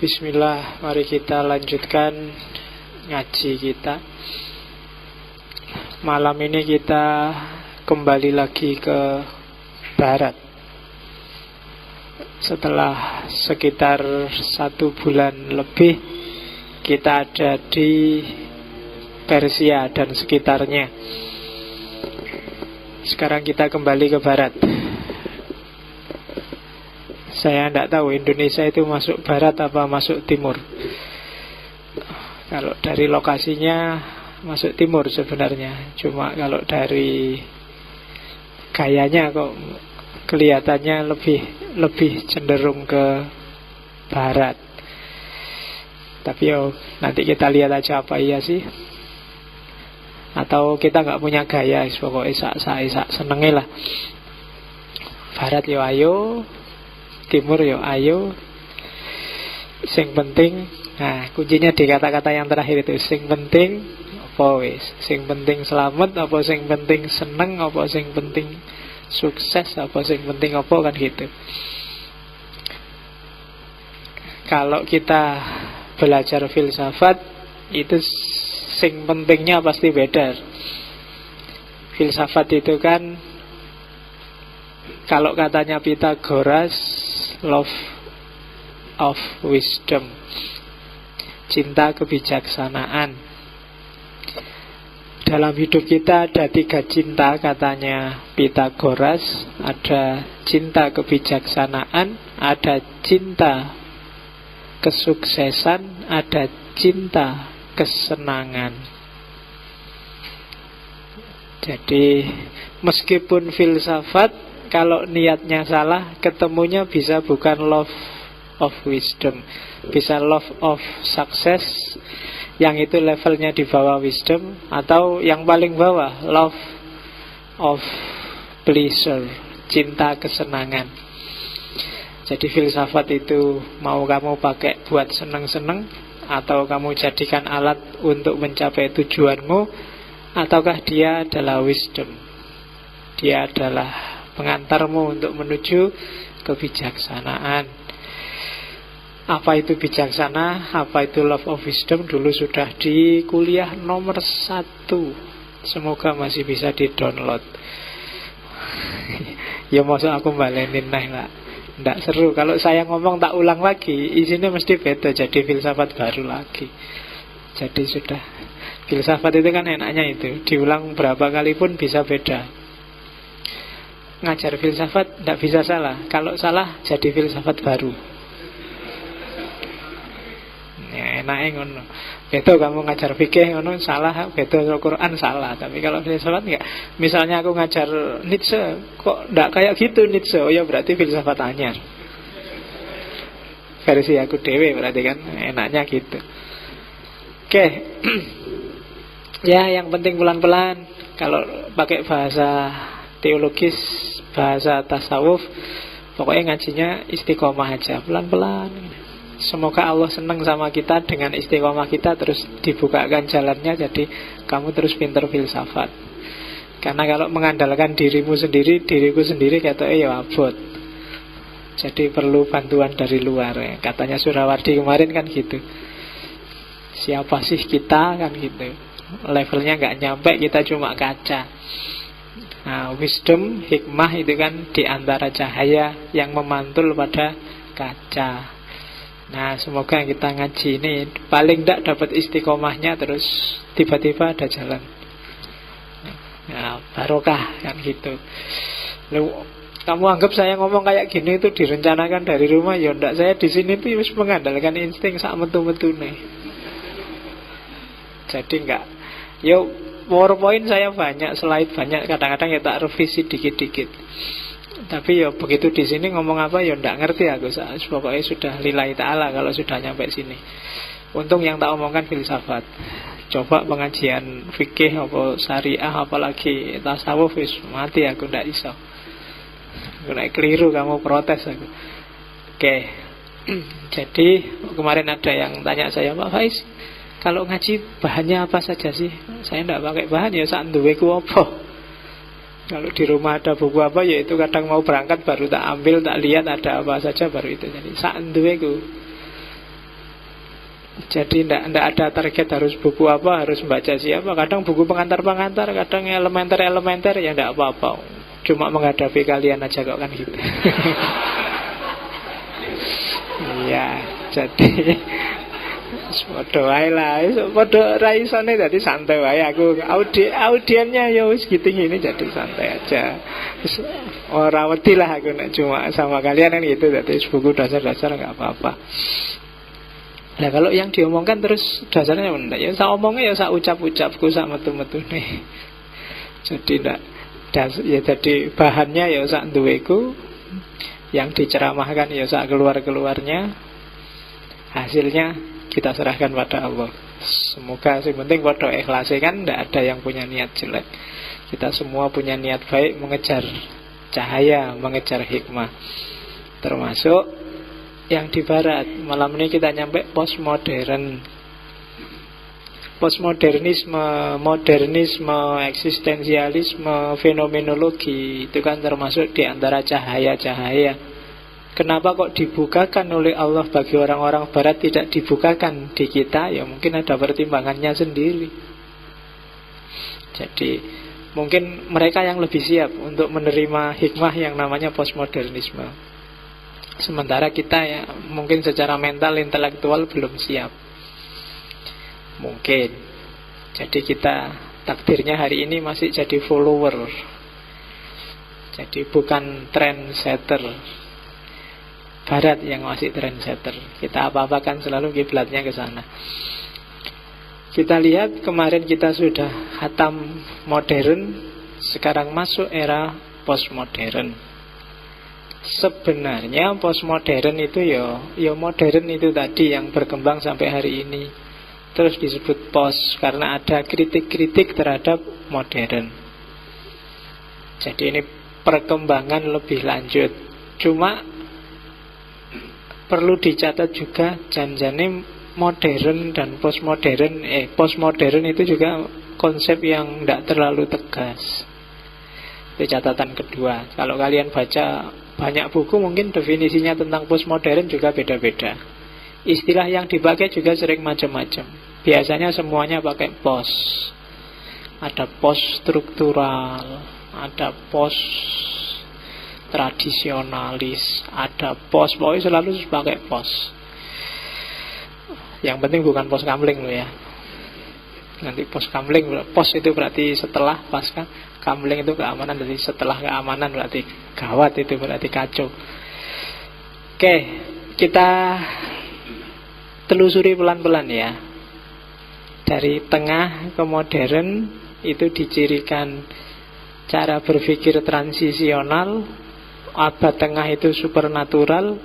Bismillah, mari kita lanjutkan ngaji kita. Malam ini kita kembali lagi ke barat. Setelah sekitar 1 bulan lebih kita ada di Persia dan sekitarnya. Sekarang kita kembali ke barat. Saya tidak tahu Indonesia itu masuk barat apa masuk timur. Kalau dari lokasinya masuk timur sebenarnya. Cuma kalau dari gayanya kok kelihatannya lebih cenderung ke barat. Tapi nanti kita lihat aja apa iya sih. Atau kita nggak punya gaya, pokoknya sak senengnya lah. Barat yo ayo, timur yo ayo. Sing penting, nah kuncinya di kata-kata yang terakhir itu. Sing penting apa wis? Sing penting selamat apa sing penting seneng apa sing penting sukses apa sing penting apa, kan gitu. Kalau kita belajar filsafat itu sing pentingnya pasti beda. Filsafat itu kan, kalau katanya Pythagoras, love of wisdom, cinta kebijaksanaan. Dalam hidup kita ada 3 cinta katanya Pythagoras. Ada cinta kebijaksanaan, ada cinta kesuksesan, ada cinta kesenangan. Jadi meskipun filsafat, kalau niatnya salah, ketemunya bisa bukan love of wisdom, bisa love of success, yang itu levelnya di bawah wisdom, atau yang paling bawah love of pleasure, cinta kesenangan. Jadi filsafat itu mau kamu pakai buat seneng-seneng, atau kamu jadikan alat untuk mencapai tujuanmu, ataukah dia adalah wisdom, dia adalah pengantarmu untuk menuju kebijaksanaan. Apa itu bijaksana, apa itu love of wisdom, dulu sudah di kuliah nomor 1. Semoga masih bisa di-download. Ya maksud aku balenin nah lah. Nggak seru, kalau saya ngomong tak ulang lagi, isinya mesti beda, jadi filsafat baru lagi. Jadi sudah, filsafat itu kan enaknya itu, diulang berapa kali pun bisa beda. Ngajar filsafat tidak bisa salah. Kalau salah jadi filsafat baru. Ya enaknya ngono. Betul kamu ngajar fikih ngono salah, betul Al-Quran salah. Tapi kalau filsafat enggak. Misalnya aku ngajar Nietzsche, kok enggak kayak gitu Nietzsche? Oh ya berarti filsafat anyar. Versi aku dewe berarti kan, enaknya gitu. Oke. Ya yang penting pelan-pelan. Kalau pakai bahasa teologis, bahasa tasawuf, pokoknya ngajinya istiqomah aja, pelan-pelan. Semoga Allah senang sama kita dengan istiqomah kita, terus dibukakan jalannya, jadi kamu terus pinter filsafat. Karena kalau mengandalkan dirimu sendiri, diriku sendiri kata ya abot. Jadi perlu bantuan dari luar. Katanya Surawardi kemarin kan gitu. Siapa sih kita, kan gitu. Levelnya nggak nyampe, kita cuma kaca. Nah, wisdom, hikmah itu kan di antara cahaya yang memantul pada kaca. Nah, semoga kita ngaji ini paling tidak dapat istiqomahnya, terus tiba-tiba ada jalan. Nah, barokah kan gitu. Lalu, kamu anggap saya ngomong kayak gini itu direncanakan dari rumah? Ya enggak, saya di sini tuh harus mengandalkan insting sak metu-metune. Jadi enggak. Yo PowerPoint saya banyak, slide banyak, kadang-kadang ya tak revisi dikit-dikit. Tapi ya begitu di sini ngomong apa ya ndak ngerti aku. Pokoknya sudah lillahi ta'ala kalau sudah nyampe sini. Untung yang tak omongkan filsafat. Coba pengajian fikih apa syariah apalagi tasawuf wis mati aku ndak iso. Nek keliru kamu protes aku. Oke. Jadi kemarin ada yang tanya saya, Pak Faiz, kalau ngaji bahannya apa saja sih? Saya tidak pakai bahan, ya sak duweku apa. Kalau di rumah ada buku apa, ya itu kadang mau berangkat baru tak ambil, tak lihat ada apa saja baru itu. Jadi sak duweku. Jadi tidak ada target harus buku apa, harus baca siapa. Kadang buku pengantar-pengantar, kadang elementer-elementer, ya tidak apa-apa. Cuma menghadapi kalian aja kok kan gitu. Iya, jadi podo wae lah, podo ra isone dadi santai wae aku. Audiennya ya wis gitu gini, jadi santai aja. Ora wedi lah aku nek cuma sama kalian kan gitu, dadi buku dasar-dasar enggak apa-apa. Nah kalau yang diomongkan terus dasarnya enggak, ya saya omongnya ya saya ucap-ucapku, saya metu-metu nih. Jadi enggak ya, jadi bahannya ya sak duweku, yang diceramahkan ya sak keluar-keluarnya, hasilnya kita serahkan pada Allah. Semoga yang penting pada ikhlas kan, tidak ada yang punya niat jelek. Kita semua punya niat baik, mengejar cahaya, mengejar hikmah. Termasuk yang di barat. Malam ini kita nyampe postmodern, postmodernisme, modernisme, eksistensialisme, fenomenologi. Itu kan termasuk di antara cahaya-cahaya. Kenapa kok dibukakan oleh Allah bagi orang-orang barat, tidak dibukakan di kita? Ya mungkin ada pertimbangannya sendiri. Jadi mungkin mereka yang lebih siap untuk menerima hikmah yang namanya postmodernisme. Sementara kita ya mungkin secara mental, intelektual belum siap. Mungkin. Jadi kita takdirnya hari ini masih jadi follower. Jadi bukan trendsetter. Barat yang masih trendsetter. Kita apa-apakan selalu kiblatnya ke sana. Kita lihat kemarin kita sudah khatam modern, sekarang masuk era postmodern. Sebenarnya postmodern itu ya modern itu tadi yang berkembang sampai hari ini. Terus disebut post karena ada kritik-kritik terhadap modern. Jadi ini perkembangan lebih lanjut. Cuma perlu dicatat juga janjane modern dan postmodern. Postmodern itu juga konsep yang tidak terlalu tegas. Itu catatan kedua. Kalau kalian baca banyak buku mungkin definisinya tentang postmodern juga beda-beda. Istilah yang dipakai juga sering macam-macam. Biasanya semuanya pakai post. Ada post struktural, ada post tradisionalis, ada post, pokoknya selalu pakai post. Yang penting bukan post kamling loh ya. Nanti post kamling, post itu berarti setelah, pasca. Kamling itu keamanan, jadi setelah keamanan berarti gawat, itu berarti kacau. Oke, kita telusuri pelan-pelan ya. Dari tengah ke modern itu dicirikan cara berpikir transisional. Abad tengah itu supernatural.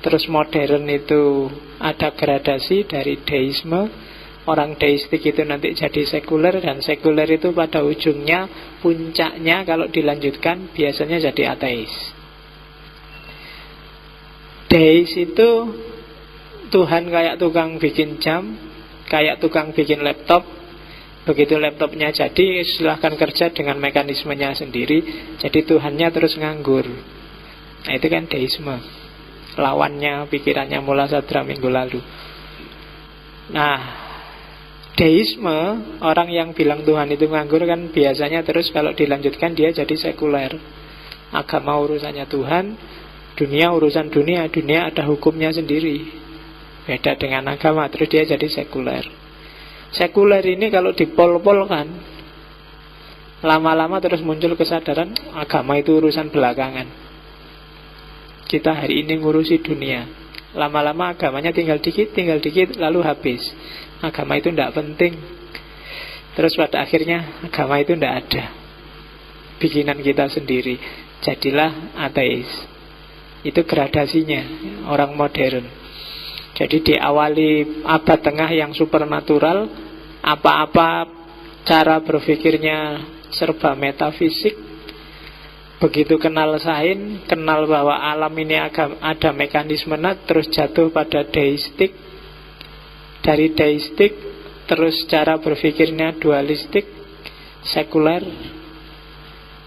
Terus modern itu ada gradasi dari deisme. Orang deistik itu nanti jadi sekuler, dan sekuler itu pada ujungnya, puncaknya kalau dilanjutkan biasanya jadi ateis. Deis itu Tuhan kayak tukang bikin jam, kayak tukang bikin laptop. Begitu laptopnya jadi, silahkan kerja dengan mekanismenya sendiri. Jadi Tuhannya terus nganggur. Nah itu kan deisme. Lawannya pikirannya Mula Sadra minggu lalu. Nah, deisme, orang yang bilang Tuhan itu nganggur kan biasanya terus kalau dilanjutkan dia jadi sekuler. Agama urusannya Tuhan, dunia urusan dunia, dunia ada hukumnya sendiri. Beda dengan agama, terus dia jadi sekuler. Sekuler ini kalau dipol-polkan, lama-lama terus muncul kesadaran agama itu urusan belakangan. Kita hari ini ngurusi dunia. Lama-lama agamanya tinggal dikit, lalu habis. Agama itu tidak penting. Terus pada akhirnya agama itu tidak ada. Bikinan kita sendiri. Jadilah ateis. Itu gradasinya orang modern. Jadi diawali abad tengah yang supernatural, apa-apa cara berpikirnya serba metafisik. Begitu kenal sains, kenal bahwa alam ini ada mekanisme, terus jatuh pada deistik. Dari deistik terus cara berpikirnya dualistik, sekuler.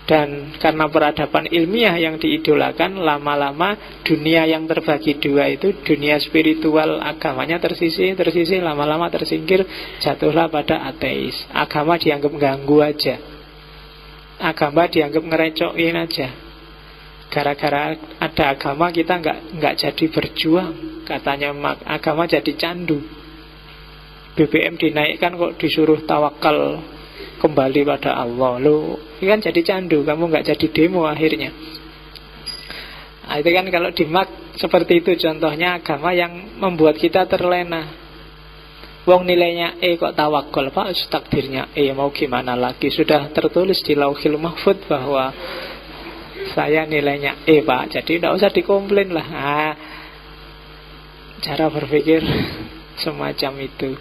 Dan karena peradaban ilmiah yang diidolakan, lama-lama dunia yang terbagi dua itu, dunia spiritual agamanya tersisih, lama-lama tersingkir, jatuhlah pada ateis. Agama dianggap ganggu aja, agama dianggap ngerecokin aja. Gara-gara ada agama kita nggak jadi berjuang, katanya agama jadi candu. BBM dinaikkan kok disuruh tawakal kembali pada Allah. Lo ini kan jadi candu, kamu nggak jadi demo akhirnya. Nah, itu kan kalau di Marx seperti itu contohnya agama yang membuat kita terlena. Wong nilainya E kok tawakal, Pak, takdirnya E, mau gimana lagi? Sudah tertulis di Lauhil Mahfuz bahwa saya nilainya E, Pak, jadi tidak usah dikomplain lah. Nah, cara berpikir semacam itu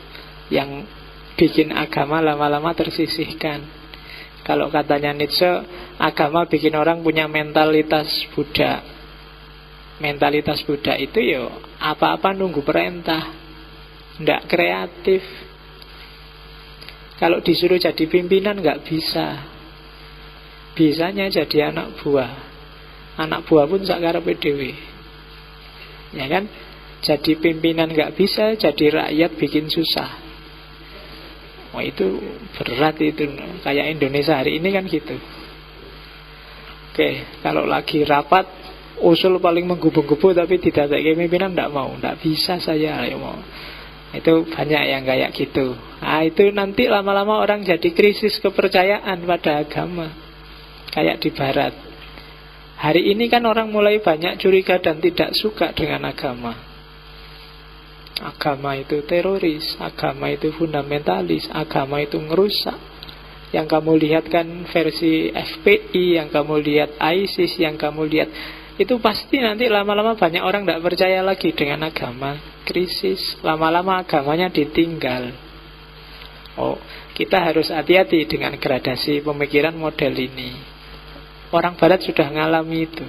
yang bikin agama lama-lama tersisihkan. Kalau katanya Nietzsche, agama bikin orang punya mentalitas budak. Mentalitas budak itu yo apa-apa nunggu perintah, nggak kreatif. Kalau disuruh jadi pimpinan nggak bisa. Bisanya jadi anak buah. Anak buah pun sakarepe dhewe. Ya kan? Jadi pimpinan nggak bisa, jadi rakyat bikin susah. Wah, itu berat itu. Kayak Indonesia hari ini kan gitu. Oke, kalau lagi rapat, usul paling menggebu-gebu tapi tidak kayak pimpinan tidak mau. Tidak bisa saya, ayo mau. Itu banyak yang kayak gitu. Nah, itu nanti lama-lama orang jadi krisis kepercayaan pada agama. Kayak di barat. Hari ini kan orang mulai banyak curiga dan tidak suka dengan agama. Agama itu teroris, agama itu fundamentalis, agama itu ngerusak. Yang kamu lihat kan versi FPI, yang kamu lihat ISIS, yang kamu lihat, itu pasti nanti lama-lama banyak orang tidak percaya lagi dengan agama. Krisis, lama-lama agamanya ditinggal. Oh, kita harus hati-hati dengan gradasi pemikiran model ini. Orang barat sudah ngalami itu.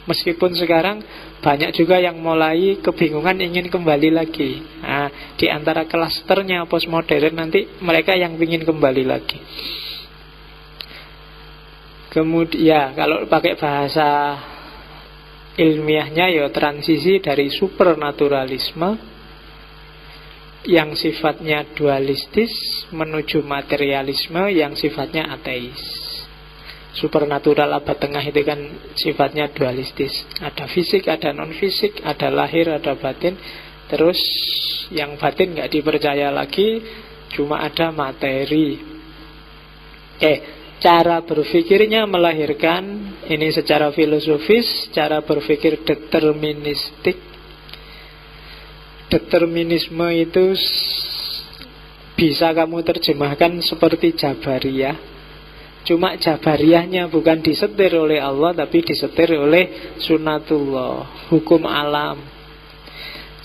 Meskipun sekarang banyak juga yang mulai kebingungan ingin kembali lagi. Nah, di antara klasternya postmodern nanti mereka yang ingin kembali lagi. Kemudian ya, kalau pakai bahasa ilmiahnya ya transisi dari supernaturalisme yang sifatnya dualistis menuju materialisme yang sifatnya ateis. Supernatural abad tengah itu kan sifatnya dualistis. Ada fisik, ada non-fisik, ada lahir, ada batin. Terus yang batin nggak dipercaya lagi, cuma ada materi. Cara berpikirnya melahirkan, ini secara filosofis, cara berpikir deterministik. Determinisme itu bisa kamu terjemahkan seperti Jabariyah. Cuma Jabariyahnya bukan disetir oleh Allah, tapi disetir oleh sunatullah, hukum alam.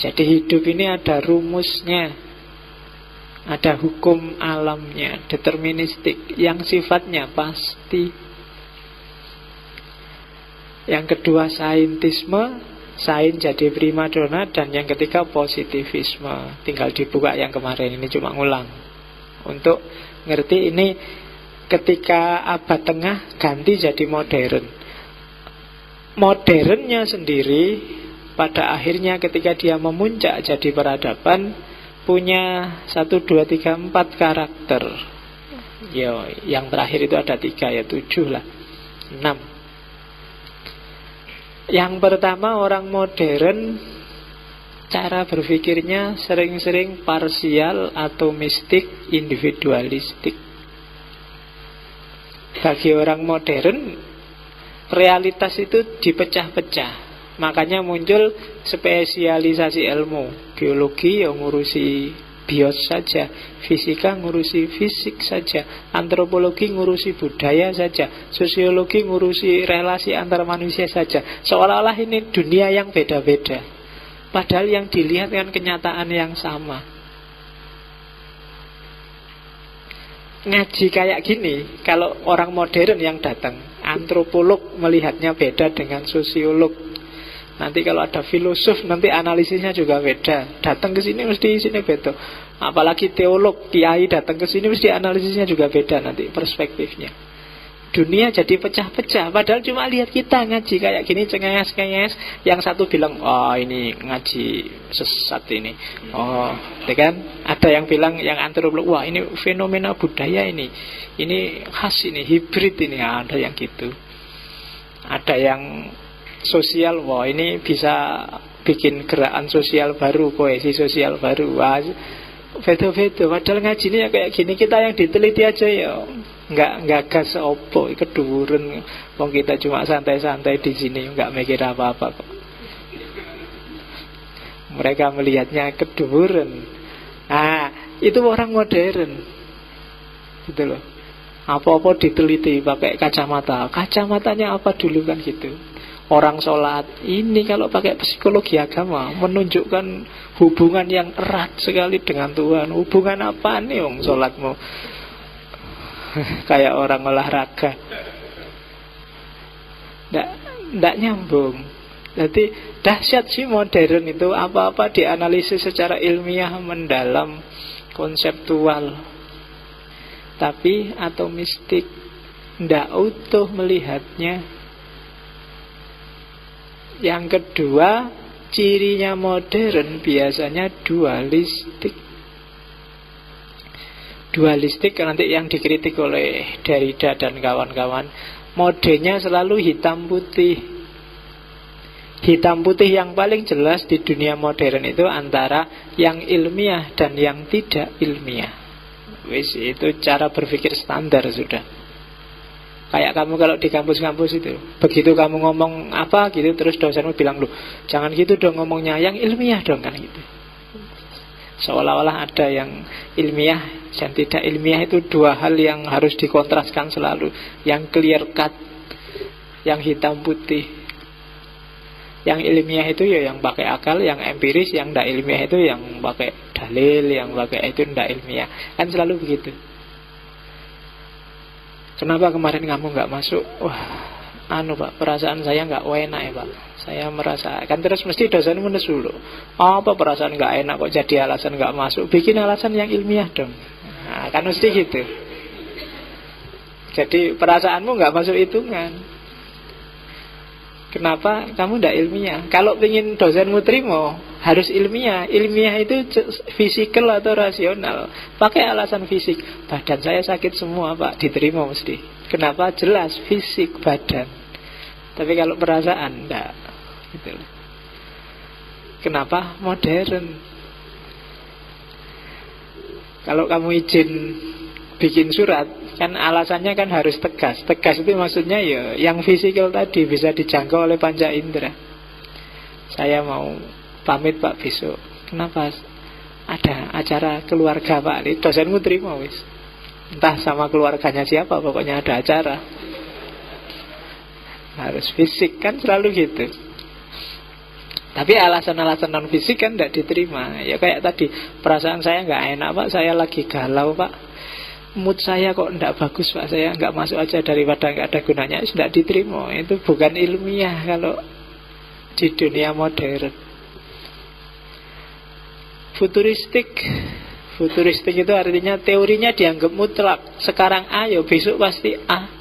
Jadi hidup ini ada rumusnya, ada hukum alamnya, deterministik, yang sifatnya pasti. Yang kedua saintisme, sains jadi primadona. Dan yang ketiga positivisme. Tinggal dibuka yang kemarin, ini cuma ngulang untuk ngerti ini. Ketika abad tengah ganti jadi modern. Modernnya sendiri pada akhirnya ketika dia memuncak jadi peradaban, punya 1, 2, 3, 4 karakter. Yo, yang terakhir itu ada 3, ya 7 lah, 6. Yang pertama, orang modern cara berpikirnya sering-sering parsial atau mistik, individualistik. Bagi orang modern, realitas itu dipecah-pecah. Makanya muncul spesialisasi ilmu. Biologi yang ngurusi bios saja, fisika ngurusi fisik saja, antropologi ngurusi budaya saja, sosiologi ngurusi relasi antar manusia saja. Seolah-olah ini dunia yang beda-beda, padahal yang dilihat kan kenyataan yang sama. Ngaji kayak gini, kalau orang modern yang datang, antropolog melihatnya beda dengan sosiolog. Nanti kalau ada filosof, nanti analisisnya juga beda. Datang ke sini mesti isinya beda. Apalagi teolog, kiai datang ke sini mesti analisisnya juga beda nanti perspektifnya. Dunia jadi pecah-pecah. Padahal cuma lihat kita ngaji kayak gini cengenges-cengenges. Yang satu bilang, oh ini ngaji sesat ini. Oh, ya kan? Ada yang bilang, yang antropolog, wah ini fenomena budaya ini. Ini khas ini, hibrid ini. Ada yang gitu. Ada yang sosial, wah ini bisa bikin gerakan sosial baru, kohesi sosial baru. Wah, beda-beda. Padahal ngaji ini ya kayak gini. Kita yang diteliti aja ya nggak gas opo keduren. Wong kita cuma santai-santai di sini, nggak mikir apa-apa kok. Mereka melihatnya keduren. Nah, itu orang modern. Gitu loh. Apa-apa diteliti pakai kacamata. Kacamatanya apa dulu kan gitu. Orang sholat ini kalau pakai psikologi agama menunjukkan hubungan yang erat sekali dengan Tuhan. Hubungan apa nih om sholatmu? Kayak orang olahraga. Nggak nyambung. Jadi dahsyat sih modern itu. Apa-apa dianalisis secara ilmiah, mendalam, konseptual. Tapi atau mistik, nggak utuh melihatnya. Yang kedua, cirinya modern biasanya dualistik. Dualistik nanti yang dikritik oleh Derrida dan kawan-kawan. Modenya selalu hitam putih. Hitam putih yang paling jelas di dunia modern itu antara yang ilmiah dan yang tidak ilmiah. Wis, itu cara berpikir standar sudah. Kayak kamu kalau di kampus-kampus itu, begitu kamu ngomong apa gitu, terus dosenmu bilang, loh jangan gitu dong ngomongnya, yang ilmiah dong kan gitu. Seolah-olah ada yang ilmiah dan tidak ilmiah. Itu dua hal yang harus dikontraskan selalu. Yang clear cut, yang hitam putih. Yang ilmiah itu ya yang pakai akal, yang empiris. Yang tidak ilmiah itu yang pakai dalil, yang pakai itu tidak ilmiah. Kan selalu begitu. Kenapa kemarin kamu nggak masuk? Wah, Pak, perasaan saya nggak enak ya Pak. Saya merasa, kan terus mesti dosen menesu loh. Apa perasaan nggak enak kok jadi alasan nggak masuk? Bikin alasan yang ilmiah dong. Nah, kan mesti gitu. Jadi perasaanmu nggak masuk hitungan. Kenapa kamu nggak ilmiah? Kalau ingin dosenmu terima, harus ilmiah. Ilmiah itu fisikal atau rasional. Pakai alasan fisik. Badan saya sakit semua Pak, diterima mesti. Kenapa? Jelas fisik badan. Tapi kalau perasaan enggak gitu. Kenapa? Modern. Kalau kamu izin bikin surat, kan alasannya kan harus tegas. Tegas itu maksudnya ya yang fisikal tadi bisa dijangkau oleh panca indera. Saya mau pamit Pak besok. Kenapa? Ada acara keluarga Pak. Ini dosenmu terima wis. Entah sama keluarganya siapa, pokoknya ada acara. Harus fisik, kan selalu gitu. Tapi alasan-alasan non fisik kan tidak diterima. Ya kayak tadi, perasaan saya nggak enak Pak, saya lagi galau Pak, mood saya kok tidak bagus Pak, saya nggak masuk aja daripada nggak ada gunanya. Tidak diterima. Itu bukan ilmiah kalau di dunia modern. Futuristik itu artinya teorinya dianggap mutlak. Sekarang A, ya besok pasti A.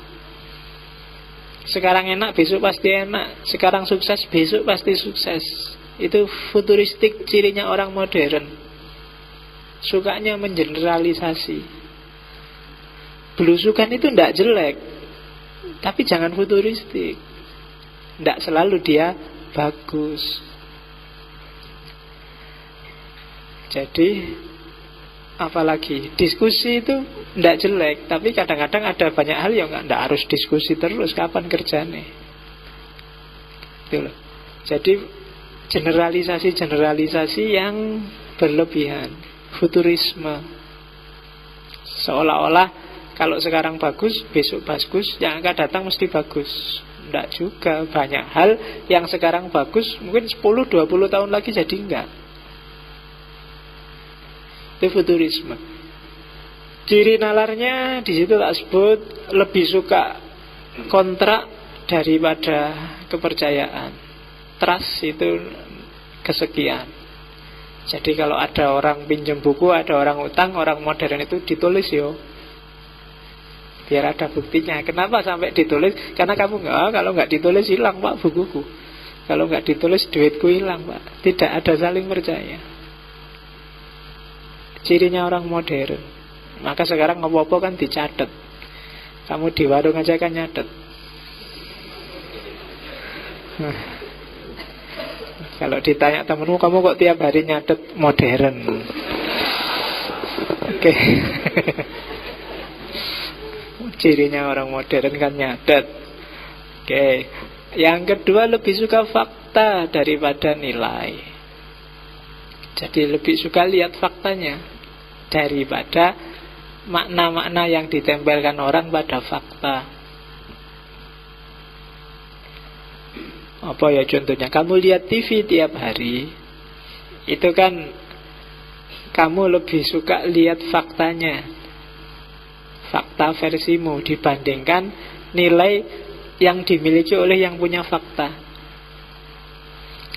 Sekarang enak, besok pasti enak. Sekarang sukses, besok pasti sukses. Itu futuristik, cirinya orang modern. Sukanya mengeneralisasi. Belusukan itu tidak jelek, tapi jangan futuristik. Tidak selalu dia bagus. Jadi apalagi diskusi itu tidak jelek, tapi kadang-kadang ada banyak hal yang tidak harus diskusi terus. Kapan kerjanya? Gitu loh. Jadi generalisasi yang berlebihan, futurisme, seolah-olah kalau sekarang bagus, besok bagus, yang akan datang mesti bagus. Tidak juga. Banyak hal yang sekarang bagus mungkin 10-20 tahun lagi jadi enggak. Itu futurisme. Ciri nalarnya di situ tak sebut, lebih suka kontrak daripada kepercayaan. Trust itu kesekian. Jadi kalau ada orang pinjam buku, ada orang utang, orang modern itu ditulis yo. biar ada buktinya. Kenapa sampai ditulis? Karena kamu kalau nggak ditulis hilang Pak bukuku. Kalau nggak ditulis duitku hilang Pak. Tidak ada saling percaya. Cirinya orang modern. Maka sekarang apa-apa kan dicatat. Kamu di warung aja kan nyatet. Kalau ditanya temenmu, kamu kok tiap hari nyatet modern? Oke. Cirinya orang modern kan nyatet. Oke. Yang kedua, lebih suka fakta daripada nilai. Jadi lebih suka lihat faktanya daripada makna-makna yang ditempelkan orang pada fakta. Apa ya contohnya? Kamu lihat TV tiap hari, itu kan kamu lebih suka lihat faktanya, fakta versimu, dibandingkan nilai yang dimiliki oleh yang punya fakta.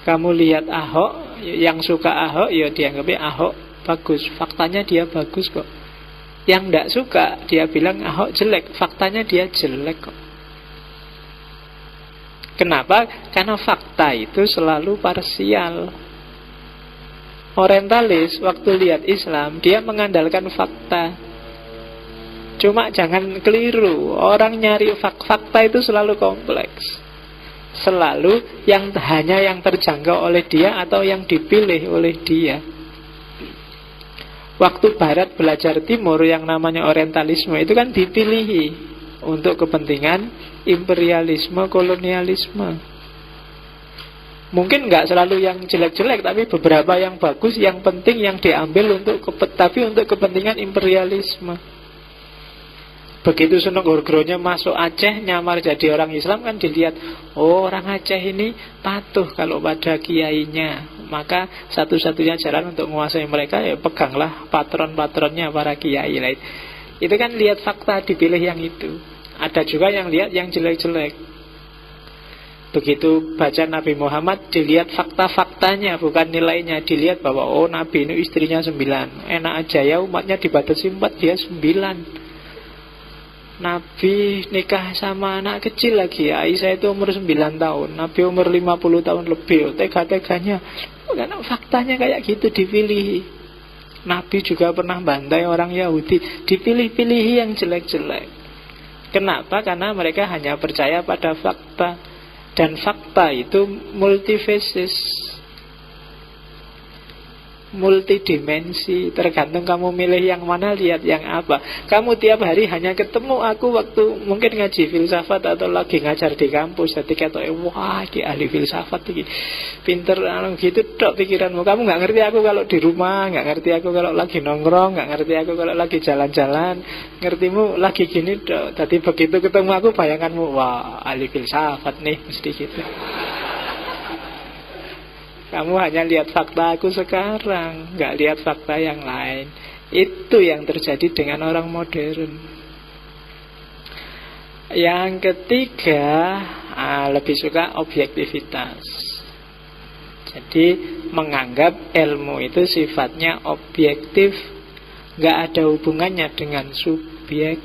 Kamu lihat Ahok, yang suka Ahok ya dianggapnya Ahok bagus, faktanya dia bagus kok. Yang tidak suka dia bilang Ahok jelek, faktanya dia jelek kok. Kenapa? Karena fakta itu selalu parsial. Orientalis waktu lihat Islam, dia mengandalkan fakta. Cuma jangan keliru, orang nyari fakta itu selalu kompleks. Selalu hanya yang terjangkau oleh dia atau yang dipilih oleh dia. Waktu Barat belajar Timur, yang namanya orientalisme itu kan dipilihi untuk kepentingan imperialisme, kolonialisme. Mungkin nggak selalu yang jelek-jelek, tapi beberapa yang bagus, yang penting, yang diambil tapi untuk kepentingan imperialisme. Begitu Senogorgronya masuk Aceh, nyamar jadi orang Islam, kan dilihat, oh orang Aceh ini patuh kalau pada kiainya. Maka satu-satunya jalan untuk menguasai mereka, ya peganglah patron-patronnya para kiai lain. Itu kan lihat fakta, dipilih yang itu. Ada juga yang lihat yang jelek-jelek. Begitu baca Nabi Muhammad, dilihat fakta-faktanya, bukan nilainya. Dilihat bahwa oh Nabi ini istrinya 9. Enak aja ya, umatnya dibatasi 4, dia 9. Nabi nikah sama anak kecil lagi. Aisyah itu umur 9 tahun, Nabi umur 50 tahun lebih. Tega-teganya. Karena faktanya kayak gitu dipilih. Nabi juga pernah bantai orang Yahudi, dipilih-pilih yang jelek-jelek. Kenapa? Karena mereka hanya percaya pada fakta. Dan fakta itu multifaceted, multidimensi. Tergantung kamu milih yang mana, lihat yang apa. Kamu tiap hari hanya ketemu aku waktu mungkin ngaji filsafat atau lagi ngajar di kampus. Jadi kata, wah ini ahli filsafat ini, pinter gitu dok pikiranmu. Kamu gak ngerti aku kalau di rumah, gak ngerti aku kalau lagi nongkrong, gak ngerti aku kalau lagi jalan-jalan. Ngertimu lagi gini dok. Jadi begitu ketemu aku, bayanganmu, wah ahli filsafat nih, mesti gitu. Kamu hanya lihat fakta aku sekarang, nggak lihat fakta yang lain. Itu yang terjadi dengan orang modern. Yang ketiga, lebih suka objektivitas. Jadi menganggap ilmu itu sifatnya objektif, nggak ada hubungannya dengan subjek.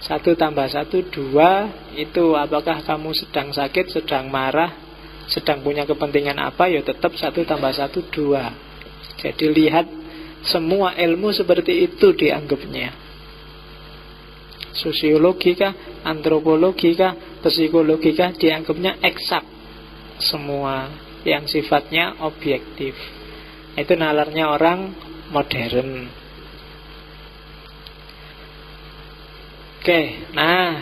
1 tambah 1 2. Itu apakah kamu sedang sakit, sedang marah, sedang punya kepentingan apa, ya tetap 1 tambah 1 2. Jadi lihat, semua ilmu seperti itu dianggapnya. Sosiologi kah, antropologi kah, psikologi kah, dianggapnya eksak. Semua yang sifatnya objektif. Itu nalarnya orang modern. Oke, nah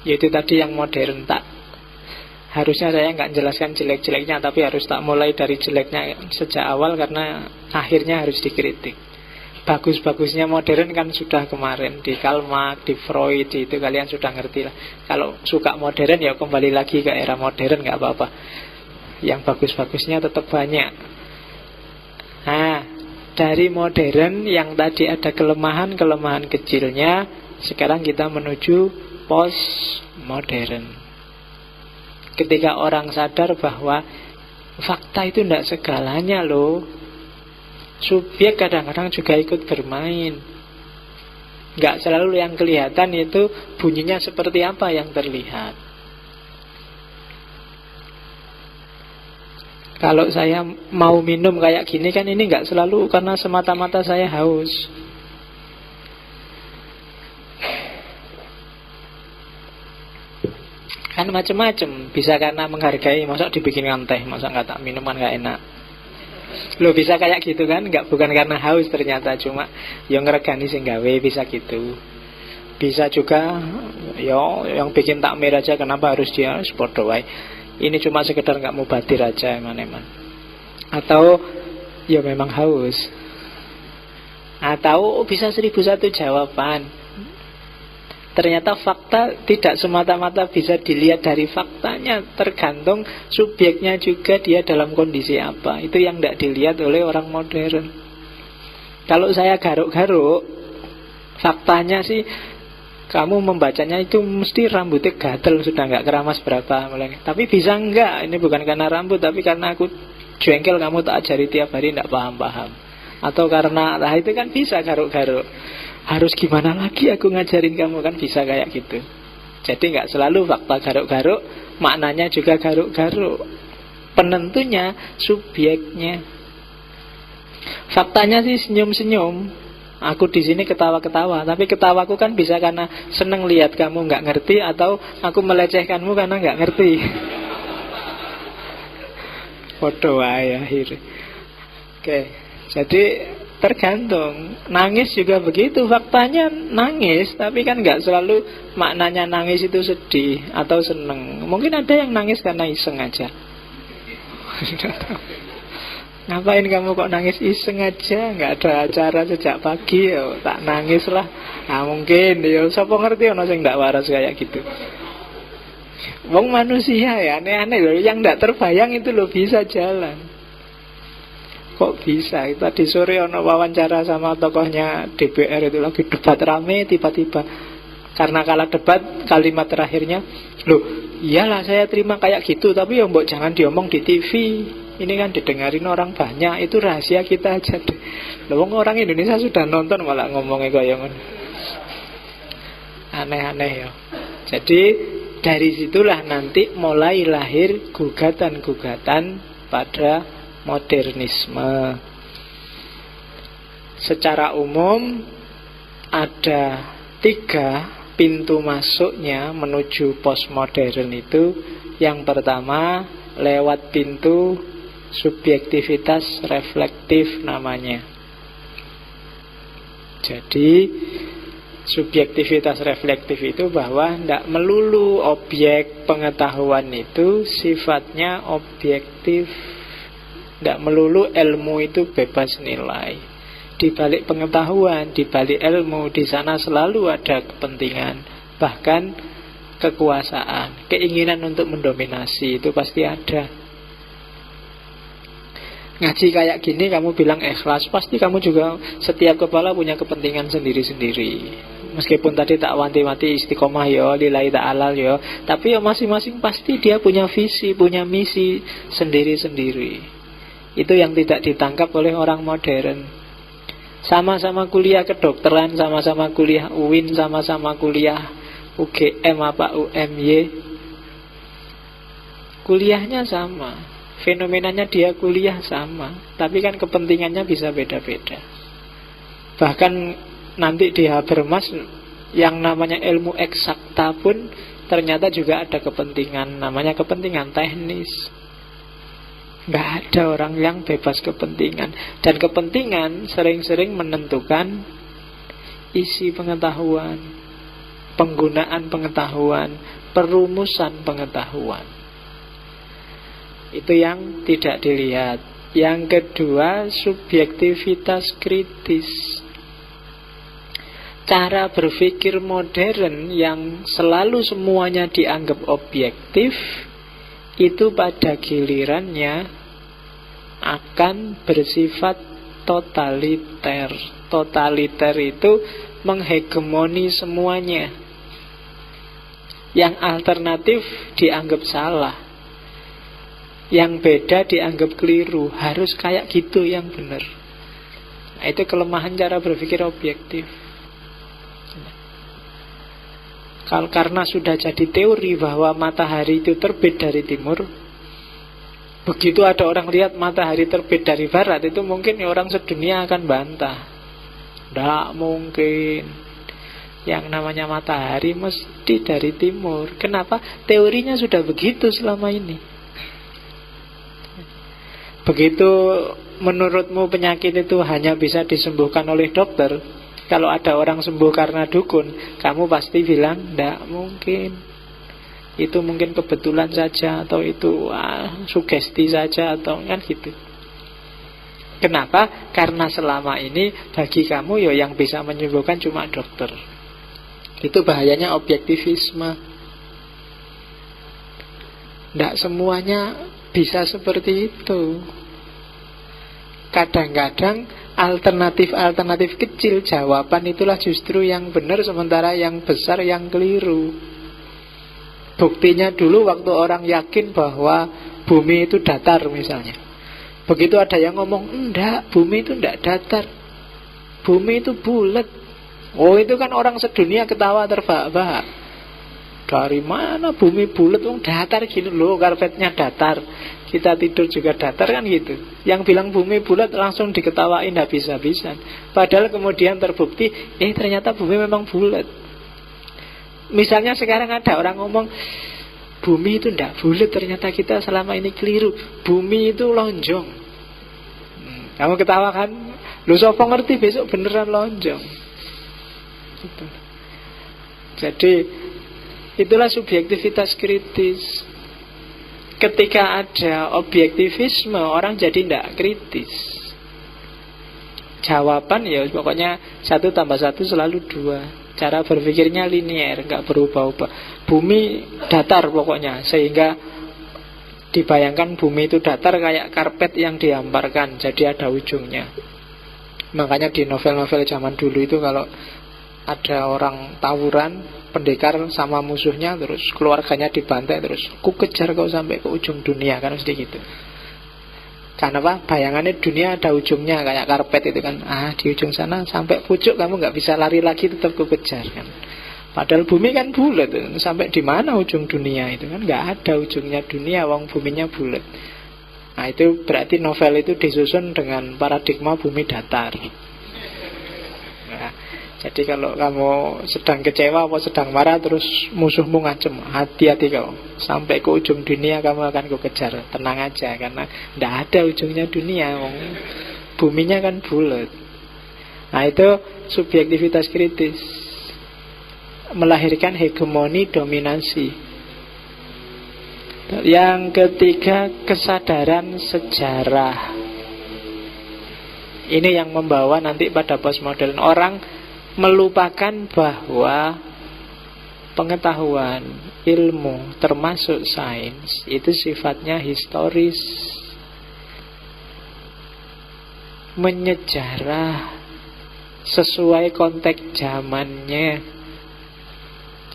yaitu tadi yang modern. Harusnya saya nggak jelaskan jelek-jeleknya, tapi harus tak mulai dari jeleknya sejak awal, karena akhirnya harus dikritik. Bagus-bagusnya modern kan sudah kemarin di Karl Marx, di Freud, itu kalian sudah ngerti lah. Kalau suka modern ya kembali lagi ke era modern, nggak apa-apa. Yang bagus-bagusnya tetap banyak. Nah, dari modern yang tadi ada kelemahan-kelemahan kecilnya, sekarang kita menuju postmodern. Ketika orang sadar bahwa fakta itu tidak segalanya loh. Subjek kadang-kadang juga ikut bermain. Nggak selalu yang kelihatan itu bunyinya seperti apa yang terlihat. Kalau saya mau minum kayak gini kan ini nggak selalu karena semata-mata saya haus. Kan macam-macam. Bisa karena menghargai, masa dibikinkan teh, masa nggak tak minuman nggak enak. Lo bisa kayak gitu kan? Nggak, bukan karena haus ternyata, cuma yang ngeregani sing gawe, bisa gitu. Bisa juga yo yang bikin takmir aja, kenapa harus dia podo wae. Ini cuma sekedar nggak mau batir aja eman-eman. Atau ya memang haus. Atau bisa 1001 jawaban. Ternyata fakta tidak semata-mata bisa dilihat dari faktanya, tergantung subjeknya juga, dia dalam kondisi apa. Itu yang tidak dilihat oleh orang modern. Kalau saya garuk-garuk, faktanya sih kamu membacanya itu mesti rambutnya gatel, sudah nggak keramas berapa mulai. Tapi bisa enggak, ini bukan karena rambut, tapi karena aku jengkel kamu tak ajari tiap hari tidak paham-paham. Atau karena, nah itu kan bisa garuk-garuk. Harus gimana lagi aku ngajarin kamu, kan bisa kayak gitu. Jadi nggak selalu fakta garuk-garuk, maknanya juga garuk-garuk. Penentunya subjeknya. Faktanya sih senyum-senyum. Aku di sini ketawa-ketawa, tapi ketawaku kan bisa karena seneng lihat kamu nggak ngerti, atau aku melecehkanmu karena nggak ngerti. Foto akhir. Oke, jadi tergantung. Nangis juga begitu, faktanya nangis, tapi kan nggak selalu maknanya nangis itu sedih atau seneng. Mungkin ada yang nangis karena iseng aja. Ngapain kamu kok nangis iseng aja, nggak ada acara sejak pagi ya tak nangis lah. Nah mungkin ya siapa ngerti ono sing ndak waras kayak gitu. Wong manusia ya aneh-aneh loh, yang ndak terbayang itu loh bisa jalan. Kok bisa? Tadi sore ono wawancara sama tokohnya DPR itu, lagi debat rame, tiba-tiba karena kalah debat, kalimat terakhirnya, loh iyalah saya terima kayak gitu, tapi ya mbok jangan diomong di TV. Ini kan didengarin orang banyak, itu rahasia kita aja deh. Loh orang Indonesia sudah nonton malah ngomongnya kayak ngono. Aneh-aneh ya. Jadi dari situlah nanti mulai lahir gugatan-gugatan pada modernisme. Secara umum ada 3 pintu masuknya menuju postmodern itu. Yang pertama lewat pintu subjektivitas reflektif namanya. Jadi subjektivitas reflektif itu bahwa tidak melulu objek pengetahuan itu sifatnya objektif. Tidak melulu ilmu itu bebas nilai. Di balik pengetahuan, di balik ilmu, di sana selalu ada kepentingan, bahkan kekuasaan, keinginan untuk mendominasi itu pasti ada. Ngaji kayak gini kamu bilang ikhlas, pasti kamu juga setiap kepala punya kepentingan sendiri-sendiri. Meskipun tadi tak wanti-wanti istiqomah ya, lillahi ta'ala ya, tapi ya masing-masing pasti dia punya visi, punya misi sendiri-sendiri. Itu yang tidak ditangkap oleh orang modern. Sama-sama kuliah kedokteran, sama-sama kuliah UIN, sama-sama kuliah UGM apa UMY, kuliahnya sama, fenomenanya dia kuliah sama, tapi kan kepentingannya bisa beda-beda. Bahkan nanti di Habermas yang namanya ilmu eksakta pun ternyata juga ada kepentingan, namanya kepentingan teknis. Nggak ada orang yang bebas kepentingan. Dan kepentingan sering-sering menentukan isi pengetahuan, penggunaan pengetahuan, perumusan pengetahuan. Itu yang tidak dilihat. Yang kedua, subjektivitas kritis. Cara berpikir modern yang selalu semuanya dianggap objektif, itu pada gilirannya akan bersifat totaliter. Totaliter itu menghegemoni semuanya. Yang alternatif dianggap salah, yang beda dianggap keliru. Harus kayak gitu yang benar. Nah, itu kelemahan cara berpikir objektif. Kalau karena sudah jadi teori bahwa matahari itu terbit dari timur, begitu ada orang lihat matahari terbit dari barat, itu mungkin orang sedunia akan bantah. Tidak mungkin. Yang namanya matahari mesti dari timur. Kenapa? Teorinya sudah begitu selama ini. Begitu menurutmu penyakit itu hanya bisa disembuhkan oleh dokter, kalau ada orang sembuh karena dukun, kamu pasti bilang, tidak mungkin. Itu mungkin kebetulan saja, atau itu sugesti saja, atau kan gitu. Kenapa? Karena selama ini bagi kamu yang bisa menyembuhkan cuma dokter. Itu bahayanya objektivisme. Tidak semuanya bisa seperti itu. Kadang-kadang alternatif-alternatif kecil jawaban itulah justru yang benar, sementara yang besar yang keliru. Buktinya dulu waktu orang yakin bahwa bumi itu datar misalnya, begitu ada yang ngomong, enggak, bumi itu enggak datar, bumi itu bulat. Oh, itu kan orang sedunia ketawa terbahak-bahak. Dari mana bumi bulat? Datar gini loh, karpetnya datar, kita tidur juga datar, kan gitu. Yang bilang bumi bulat langsung diketawain habis-habisan. Padahal kemudian terbukti, ternyata bumi memang bulat. Misalnya sekarang ada orang ngomong bumi itu tidak bulat, ternyata kita selama ini keliru, bumi itu lonjong. Kamu ketawa kan? Lu sopo ngerti besok beneran lonjong gitu. Jadi itulah subjektivitas kritis. Ketika ada objektivisme, orang jadi tidak kritis. Jawaban pokoknya 1 tambah 1 selalu 2. Cara berpikirnya linier, nggak berubah-ubah. Bumi datar pokoknya, sehingga dibayangkan bumi itu datar kayak karpet yang dihamparkan, jadi ada ujungnya. Makanya di novel-novel zaman dulu itu kalau ada orang tawuran, pendekar sama musuhnya, terus keluarganya dibantai, terus ku kejar kau sampai ke ujung dunia, kan mesti gitu. Karena apa? Bayangannya dunia ada ujungnya, kayak karpet itu kan. Di ujung sana sampai pucuk kamu nggak bisa lari lagi, tetap ku kejar kan. Padahal bumi kan bulat, sampai di mana ujung dunia itu kan? Nggak ada ujungnya dunia, wong buminya bulat. Nah, itu berarti novel itu disusun dengan paradigma bumi datar. Nah, jadi kalau kamu sedang kecewa atau sedang marah, terus musuhmu ngacem, hati-hati kau, sampai ke ujung dunia kamu akan kukejar. Tenang aja, karena tidak ada ujungnya dunia, buminya kan bulat. Nah, itu subjektivitas kritis, melahirkan hegemoni dominasi. Yang ketiga, kesadaran sejarah. Ini yang membawa nanti pada postmodern. Orang melupakan bahwa pengetahuan, ilmu, termasuk sains, itu sifatnya historis, menyejarah sesuai konteks zamannya.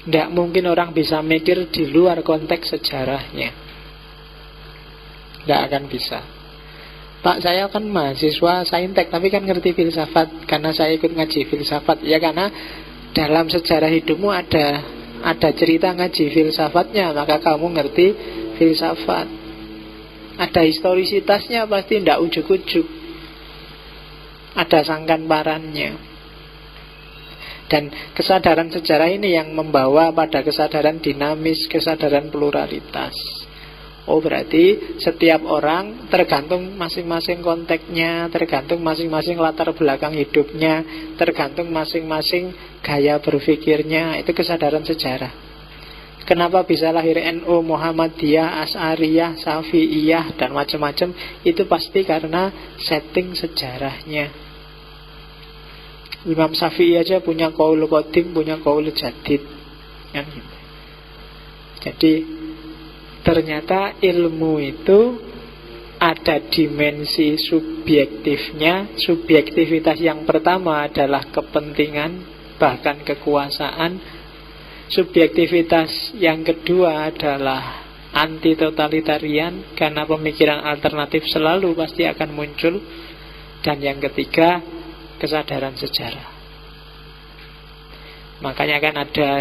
Tidak mungkin orang bisa mikir di luar konteks sejarahnya. Tidak akan bisa. Pak, saya kan mahasiswa saintek, tapi kan ngerti filsafat karena saya ikut ngaji filsafat. Ya karena dalam sejarah hidupmu ada cerita ngaji filsafatnya, maka kamu ngerti filsafat. Ada historisitasnya, pasti tidak ujuk-ujuk. Ada sangkan parannya. Dan kesadaran sejarah ini yang membawa pada kesadaran dinamis, kesadaran pluralitas. Oh, berarti setiap orang tergantung masing-masing konteksnya, tergantung masing-masing latar belakang hidupnya, tergantung masing-masing gaya berpikirnya. Itu kesadaran sejarah. Kenapa bisa lahir NU, Muhammadiyah, Asy'ariyah, Syafi'iyah, dan macam-macam? Itu pasti karena setting sejarahnya. Imam Syafi'i aja punya qaul qadim, punya qaul jadid, kan gitu. Jadi ternyata ilmu itu ada dimensi subjektifnya. Subjektivitas yang pertama adalah kepentingan, bahkan kekuasaan. Subjektivitas yang kedua adalah anti totalitarian, karena pemikiran alternatif selalu pasti akan muncul. Dan yang ketiga, kesadaran sejarah. Makanya kan ada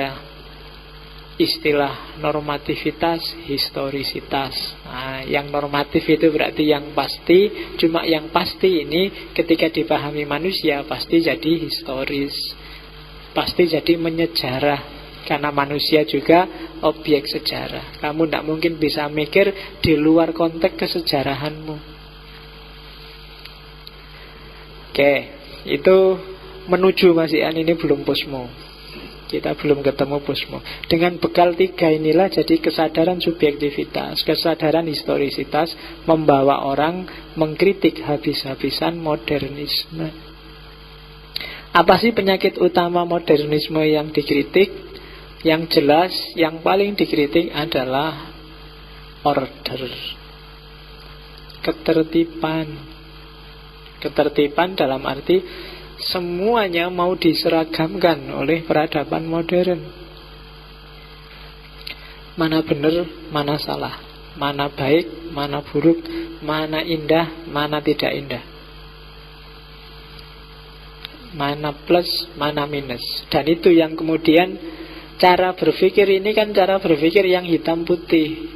istilah normativitas, historisitas. Nah, yang normatif itu berarti yang pasti. Cuma yang pasti ini ketika dipahami manusia pasti jadi historis, pasti jadi menyejarah. Karena manusia juga objek sejarah. Kamu tidak mungkin bisa mikir di luar konteks kesejarahanmu. Oke, itu menuju Mas Ian, ini belum posmo. Kita belum ketemu posmo. Dengan bekal 3 inilah jadi kesadaran subjektivitas, kesadaran historisitas membawa orang mengkritik habis-habisan modernisme. Apa sih penyakit utama modernisme yang dikritik? Yang jelas, yang paling dikritik adalah order, ketertiban. Ketertiban dalam arti semuanya mau diseragamkan oleh peradaban modern. Mana benar, mana salah, mana baik, mana buruk, mana indah, mana tidak indah, mana plus, mana minus. Dan itu yang kemudian cara berpikir ini kan cara berpikir yang hitam putih.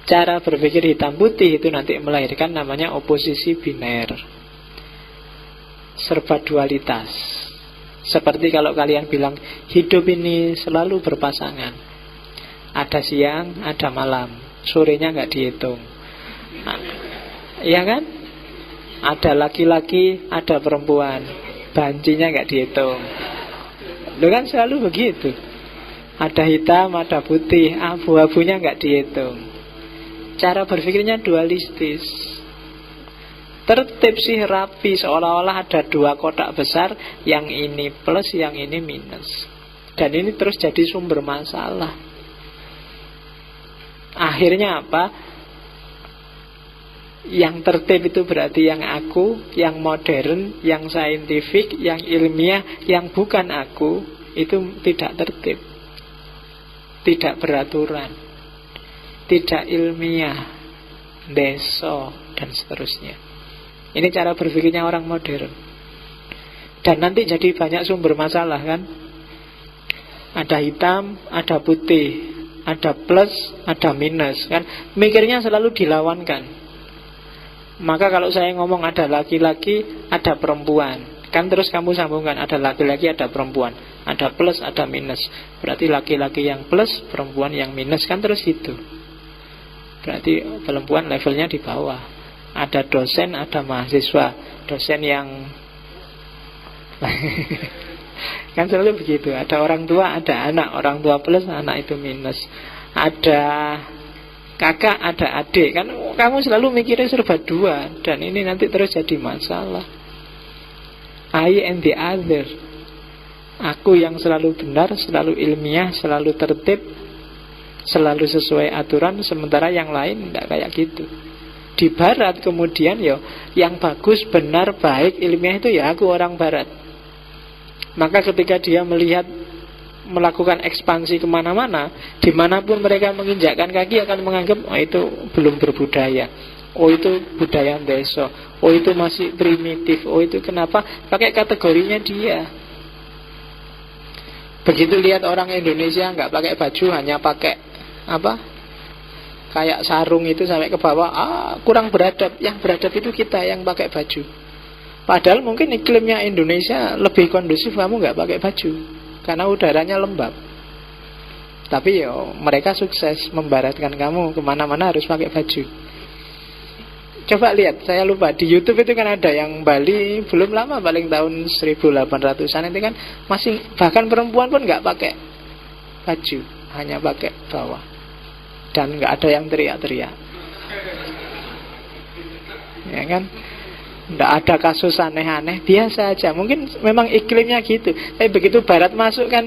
Cara berpikir hitam putih itu nanti melahirkan namanya oposisi biner, serba dualitas. Seperti kalau kalian bilang hidup ini selalu berpasangan, ada siang, ada malam, sorenya nggak dihitung. Iya kan? Ada laki-laki, ada perempuan, bancinya nggak dihitung. Itu kan selalu begitu. Ada hitam, ada putih, abu-abunya nggak dihitung. Cara berpikirnya dualistis. Tertib sih rapi, seolah-olah ada 2 kotak besar, yang ini plus, yang ini minus. Dan ini terus jadi sumber masalah. Akhirnya apa? Yang tertib itu berarti yang aku, yang modern, yang saintifik, yang ilmiah. Yang bukan aku, itu tidak tertib, tidak beraturan, tidak ilmiah, deso, dan seterusnya. Ini cara berpikirnya orang modern. Dan nanti jadi banyak sumber masalah kan. Ada hitam, ada putih, ada plus, ada minus kan. Mikirnya selalu dilawankan. Maka kalau saya ngomong ada laki-laki, ada perempuan, kan terus kamu sambungkan, ada laki-laki, ada perempuan, ada plus, ada minus. Berarti laki-laki yang plus, perempuan yang minus, kan terus gitu. Berarti perempuan levelnya di bawah. Ada dosen, ada mahasiswa. Dosen yang kan selalu begitu. Ada orang tua, ada anak. Orang tua plus, anak itu minus. Ada kakak, ada adik. Kan kamu selalu mikirnya serba 2. Dan ini nanti terus jadi masalah. I and the other. Aku yang selalu benar, selalu ilmiah, selalu tertib, selalu sesuai aturan. Sementara yang lain tidak kayak gitu. Di barat kemudian yang bagus, benar, baik, ilmiah itu ya aku orang barat. Maka ketika dia melakukan ekspansi kemana-mana, dimanapun mereka menginjakkan kaki akan menganggap itu belum berbudaya. Oh itu budaya deso. Oh itu masih primitif. Oh itu kenapa? Pakai kategorinya dia. Begitu lihat orang Indonesia nggak pakai baju, hanya pakai apa? Kayak sarung itu sampai ke bawah. Kurang beradab. Yang beradab itu kita yang pakai baju. Padahal mungkin iklimnya Indonesia lebih kondusif kamu nggak pakai baju, karena udaranya lembab. Tapi mereka sukses membaratkan kamu kemana-mana harus pakai baju. Coba lihat, saya lupa, di YouTube itu kan ada yang Bali belum lama, paling tahun 1800-an itu kan masih, bahkan perempuan pun nggak pakai baju, hanya pakai bawah, dan nggak ada yang teriak-teriak, ya kan? Nggak ada kasus aneh-aneh, biasa aja. Mungkin memang iklimnya gitu. Tapi begitu Barat masuk kan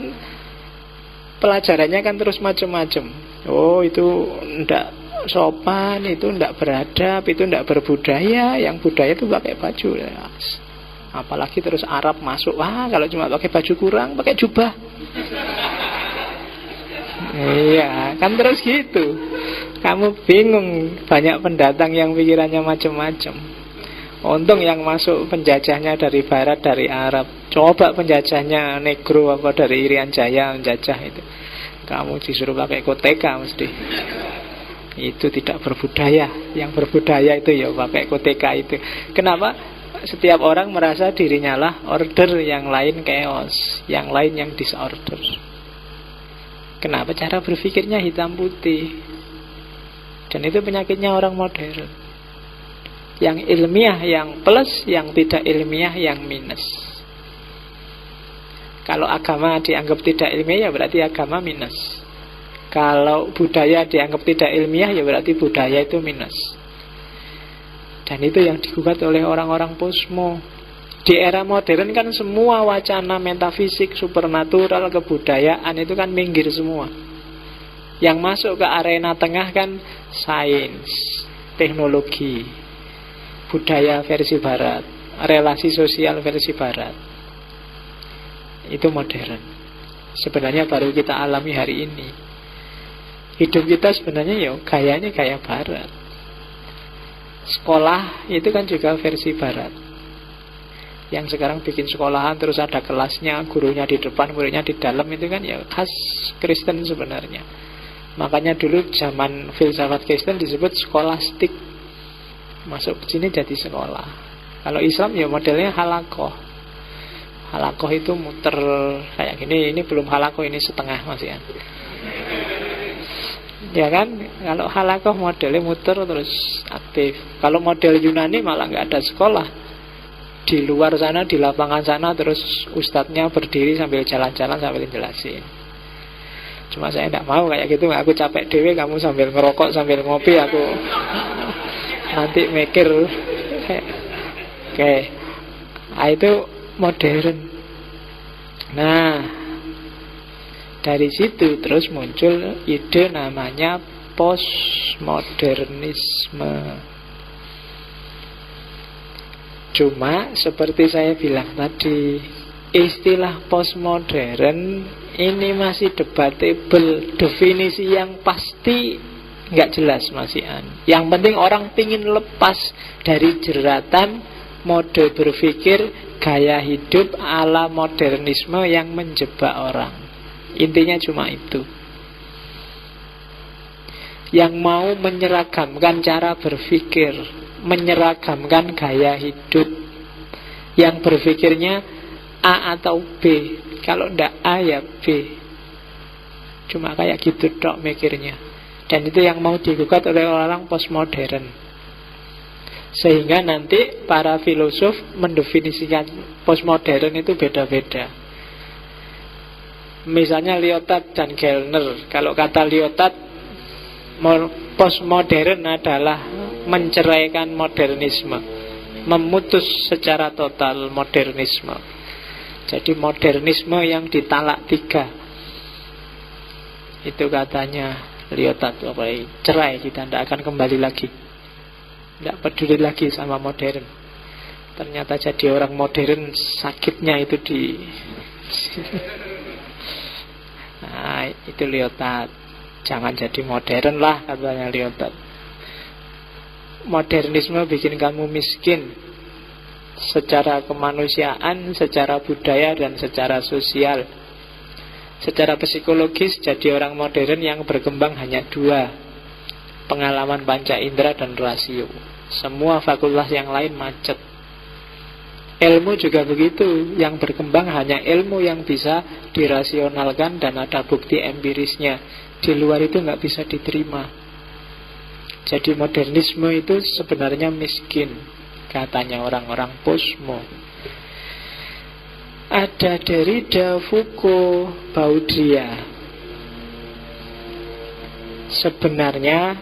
pelajarannya kan terus macam-macam. Oh itu ndak sopan, itu ndak beradab, itu ndak berbudaya. Yang budaya itu pakai baju. Apalagi terus Arab masuk, kalau cuma pakai baju kurang, pakai jubah. Iya, kan terus gitu. Kamu bingung, banyak pendatang yang pikirannya macam-macam. Untung yang masuk penjajahnya dari barat, dari Arab. Coba penjajahnya negro apa dari Irian Jaya menjajah itu. Kamu disuruh pakai koteka mesti. Itu tidak berbudaya. Yang berbudaya itu ya pakai koteka itu. Kenapa? Setiap orang merasa dirinya lah order, yang lain chaos, yang lain yang disorder. Kenapa? Cara berpikirnya hitam putih. Dan itu penyakitnya orang modern. Yang ilmiah yang plus, yang tidak ilmiah yang minus. Kalau agama dianggap tidak ilmiah, ya berarti agama minus. Kalau budaya dianggap tidak ilmiah, ya berarti budaya itu minus. Dan itu yang digugat oleh orang-orang posmo. Di era modern kan semua wacana metafisik, supernatural, kebudayaan itu kan minggir semua. Yang masuk ke arena tengah kan sains, teknologi, budaya versi barat, relasi sosial versi barat. Itu modern. Sebenarnya baru kita alami hari ini. Hidup kita sebenarnya ya gayanya gaya barat. Sekolah itu kan juga versi barat. Yang sekarang bikin sekolahan terus ada kelasnya, gurunya di depan, gurunya di dalam, itu kan ya khas Kristen sebenarnya. Makanya dulu zaman filsafat Kristen disebut skolastik. Masuk ke sini jadi sekolah. Kalau Islam ya modelnya halakoh. Halakoh itu muter kayak gini. Ini belum halakoh, ini setengah masih ya. Ya kan, kalau halakoh modelnya muter terus aktif. Kalau model Yunani malah nggak ada sekolah. Di luar sana, di lapangan sana, terus ustadznya berdiri sambil jalan-jalan sambil jelasin. Cuma saya tidak mau kayak gitu. Aku capek dewe, kamu sambil ngerokok sambil ngopi, aku nanti mikir. Oke. Nah, itu modern. Nah, dari situ terus muncul ide namanya postmodernisme. Cuma seperti saya bilang tadi, istilah postmodern ini masih debatable. Definisi yang pasti nggak jelas masih Yang penting orang pingin lepas dari jeratan mode berpikir, gaya hidup ala modernisme yang menjebak orang. Intinya cuma itu. Yang mau menyeragamkan cara berpikir, menyeragamkan gaya hidup, yang berpikirnya A atau B. Kalau ndak A ya B. Cuma kayak gitu tok mikirnya. Dan itu yang mau digugat oleh orang postmodern. Sehingga nanti para filosof mendefinisikan postmodern itu beda-beda. Misalnya Lyotard dan Gellner. Kalau kata Lyotard, postmodern adalah menceraikan modernisme, memutus secara total modernisme. Jadi modernisme yang ditalak 3. Itu katanya Lyotard. Cerai, kita tidak akan kembali lagi, tidak peduli lagi sama modern. Ternyata jadi orang modern sakitnya itu di nah, itu Lyotard. Jangan jadi modern lah, katanya Lyotard. Modernisme bikin kamu miskin secara kemanusiaan, secara budaya, dan secara sosial. Secara psikologis, jadi orang modern yang berkembang hanya 2: pengalaman panca indera dan rasio. Semua fakultas yang lain macet. Ilmu juga begitu. Yang berkembang hanya ilmu yang bisa dirasionalkan dan ada bukti empirisnya. Di luar itu nggak bisa diterima. Jadi modernisme itu sebenarnya miskin, katanya orang-orang posmo. Ada Derrida, Foucault, Baudrillard. Sebenarnya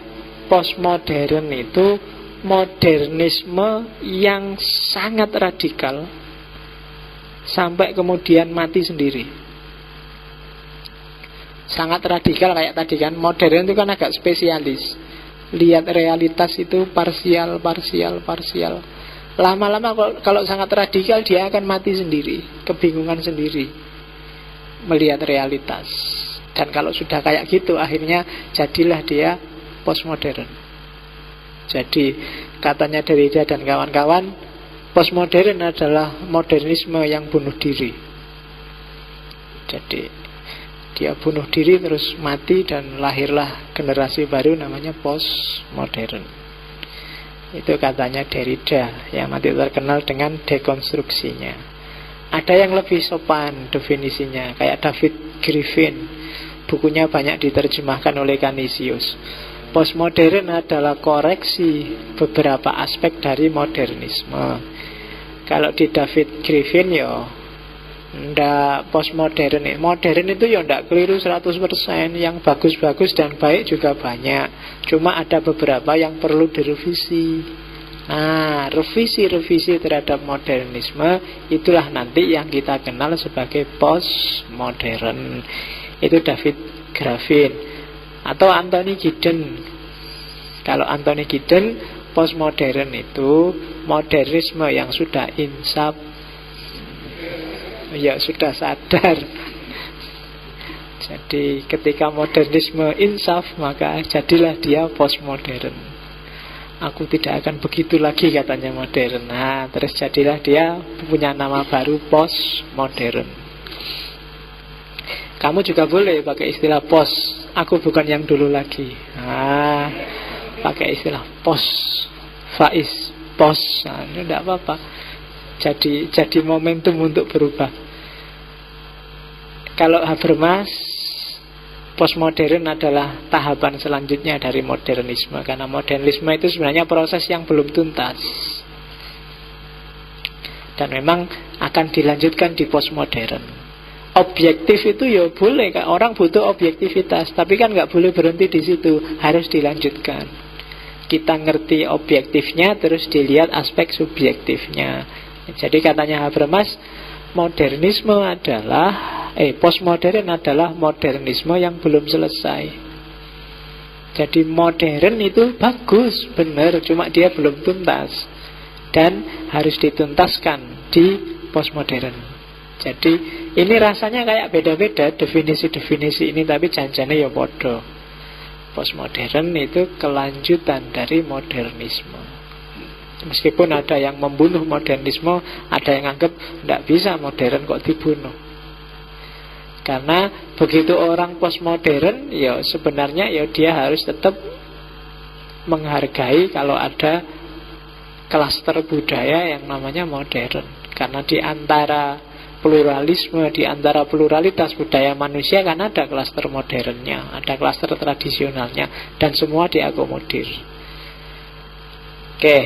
postmodern itu modernisme yang sangat radikal sampai kemudian mati sendiri. Sangat radikal kayak tadi kan. Modern itu kan agak spesialis. Lihat realitas itu parsial. Lama-lama kalau sangat radikal, dia akan mati sendiri, kebingungan sendiri melihat realitas. Dan kalau sudah kayak gitu, akhirnya jadilah dia postmodern. Jadi katanya Derrida dan kawan-kawan, postmodern adalah modernisme yang bunuh diri. Jadi Dia bunuh diri terus mati dan lahirlah generasi baru namanya postmodern. Itu katanya Derrida yang nanti terkenal dengan dekonstruksinya. Ada yang lebih sopan definisinya, kayak David Griffin. Bukunya banyak diterjemahkan oleh Canisius. Postmodern adalah koreksi beberapa aspek dari modernisme. Kalau di David Griffin ya ndak postmodern. Modern itu ya ndak keliru 100%. Yang bagus-bagus dan baik juga banyak. Cuma ada beberapa yang perlu direvisi. Nah, revisi-revisi terhadap modernisme itulah nanti yang kita kenal sebagai postmodern. Itu David Griffin atau Anthony Giddens. Kalau Anthony Giddens, postmodern itu modernisme yang sudah insaf, ya sudah sadar. Jadi ketika modernisme insaf, maka jadilah dia postmodern. Aku tidak akan begitu lagi katanya modern. Nah, terus jadilah dia punya nama baru postmodern. Kamu juga boleh pakai istilah post. Aku bukan yang dulu lagi. Nah, pakai istilah post, Faiz, post. Nah, ini tidak apa-apa. Jadi momentum untuk berubah. Kalau Habermas, postmodern adalah tahapan selanjutnya dari modernisme. Karena modernisme itu sebenarnya proses yang belum tuntas. Dan memang akan dilanjutkan di postmodern. Objektif itu ya boleh, orang butuh objektivitas, tapi kan nggak boleh berhenti di situ, harus dilanjutkan. Kita ngerti objektifnya, terus dilihat aspek subjektifnya. Jadi katanya Habermas, modernisme adalah postmodern adalah modernisme yang belum selesai. Jadi modern itu bagus, benar, cuma dia belum tuntas dan harus dituntaskan di postmodern. Jadi ini rasanya kayak beda-beda definisi-definisi ini, tapi janjane ya bodoh. Postmodern itu kelanjutan dari modernisme. Meskipun ada yang membunuh modernisme, ada yang anggap tidak bisa modern kok dibunuh. Karena begitu orang postmodern, ya sebenarnya ya dia harus tetap menghargai kalau ada klaster budaya yang namanya modern. Karena di antara pluralisme, di antara pluralitas budaya manusia kan ada klaster modernnya, ada klaster tradisionalnya, dan semua diakomodir. Oke.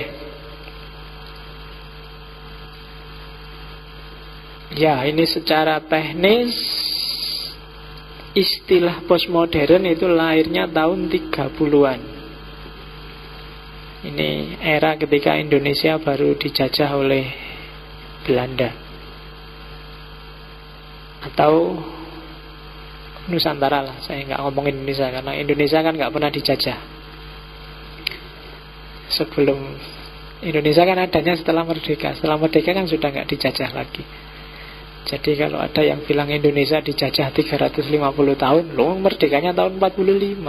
Ya, ini secara teknis istilah postmodern itu lahirnya tahun 30-an. Ini era ketika Indonesia baru dijajah oleh Belanda atau Nusantara lah. Saya nggak ngomongin Indonesia karena Indonesia kan nggak pernah dijajah. Sebelum Indonesia kan adanya setelah merdeka. Setelah merdeka kan sudah nggak dijajah lagi. Jadi kalau ada yang bilang Indonesia dijajah 350 tahun, loh merdekanya tahun 45.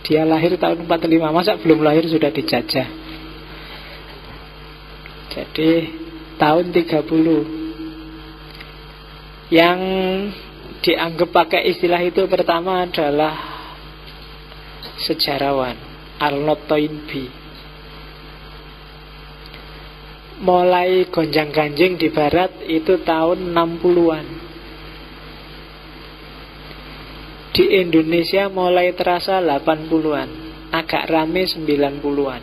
Dia lahir tahun 45, masa belum lahir sudah dijajah? Jadi tahun 30. Yang dianggap pakai istilah itu pertama adalah sejarawan Arnold Toynbee. Mulai gonjang-ganjing di barat itu tahun 60-an. Di Indonesia mulai terasa 80-an, agak rame 90-an.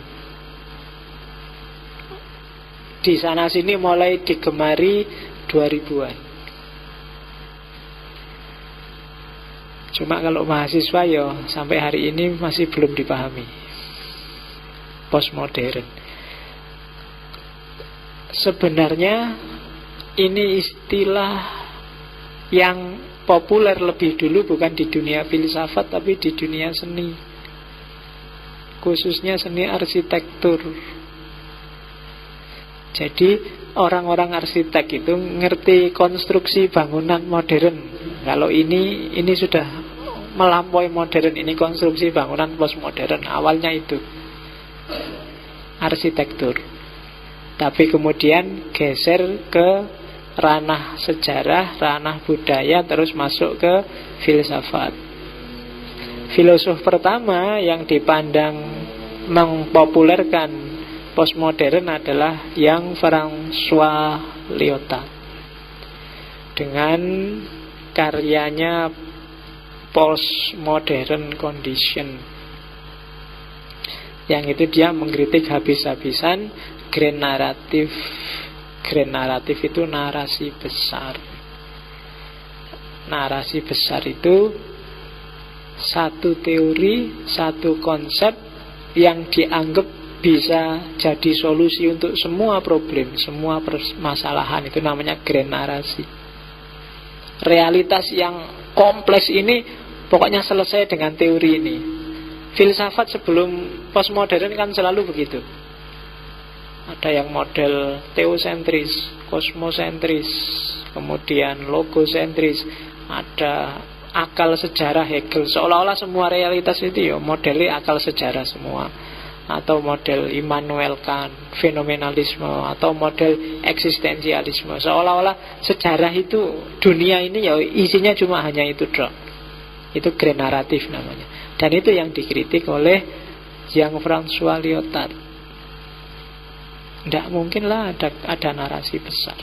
Di sana sini mulai digemari 2000-an. Cuma kalau mahasiswa ya sampai hari ini masih belum dipahami postmodern. Sebenarnya ini istilah yang populer lebih dulu bukan di dunia filsafat tapi di dunia seni, khususnya seni arsitektur. Jadi orang-orang arsitek itu ngerti konstruksi bangunan modern. Kalau ini sudah melampaui modern, ini konstruksi bangunan postmodern. Awalnya itu arsitektur, tapi kemudian geser ke ranah sejarah, ranah budaya, terus masuk ke filsafat. Filosof pertama yang dipandang mempopulerkan postmodern adalah yang François Lyotard dengan karyanya Postmodern Condition, yang itu dia mengkritik habis-habisan grand naratif. Grand naratif itu narasi besar. Narasi besar itu satu teori, satu konsep yang dianggap bisa jadi solusi untuk semua problem, semua permasalahan. Itu namanya grand narasi. Realitas yang kompleks ini pokoknya selesai dengan teori ini. Filsafat sebelum postmodern kan selalu begitu. Ada yang model teosentris, kosmosentris, kemudian logosentris, ada akal sejarah Hegel. Seolah-olah semua realitas itu ya modelnya akal sejarah semua. Atau model Immanuel Kant, fenomenalisme, atau model eksistensialisme. Seolah-olah sejarah itu, dunia ini ya isinya cuma hanya itu dong. Itu grand naratif namanya. Dan itu yang dikritik oleh Jean-François Lyotard. Tidak mungkin lah ada narasi besar.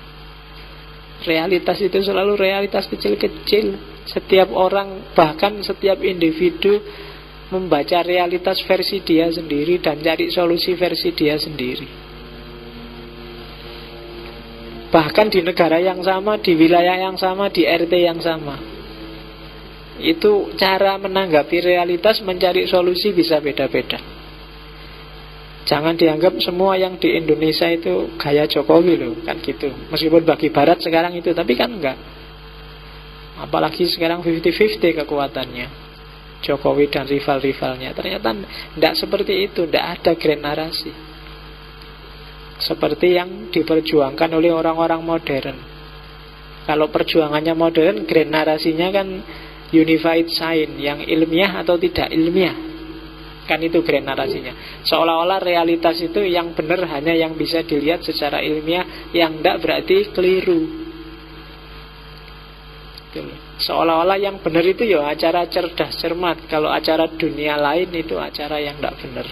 Realitas itu selalu realitas kecil-kecil. Setiap orang, bahkan setiap individu membaca realitas versi dia sendiri dan cari solusi versi dia sendiri. Bahkan di negara yang sama, di wilayah yang sama, di RT yang sama. Itu cara menanggapi realitas, mencari solusi bisa beda-beda. Jangan dianggap semua yang di Indonesia itu gaya Jokowi loh, kan gitu. Meskipun bagi Barat sekarang itu, tapi kan enggak. Apalagi sekarang 50-50 kekuatannya Jokowi dan rival-rivalnya. Ternyata tidak seperti itu, tidak ada grand narasi seperti yang diperjuangkan oleh orang-orang modern. Kalau perjuangannya modern, grand narasinya kan unified science, yang ilmiah atau tidak ilmiah. Kan itu grand narasinya. Seolah-olah realitas itu yang benar hanya yang bisa dilihat secara ilmiah, yang tidak berarti keliru. Seolah-olah yang benar itu ya acara cerdas cermat. Kalau acara dunia lain itu acara yang tidak benar.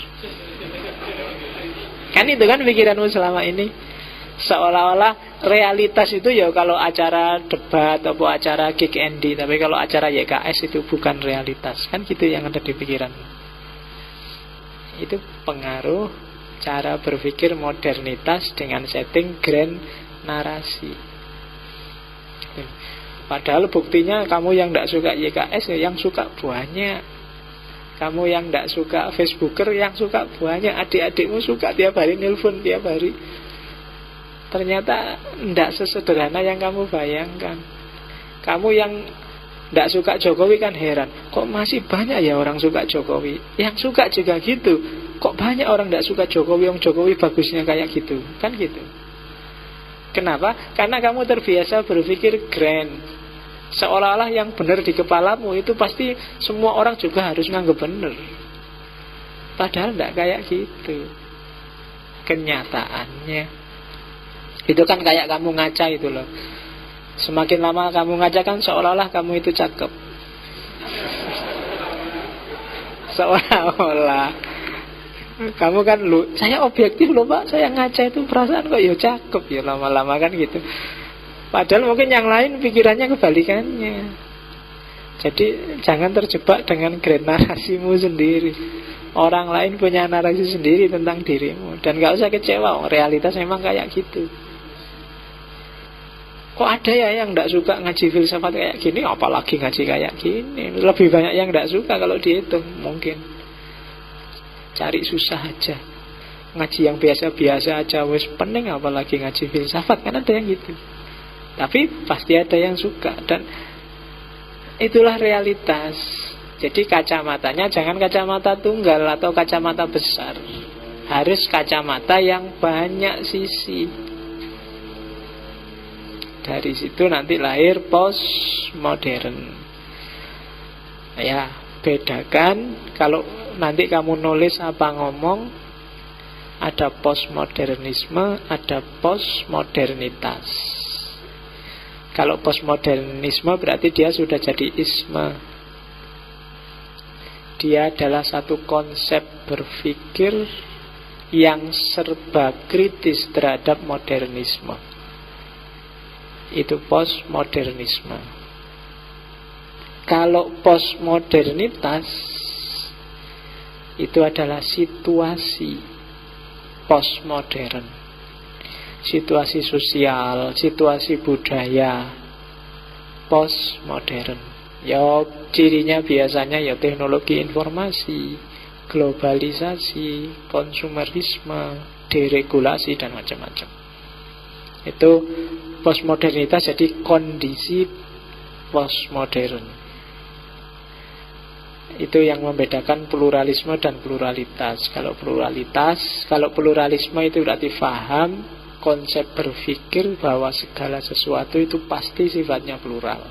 Kan itu kan pikiranmu selama ini. Seolah-olah realitas itu ya kalau acara debat atau acara Kick Andy, tapi kalau acara YKS itu bukan realitas. Kan gitu yang ada di pikiranmu. Itu pengaruh cara berpikir modernitas dengan setting grand narasi. Padahal buktinya kamu yang tidak suka YKS, yang suka banyak. Kamu yang tidak suka Facebooker, yang suka banyak. Adik-adikmu suka tiap hari nelpon tiap hari. Ternyata tidak sesederhana yang kamu bayangkan. Kamu yang tidak suka Jokowi kan heran, kok masih banyak ya orang suka Jokowi. Yang suka juga gitu, kok banyak orang tidak suka Jokowi, yang Jokowi bagusnya kayak gitu. Kan gitu. Kenapa? Karena kamu terbiasa berpikir grand. Seolah-olah yang benar di kepalamu itu pasti semua orang juga harus nganggep benar. Padahal tidak kayak gitu kenyataannya. Itu kan kayak kamu ngaca itu loh. Semakin lama kamu ngaca kan seolah-olah kamu itu cakep. Seolah-olah kamu kan saya objektif loh pak, saya ngaca itu perasaan kok ya cakep ya, lama-lama kan gitu. Padahal mungkin yang lain pikirannya kebalikannya. Jadi jangan terjebak dengan grand narasimu sendiri. Orang lain punya narasi sendiri tentang dirimu. Dan gak usah kecewa, realitas memang kayak gitu. Kok ada ya yang tidak suka ngaji filsafat kayak gini, apalagi ngaji kayak gini. Lebih banyak yang tidak suka kalau dihitung. Mungkin cari susah aja, ngaji yang biasa-biasa aja wes pening, apalagi ngaji filsafat. Kan ada yang gitu. Tapi pasti ada yang suka. Dan itulah realitas. Jadi kacamatanya jangan kacamata tunggal atau kacamata besar. Harus kacamata yang banyak sisi. Dari situ nanti lahir postmodern. Ya, bedakan kalau nanti kamu nulis apa ngomong, ada postmodernisme, ada postmodernitas. Kalau postmodernisme berarti dia sudah jadi isme. Dia adalah satu konsep berpikir yang serba kritis terhadap modernisme. Itu postmodernisme. Kalau postmodernitas itu adalah situasi postmodern, situasi sosial, situasi budaya postmodern. Ya cirinya biasanya ya teknologi informasi, globalisasi, konsumerisme, deregulasi dan macam-macam. Itu postmodernitas, jadi kondisi postmodern. Itu yang membedakan pluralisme dan pluralitas. Kalau pluralisme itu berarti faham konsep berpikir bahwa segala sesuatu itu pasti sifatnya plural.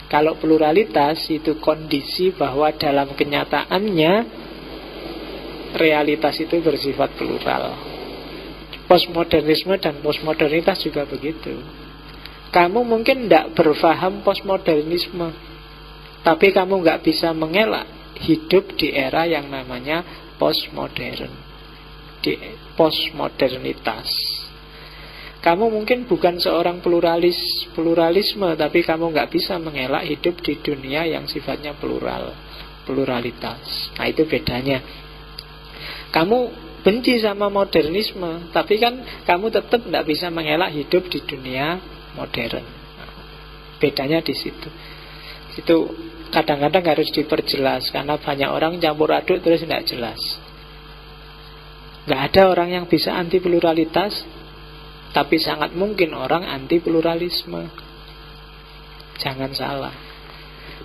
Kalau pluralitas itu kondisi bahwa dalam kenyataannya realitas itu bersifat plural. Postmodernisme dan postmodernitas juga begitu. Kamu mungkin tidak berfaham postmodernisme, tapi kamu nggak bisa mengelak hidup di era yang namanya postmodern, di postmodernitas. Kamu mungkin bukan seorang pluralisme, tapi kamu nggak bisa mengelak hidup di dunia yang sifatnya pluralitas. Nah itu bedanya. Kamu benci sama modernisme, tapi kan kamu tetap nggak bisa mengelak hidup di dunia modern. Nah, bedanya di situ. Itu kadang-kadang harus diperjelas, karena banyak orang campur aduk terus tidak jelas. Nggak ada orang yang bisa anti pluralitas, tapi sangat mungkin orang anti pluralisme. Jangan salah.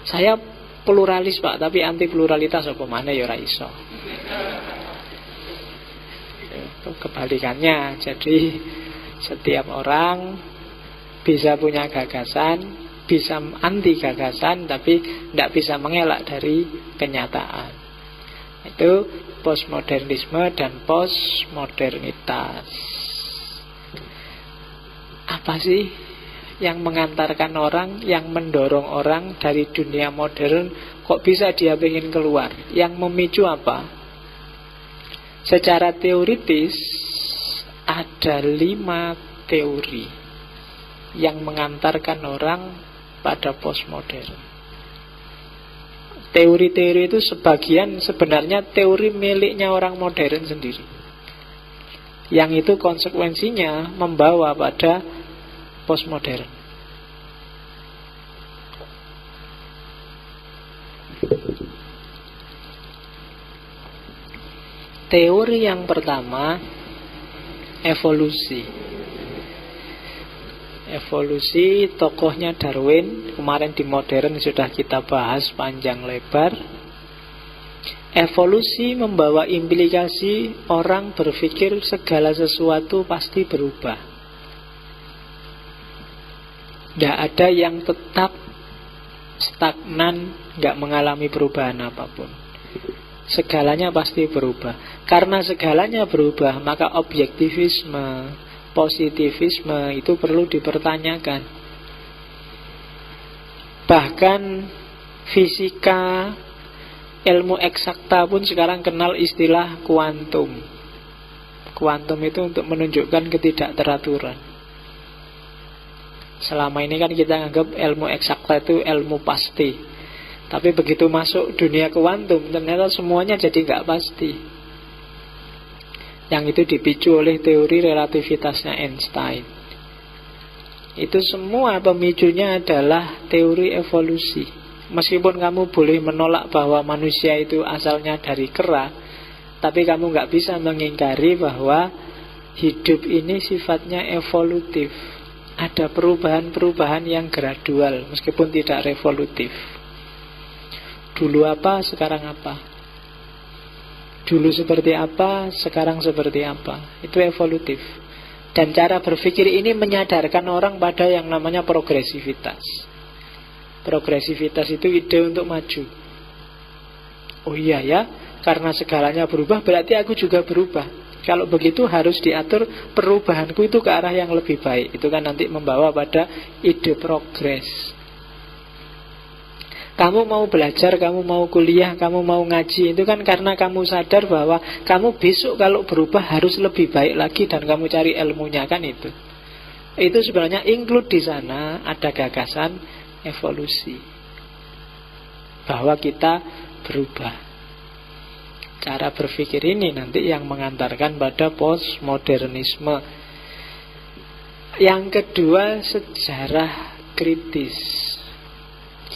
Saya pluralis Pak, tapi anti pluralitas apa mana ya ora iso. Itu kebalikannya. Jadi setiap orang bisa punya gagasan, bisa anti gagasan, tapi tidak bisa mengelak dari kenyataan. Itu postmodernisme dan postmodernitas. Apa sih yang mengantarkan orang, yang mendorong orang dari dunia modern, kok bisa dia ingin keluar? Yang memicu apa? Secara teoritis ada 5 teori yang mengantarkan orang pada postmodern. Teori-teori itu sebagian sebenarnya teori miliknya orang modern sendiri, yang itu konsekuensinya membawa pada postmodern. Teori yang pertama, evolusi. Evolusi tokohnya Darwin. Kemarin di modern sudah kita bahas panjang lebar. Evolusi membawa implikasi orang berpikir segala sesuatu pasti berubah. Tidak ada yang tetap stagnan, nggak mengalami perubahan apapun. Segalanya pasti berubah. Karena segalanya berubah, maka objektivisme, positivisme itu perlu dipertanyakan. Bahkan fisika, ilmu eksakta pun sekarang kenal istilah kuantum. Kuantum itu untuk menunjukkan ketidakteraturan. Selama ini kan kita anggap ilmu eksakta itu ilmu pasti. Tapi begitu masuk dunia kuantum, ternyata semuanya jadi nggak pasti. Yang itu dipicu oleh teori relativitasnya Einstein. Itu semua pemicunya adalah teori evolusi. Meskipun kamu boleh menolak bahwa manusia itu asalnya dari kera, tapi kamu nggak bisa mengingkari bahwa hidup ini sifatnya evolutif. Ada perubahan-perubahan yang gradual, meskipun tidak revolutif. Dulu apa, sekarang apa. Dulu seperti apa, sekarang seperti apa. Itu evolutif. Dan cara berpikir ini menyadarkan orang pada yang namanya progresivitas. Progresivitas itu ide untuk maju. Oh iya ya, karena segalanya berubah berarti aku juga berubah. Kalau begitu harus diatur perubahanku itu ke arah yang lebih baik. Itu kan nanti membawa pada ide progres. Kamu mau belajar, kamu mau kuliah, kamu mau ngaji, itu kan karena kamu sadar bahwa kamu besok kalau berubah harus lebih baik lagi dan kamu cari ilmunya, kan itu. Itu sebenarnya include di sana ada gagasan evolusi. Bahwa kita berubah. Cara berpikir ini nanti yang mengantarkan pada postmodernisme. Yang kedua, sejarah kritis.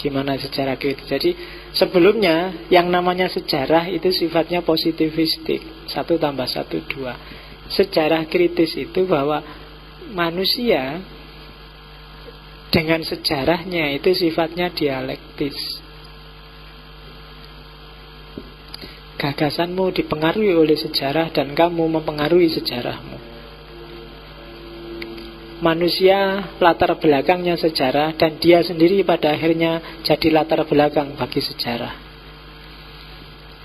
Gimana sejarah kritis? Jadi sebelumnya yang namanya sejarah itu sifatnya positivistik, 1 + 1 2. Sejarah kritis itu bahwa manusia dengan sejarahnya itu sifatnya dialektis. Gagasanmu dipengaruhi oleh sejarah dan kamu mempengaruhi sejarahmu. Manusia latar belakangnya sejarah dan dia sendiri pada akhirnya jadi latar belakang bagi sejarah.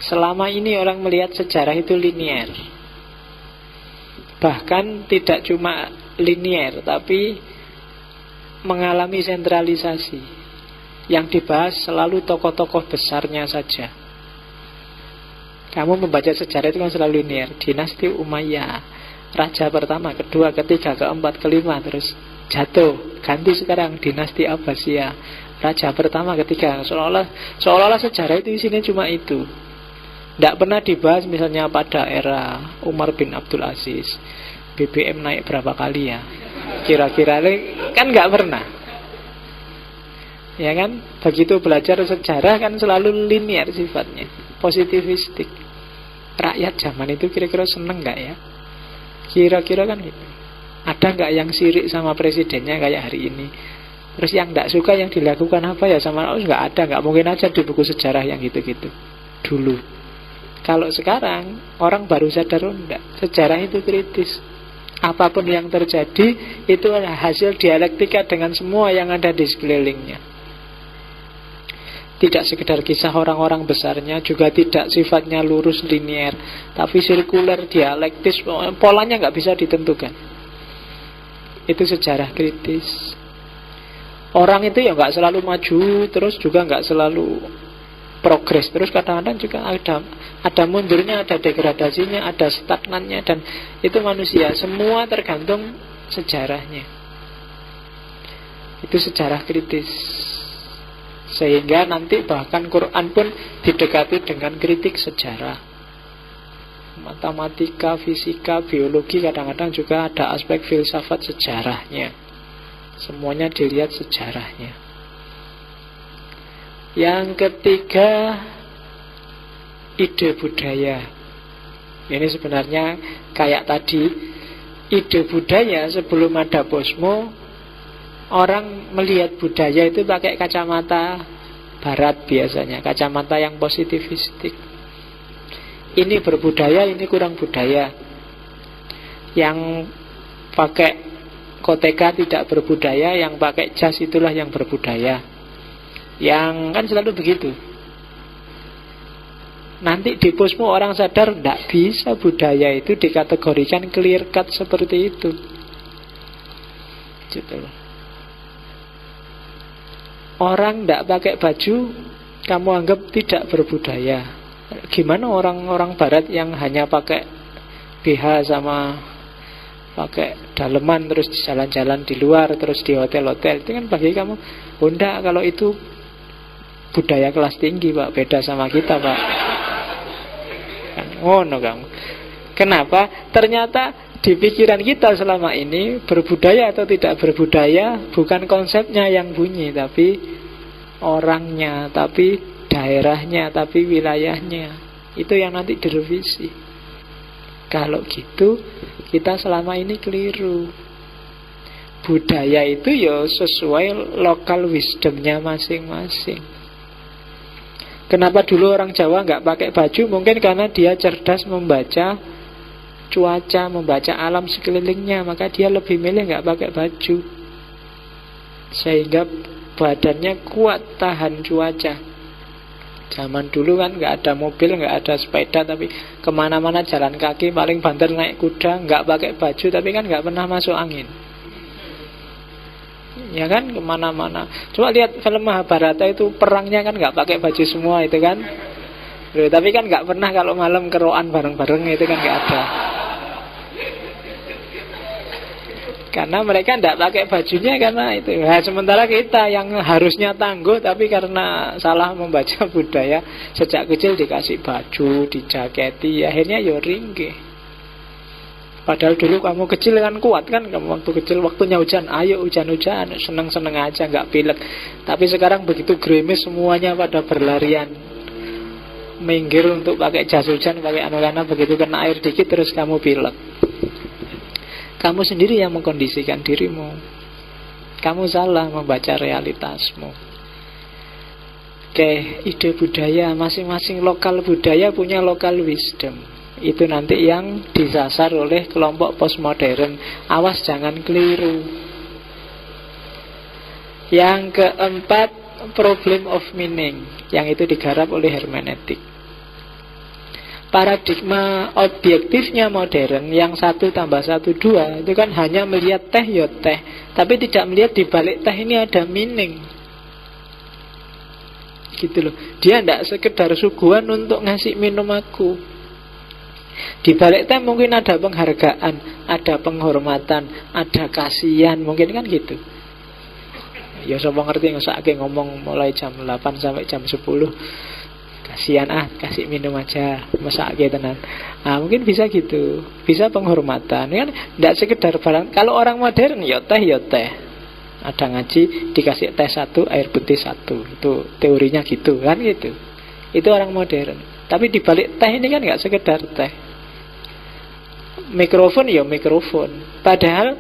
Selama ini orang melihat sejarah itu linier. Bahkan tidak cuma linier, tapi mengalami sentralisasi. Yang dibahas selalu tokoh-tokoh besarnya saja. Kamu membaca sejarah itu kan selalu linier. Dinasti Umayyah, raja pertama, kedua, ketiga, keempat, kelima, terus jatuh, ganti sekarang dinasti Abbasiyah, raja pertama, ketiga. Seolah-olah sejarah itu isinya cuma itu. Tidak pernah dibahas misalnya pada era Umar bin Abdul Aziz BBM naik berapa kali ya, kira-kira, kan nggak pernah. Ya kan, begitu belajar sejarah kan selalu linear sifatnya, positivistik. Rakyat zaman itu kira-kira seneng nggak ya? Kira-kira kan gitu. Ada nggak yang sirik sama presidennya kayak hari ini? Terus yang nggak suka yang dilakukan apa ya sama? Oh, nggak ada, nggak mungkin aja di buku sejarah yang gitu-gitu dulu. Kalau sekarang orang baru sadar, oh enggak, sejarah itu kritis. Apapun yang terjadi itu adalah hasil dialektika dengan semua yang ada di sekelilingnya. Tidak sekedar kisah orang-orang besarnya, juga tidak sifatnya lurus linier, tapi sirkuler, dialektis, polanya nggak bisa ditentukan. Itu sejarah kritis. Orang itu ya nggak selalu maju, terus juga nggak selalu progres, terus kadang-kadang juga ada mundurnya, ada degradasinya, ada stagnannya, dan itu manusia. Semua tergantung sejarahnya. Itu sejarah kritis. Sehingga nanti bahkan Quran pun didekati dengan kritik sejarah. Matematika, fisika, biologi kadang-kadang juga ada aspek filsafat sejarahnya. Semuanya dilihat sejarahnya. Yang ketiga, ide budaya. Ini sebenarnya kayak tadi, ide budaya sebelum ada posmo. Orang melihat budaya itu pakai kacamata barat biasanya, kacamata yang positivistik. Ini berbudaya, ini kurang budaya. Yang pakai koteka tidak berbudaya, yang pakai jas itulah yang berbudaya. Yang kan selalu begitu. Nanti di posmo orang sadar tidak bisa budaya itu dikategorikan clear cut seperti itu. Gitu loh. Orang tidak pakai baju kamu anggap tidak berbudaya. Gimana orang-orang barat yang hanya pakai BH sama pakai daleman terus jalan-jalan di luar, terus di hotel-hotel, itu kan bagi kamu, oh enggak, kalau itu budaya kelas tinggi Pak, beda sama kita Pak. Kan ngono kamu. Kenapa? Ternyata di pikiran kita selama ini berbudaya atau tidak berbudaya bukan konsepnya yang bunyi, tapi orangnya, tapi daerahnya, tapi wilayahnya. Itu yang nanti direvisi. Kalau gitu kita selama ini keliru. Budaya itu ya sesuai lokal wisdomnya masing-masing. Kenapa dulu orang Jawa nggak pakai baju? Mungkin karena dia cerdas membaca cuaca, membaca alam sekelilingnya, maka dia lebih milih nggak pakai baju, sehingga badannya kuat tahan cuaca. Zaman dulu kan nggak ada mobil, nggak ada sepeda, tapi kemana-mana jalan kaki, paling banter naik kuda, nggak pakai baju, tapi kan nggak pernah masuk angin. Ya kan, kemana-mana. Coba lihat film Mahabharata itu, perangnya kan nggak pakai baju semua itu kan. Loh, tapi kan nggak pernah kalau malam keroan bareng-bareng itu kan nggak ada. Karena mereka tidak pakai bajunya karena itu. Nah, sementara kita yang harusnya tangguh tapi karena salah membaca budaya, sejak kecil dikasih baju, dijaketi, akhirnya ya ringkih. Padahal dulu kamu kecil kan kuat kan, kamu waktu kecil waktunya hujan, ayo hujan-hujan, seneng-seneng aja, nggak pilek. Tapi sekarang begitu gerimis semuanya pada berlarian, minggir untuk pakai jas hujan, pakai anu-anu, begitu kena air dikit terus kamu pilek. Kamu sendiri yang mengkondisikan dirimu. Kamu salah membaca realitasmu. Oke, ide budaya, masing-masing lokal budaya punya lokal wisdom. Itu nanti yang disasar oleh kelompok postmodern. Awas jangan keliru. Yang keempat, problem of meaning, yang itu digarap oleh hermeneutik. Paradigma objektifnya modern yang 1 tambah 1 2 itu kan hanya melihat teh ya teh, tapi tidak melihat di balik teh ini ada meaning. Gitu loh. Dia tidak sekedar suguhan untuk ngasih minum aku. Di balik teh mungkin ada penghargaan, ada penghormatan, ada kasihan, mungkin kan gitu. Ya sapa ngerti ngesake ngomong mulai jam 8 sampai jam 10. Kasihan kasih minum aja, mesake tenan. Nah, mungkin bisa gitu. Bisa penghormatan. Kan tidak sekedar barang. Kalau orang modern ya teh ya teh. Ada ngaji dikasih teh 1, air putih 1. Itu teorinya gitu kan gitu. Itu orang modern. Tapi di balik teh ini kan enggak sekedar teh. Mikrofon ya mikrofon. Padahal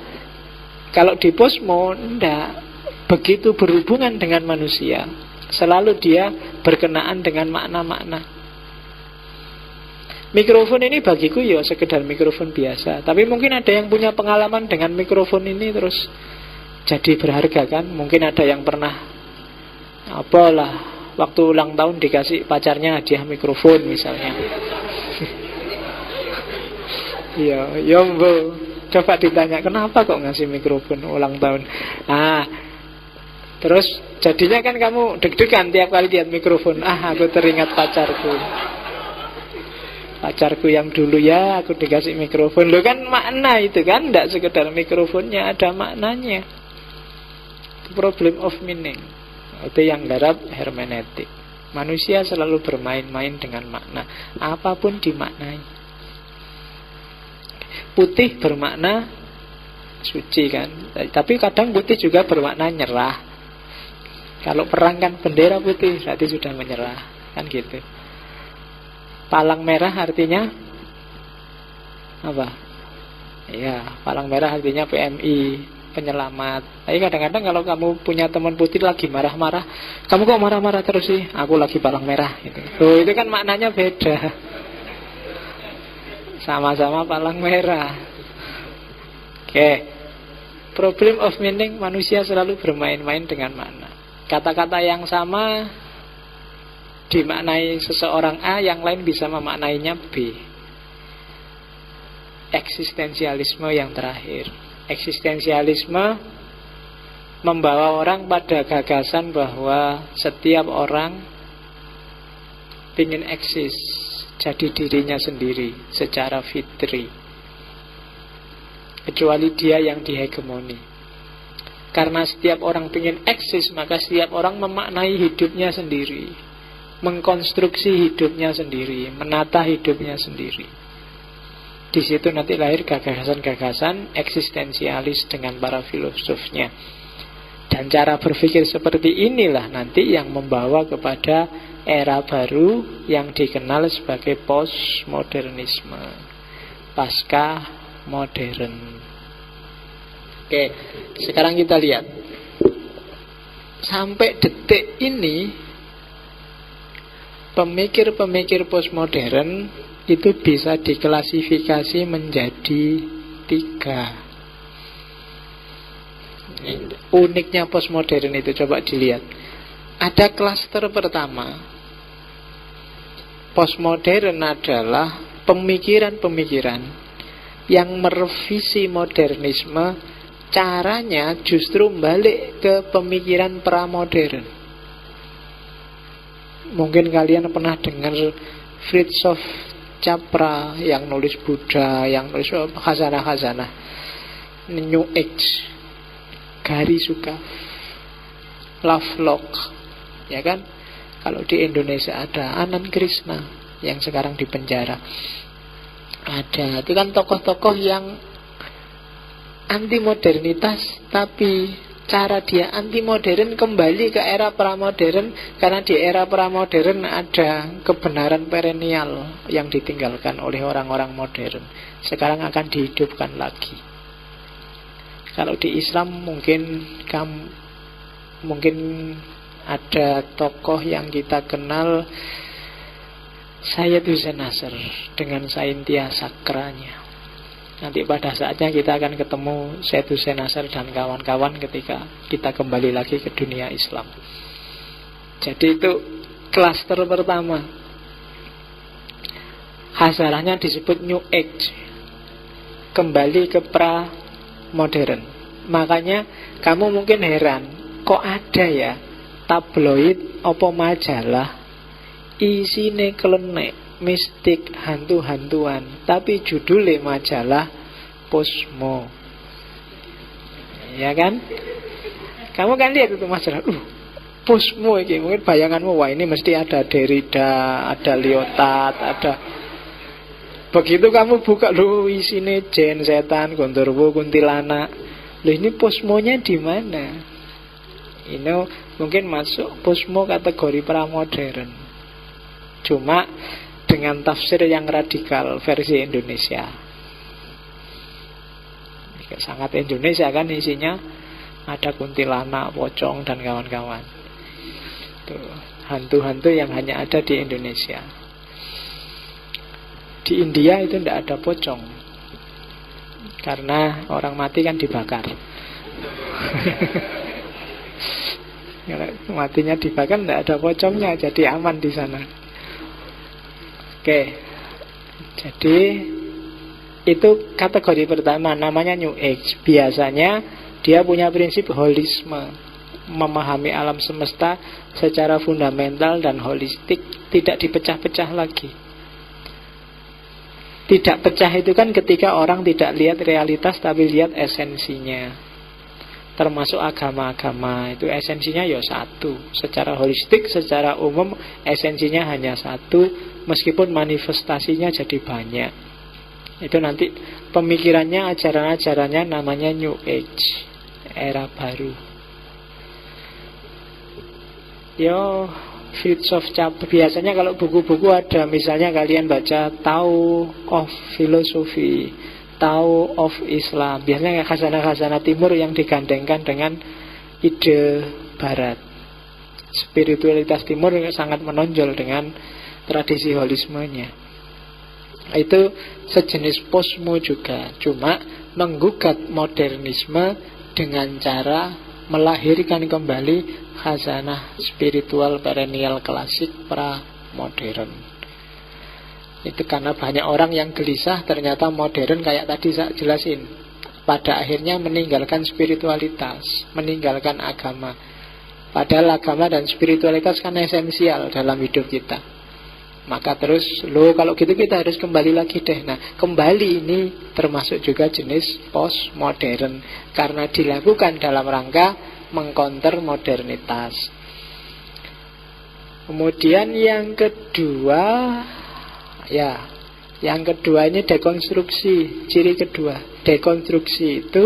kalau di posmo enggak begitu berhubungan dengan manusia. Selalu dia berkenaan dengan makna-makna. Mikrofon ini bagiku ya sekedar mikrofon biasa. Tapi mungkin ada yang punya pengalaman dengan mikrofon ini terus jadi berharga kan. Mungkin ada yang pernah waktu ulang tahun dikasih pacarnya hadiah mikrofon misalnya. Iya, Bu. Coba ditanya kenapa kok ngasih mikrofon ulang tahun. Terus jadinya kan kamu deg-degan tiap kali lihat mikrofon. Aku teringat pacarku yang dulu ya, aku dikasih mikrofon. Loh kan makna itu kan, tidak sekedar mikrofonnya, ada maknanya. Problem of meaning. Itu yang garap hermeneutik. Manusia selalu bermain-main dengan makna, apapun dimaknai. Putih bermakna suci kan, tapi kadang putih juga bermakna nyerah. Kalau perang kan bendera putih berarti sudah menyerah, kan gitu. Palang merah artinya apa? Ya, palang merah artinya PMI, penyelamat. Tapi kadang-kadang kalau kamu punya teman putih lagi marah-marah, kamu kok marah-marah terus sih? Aku lagi palang merah gitu. Itu kan maknanya beda. Sama-sama palang merah. Oke. Problem of meaning, manusia selalu bermain-main dengan makna. Kata-kata yang sama dimaknai seseorang A, yang lain bisa memaknainya B. Eksistensialisme yang terakhir. Eksistensialisme membawa orang pada gagasan bahwa setiap orang ingin eksis, jadi dirinya sendiri secara fitri, kecuali dia yang dihegemoni. Karena setiap orang ingin eksis, maka setiap orang memaknai hidupnya sendiri, mengkonstruksi hidupnya sendiri, menata hidupnya sendiri. Di situ nanti lahir gagasan-gagasan eksistensialis dengan para filosofnya. Dan cara berpikir seperti inilah nanti yang membawa kepada era baru yang dikenal sebagai postmodernisme, pasca modern. Oke, sekarang kita lihat. Sampai detik ini pemikir-pemikir postmodern itu bisa diklasifikasi menjadi 3. Uniknya postmodern itu coba dilihat. Ada klaster pertama, Postmodern adalah pemikiran-pemikiran yang merevisi modernisme, caranya justru balik ke pemikiran pramodern. Mungkin kalian pernah dengar Fritjof Capra yang nulis Buddha, yang nulis khazanah-khazanah, New Age, Gary Zukav, Lovelock, ya kan? Kalau di Indonesia ada Anand Krishna yang sekarang di penjara. Ada, itu kan tokoh-tokoh yang anti modernitas, tapi cara dia anti modern kembali ke era pramodern, karena di era pramodern ada kebenaran perennial yang ditinggalkan oleh orang-orang modern. Sekarang akan dihidupkan lagi. Kalau di Islam mungkin ada tokoh yang kita kenal, Sayyid Hussein Nasr dengan Saintia Sakranya. Nanti pada saatnya kita akan ketemu Sayyid Hussein Nasr dan kawan-kawan ketika kita kembali lagi ke dunia Islam. Jadi itu klaster pertama. Hazarahnya disebut New Age, kembali ke pra-modern. Makanya kamu mungkin heran, kok ada ya tabloid opo majalah isine klenek, mistik, hantu-hantuan, tapi judulnya majalah Posmo, ya kan? Kamu kan lihat itu majalah, Posmo ini, mungkin bayanganmu, wah ini mesti ada Derrida, ada Lyotard, ada. Begitu kamu buka, isine jin, setan, gondorwo, kuntilanak. Ini Posmonya di mana? Ini mungkin masuk Posmo kategori pramodern, cuma dengan tafsir yang radikal versi Indonesia. Sangat Indonesia kan isinya, ada kuntilanak, pocong dan kawan-kawan. Tuh, hantu-hantu yang hanya ada di Indonesia. Di India itu tidak ada pocong, karena orang mati kan dibakar. Kalau matinya dibakar tidak ada pocongnya, jadi aman di sana. Oke, jadi itu kategori pertama, namanya New Age. Biasanya dia punya prinsip holisme, memahami alam semesta secara fundamental dan holistik, tidak dipecah-pecah lagi. Tidak pecah itu kan ketika orang tidak lihat realitas tapi lihat esensinya. Termasuk agama-agama itu esensinya ya satu. Secara holistik, secara umum esensinya hanya satu, meskipun manifestasinya jadi banyak. Itu nanti pemikirannya, ajaran-ajarannya namanya New Age, era baru. Yo, Fritjof Capra. Biasanya kalau buku-buku ada, misalnya kalian baca Tao of Philosophy, Tao of Islam, biasanya khazanah-khazanah timur yang digandengkan dengan ide barat. Spiritualitas timur sangat menonjol dengan tradisi holismenya. Itu sejenis posmo juga, cuma menggugat modernisme dengan cara melahirkan kembali khazanah spiritual perennial klasik pra-modern. Itu karena banyak orang yang gelisah, ternyata modern kayak tadi saya jelasin, pada akhirnya meninggalkan spiritualitas, meninggalkan agama. Padahal agama dan spiritualitas kan esensial dalam hidup kita. Maka terus, kalau gitu kita harus kembali lagi deh. Nah, kembali ini termasuk juga jenis postmodern, karena dilakukan dalam rangka mengkonter modernitas. Kemudian yang kedua, yang kedua ini dekonstruksi. Ciri kedua, dekonstruksi itu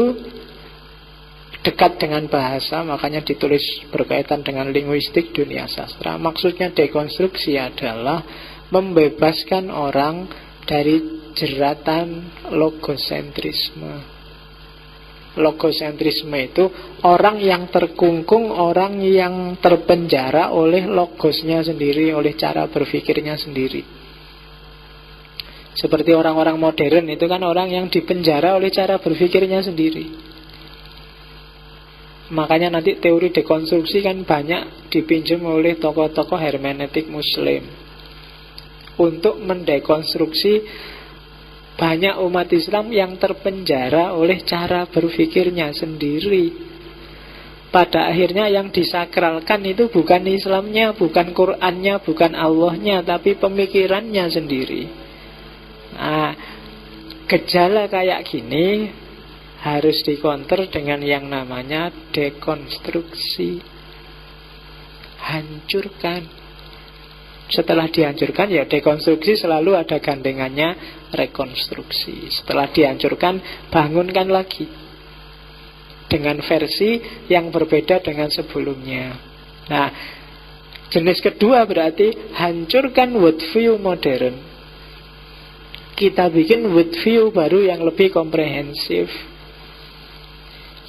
dekat dengan bahasa, makanya ditulis berkaitan dengan linguistik dunia sastra. Maksudnya dekonstruksi adalah membebaskan orang dari jeratan logosentrisme. Logosentrisme itu orang yang terkungkung, orang yang terpenjara oleh logosnya sendiri, oleh cara berpikirnya sendiri. Seperti orang-orang modern itu kan orang yang dipenjara oleh cara berpikirnya sendiri. Makanya nanti teori dekonstruksi kan banyak dipinjam oleh tokoh-tokoh hermeneutik Muslim. untuk mendekonstruksi banyak umat Islam yang terpenjara oleh cara berpikirnya sendiri. Pada akhirnya yang disakralkan itu bukan Islamnya, bukan Qurannya, bukan Allahnya, tapi pemikirannya sendiri. Nah, gejala kayak gini harus dikonter dengan yang namanya dekonstruksi. Hancurkan. Setelah dihancurkan, ya dekonstruksi selalu ada gandengannya rekonstruksi. Setelah dihancurkan, bangunkan lagi dengan versi yang berbeda dengan sebelumnya. Nah, jenis kedua berarti hancurkan worldview modern. Kita bikin worldview baru yang lebih komprehensif.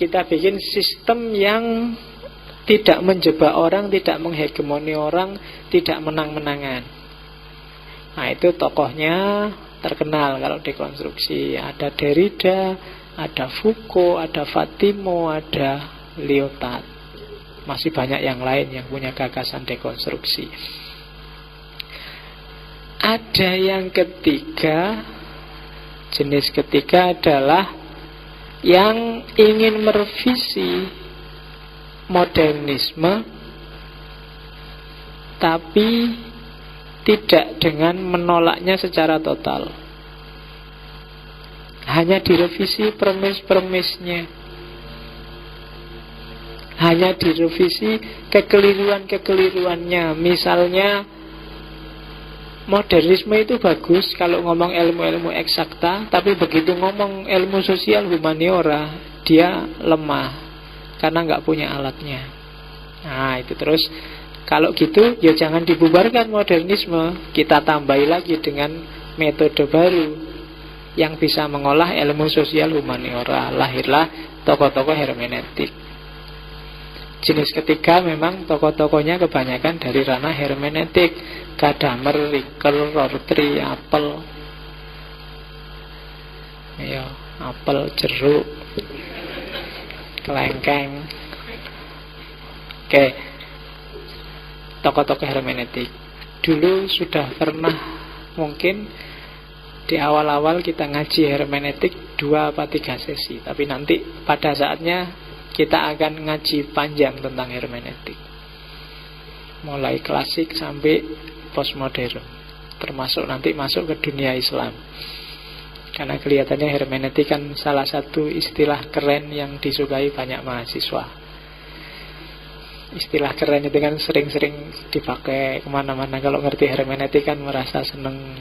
Kita bikin sistem yang tidak menjebak orang, tidak menghegemoni orang, tidak menang-menangan. Nah, itu tokohnya terkenal kalau dekonstruksi. Ada Derrida, ada Foucault, ada Fatimo, ada Lyotard. Masih banyak yang lain yang punya gagasan dekonstruksi. Ada yang ketiga, jenis ketiga adalah yang ingin merevisi modernisme, tapi tidak dengan menolaknya secara total. Hanya direvisi premis-premisnya, hanya direvisi kekeliruan-kekeliruannya. Misalnya, modernisme itu bagus kalau ngomong ilmu-ilmu eksakta, tapi begitu ngomong ilmu sosial humaniora, dia lemah karena nggak punya alatnya. Nah, itu terus. Kalau gitu, ya jangan dibubarkan modernisme. Kita tambahi lagi dengan metode baru yang bisa mengolah ilmu sosial humaniora. Lahirlah tokoh-tokoh hermeneutik. Jenis ketiga memang tokoh-tokohnya kebanyakan dari ranah hermeneutik. Gadamer, Ricker, Rorty, Apel. Ayo, apel, jeruk, kelengkeng. Oke. Tokoh-tokoh hermeneutik. Dulu sudah pernah mungkin di awal-awal kita ngaji hermeneutik 2 atau 3 sesi. Tapi nanti pada saatnya kita akan ngaji panjang tentang hermeneutik, mulai klasik sampai postmodern, termasuk nanti masuk ke dunia Islam. Karena kelihatannya hermeneutik kan salah satu istilah keren yang disukai banyak mahasiswa. Istilah keren itu kan sering-sering dipakai kemana-mana. Kalau ngerti hermeneutik kan merasa seneng.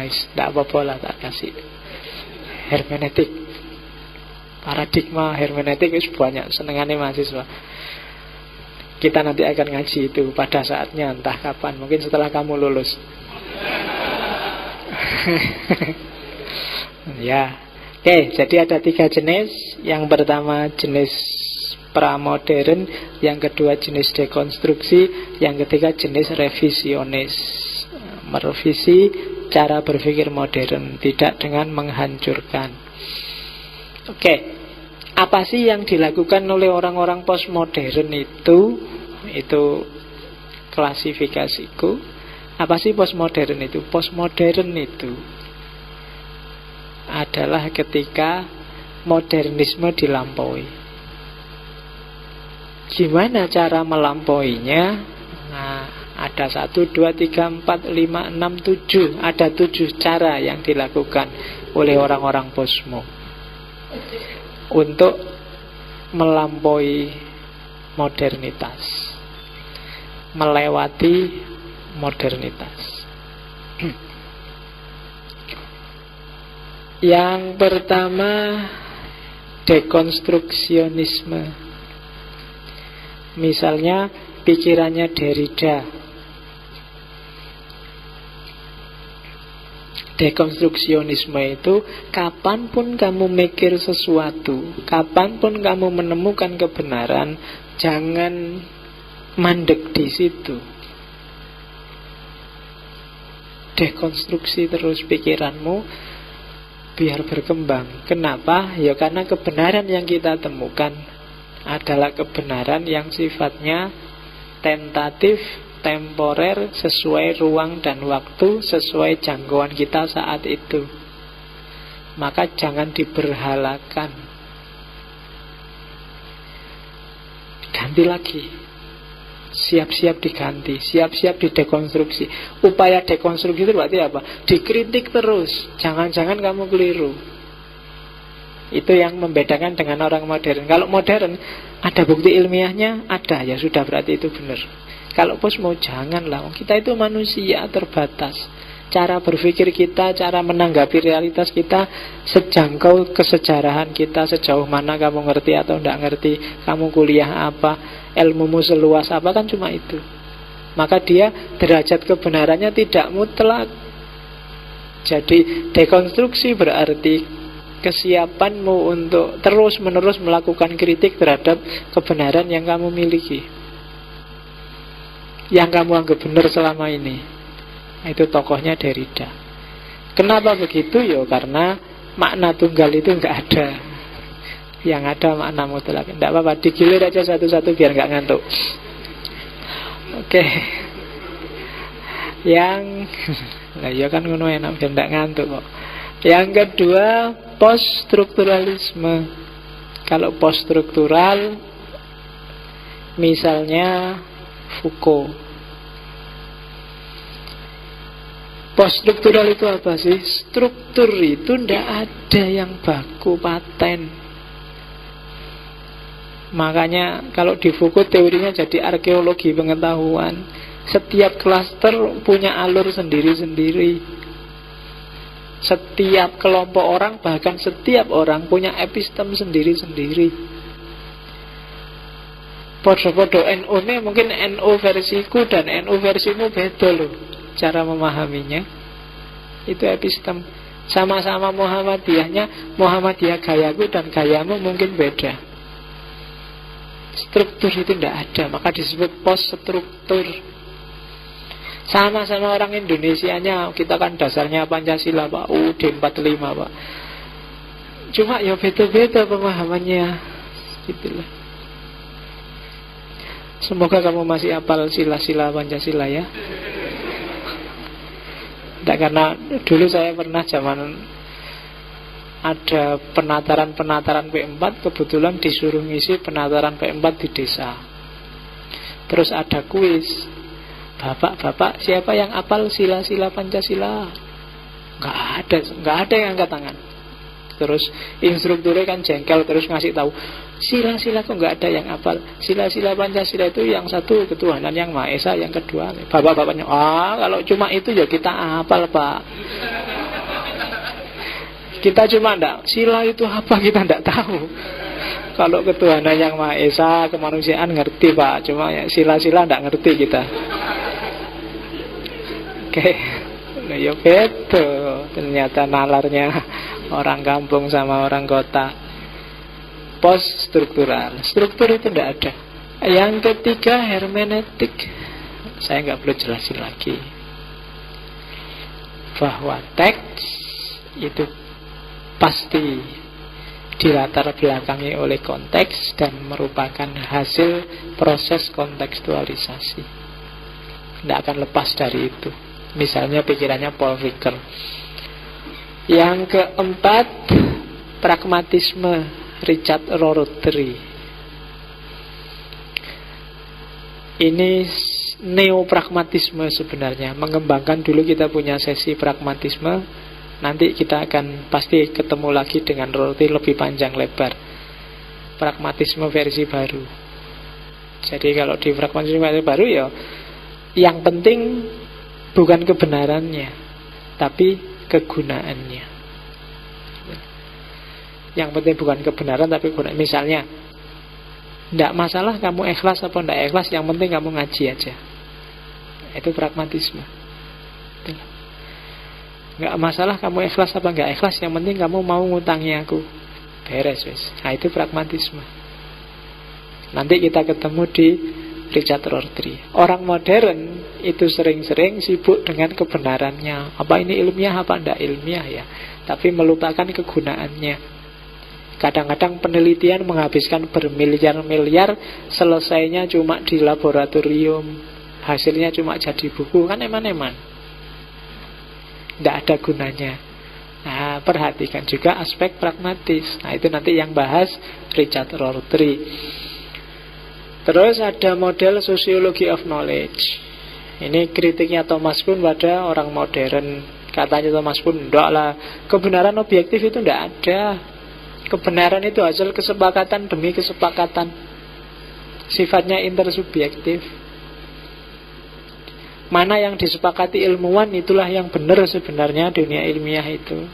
Tidak apa-apa lah, tak kasih hermeneutik. Paradigma hermeneutik itu banyak senengannya mahasiswa. Kita nanti akan ngaji itu pada saatnya, entah kapan. Mungkin setelah kamu lulus. Ya. Oke, jadi ada 3 jenis. Yang pertama jenis pramodern, yang kedua jenis dekonstruksi, yang ketiga jenis revisionis. Merevisi cara berpikir modern, tidak dengan menghancurkan. Oke, apa sih yang dilakukan oleh orang-orang postmodern itu? Itu klasifikasiku. Apa sih postmodern itu? Postmodern itu adalah ketika modernisme dilampaui. Gimana cara melampauinya? Nah, ada 1, 2, 3, 4, 5, 6, 7. Ada 7 cara yang dilakukan oleh orang-orang posmo untuk melampaui modernitas, melewati modernitas. Yang pertama, dekonstruksionisme. Misalnya pikirannya Derrida. Dekonstruksionisme itu kapanpun kamu mikir sesuatu, kapanpun kamu menemukan kebenaran, jangan mandek di situ. Dekonstruksi terus pikiranmu biar berkembang. Kenapa? Ya karena kebenaran yang kita temukan adalah kebenaran yang sifatnya tentatif, temporer, sesuai ruang dan waktu, sesuai jangkauan kita saat itu. Maka jangan diberhalakan. Ganti lagi. Siap-siap diganti, siap-siap didekonstruksi. Upaya dekonstruksi itu berarti apa? Dikritik terus. Jangan-jangan kamu keliru. Itu yang membedakan dengan orang modern. Kalau modern, ada bukti ilmiahnya, ada, ya sudah, berarti itu benar. Kalau posmo, janganlah. Kita itu manusia terbatas. Cara berpikir kita, cara menanggapi realitas kita sejangkau kesejarahan kita. Sejauh mana kamu ngerti atau tidak ngerti, kamu kuliah apa, ilmumu seluas apa, kan cuma itu. Maka dia derajat kebenarannya tidak mutlak. Jadi dekonstruksi berarti kesiapanmu untuk terus-menerus melakukan kritik terhadap kebenaran yang kamu miliki, yang kamu anggap benar selama ini. Itu tokohnya Derrida. Kenapa begitu? Ya karena makna tunggal itu nggak ada. Yang ada makna mutlak. Tidak apa-apa, digilir aja satu-satu biar nggak ngantuk. Oke. Yang nah ya kan ngono enak biar nggak ngantuk kok. Yang kedua, poststrukturalisme. Kalau poststruktural, misalnya Foucault. Poststruktural itu apa sih? Struktur itu tidak ada yang baku paten. Makanya kalau di Foucault teorinya jadi arkeologi pengetahuan. Setiap klaster punya alur sendiri-sendiri. Setiap kelompok orang, bahkan setiap orang punya epistem sendiri-sendiri. Podo-podo NU ini mungkin NU versiku dan NU versimu beda loh. Cara memahaminya itu epistem. Sama-sama Muhammadiyahnya, Muhammadiyah gayaku dan gayamu mungkin beda. Struktur itu tidak ada, maka disebut post struktur. Sama-sama orang Indonesianya, kita kan dasarnya Pancasila Pak, UUD 45 Pak. Cuma ya beda-beda pemahamannya. Gitulah. Semoga kamu masih hafal sila-sila Pancasila ya. Tidak, karena dulu saya pernah zaman ada penataran P4, kebetulan disuruh ngisi penataran P4 di desa. Terus ada kuis. Bapak, siapa yang hafal sila-sila Pancasila? Nggak ada yang angkat tangan. Terus instrukturnya kan jengkel, terus ngasih tahu, sila-sila kok nggak ada yang hafal. Sila-sila Pancasila itu yang satu ketuhanan yang Maha Esa, yang kedua. Bapak-bapaknya, kalau cuma itu ya kita hafal Pak. Kita cuma enggak, sila itu apa kita enggak tahu. Kalau ketuhanan yang Maha Esa, kemanusiaan ngerti Pak, cuma ya sila-sila enggak ngerti kita. Oke. Nah, ya betul. Ternyata nalarnya orang kampung sama orang kota. Post struktural. Struktur itu tidak ada. Yang ketiga, hermeneutik. Saya nggak perlu jelasin lagi bahwa teks itu pasti dilatar belakangi oleh konteks dan merupakan hasil proses kontekstualisasi. Tidak akan lepas dari itu. Misalnya pikirannya Paul Ricoeur. Yang keempat, pragmatisme, Richard Rorty. Ini neopragmatisme sebenarnya. Mengembangkan, dulu kita punya sesi pragmatisme. Nanti kita akan pasti ketemu lagi dengan Rorty lebih panjang lebar. Pragmatisme versi baru. Jadi kalau di pragmatisme versi baru ya, yang penting bukan kebenarannya, tapi kegunaannya. Yang penting bukan kebenaran tapi kegunaan. Misalnya, tidak masalah kamu ikhlas atau tidak ikhlas, yang penting kamu ngaji aja. Itu pragmatisme. Nggak masalah kamu ikhlas apa nggak ikhlas, yang penting kamu mau ngutangi aku. Beres wes. Nah, itu pragmatisme. Nanti kita ketemu di Richard Rorty. Orang modern itu sering-sering sibuk dengan kebenarannya. Apa ini ilmiah, apa tidak ilmiah ya. Tapi melupakan kegunaannya. Kadang-kadang penelitian menghabiskan bermiliar-miliar, selesainya cuma di laboratorium. hasilnya cuma jadi buku, kan eman-eman, tidak ada gunanya. Nah, perhatikan juga aspek pragmatis. Nah, itu nanti yang bahas Richard Rorty. Terus ada model Sociology of Knowledge. Ini kritiknya Thomas Kuhn pada orang modern. Katanya Thomas Kuhn, enggak lah, kebenaran objektif itu enggak ada. Kebenaran itu hasil kesepakatan demi kesepakatan, sifatnya intersubjektif. Mana yang disepakati ilmuwan, itulah yang benar sebenarnya dunia ilmiah itu.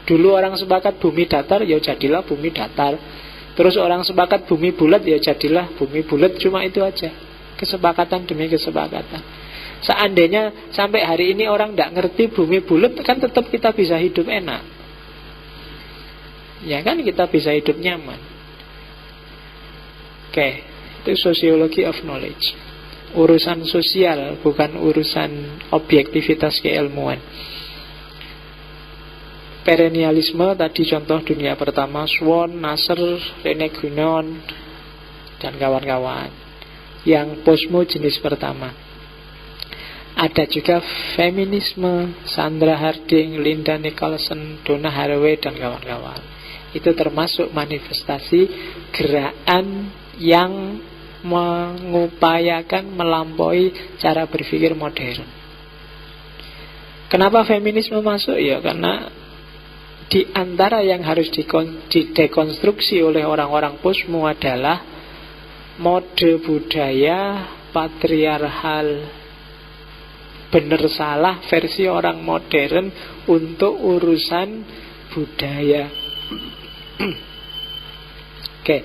Dulu orang sepakat bumi datar, ya jadilah bumi datar. Terus orang sepakat bumi bulat, ya jadilah bumi bulat. Cuma itu aja, kesepakatan demi kesepakatan. Seandainya sampai hari ini orang tidak ngerti bumi bulat, kan tetap kita bisa hidup enak. Ya kan, kita bisa hidup nyaman. Oke, itu Sociology of Knowledge. Urusan sosial, bukan urusan objektivitas keilmuan. Perennialisme tadi contoh dunia pertama, Swan, Nasser, Rene Guénon, dan kawan-kawan. Yang posmo jenis pertama. Ada juga feminisme, Sandra Harding, Linda Nicholson, Donna Haraway, dan kawan-kawan. Itu termasuk manifestasi gerakan yang mengupayakan melampaui cara berpikir modern. Kenapa feminisme masuk? Ya karena di antara yang harus didekonstruksi oleh orang-orang posmo adalah mode budaya patriarkal benar salah versi orang modern untuk urusan budaya. Oke.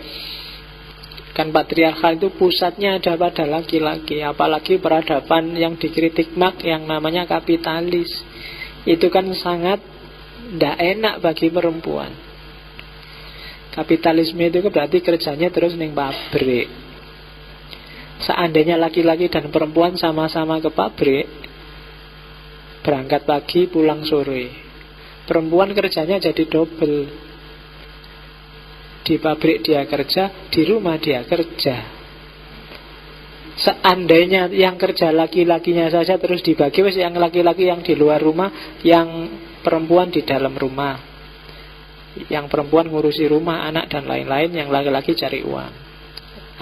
Kan patriarkal itu pusatnya ada pada laki-laki. Apalagi peradaban yang dikritik Marx yang namanya kapitalis. Itu kan sangat tidak enak bagi perempuan. Kapitalisme itu berarti kerjanya terus ning pabrik. Seandainya laki-laki dan perempuan sama-sama ke pabrik, berangkat pagi pulang sore, perempuan kerjanya jadi double. Di pabrik dia kerja, di rumah dia kerja. Seandainya yang kerja laki-lakinya saja terus dibagi, yang laki-laki yang di luar rumah, yang perempuan di dalam rumah. Yang perempuan ngurusi rumah, anak dan lain-lain, yang laki-laki cari uang.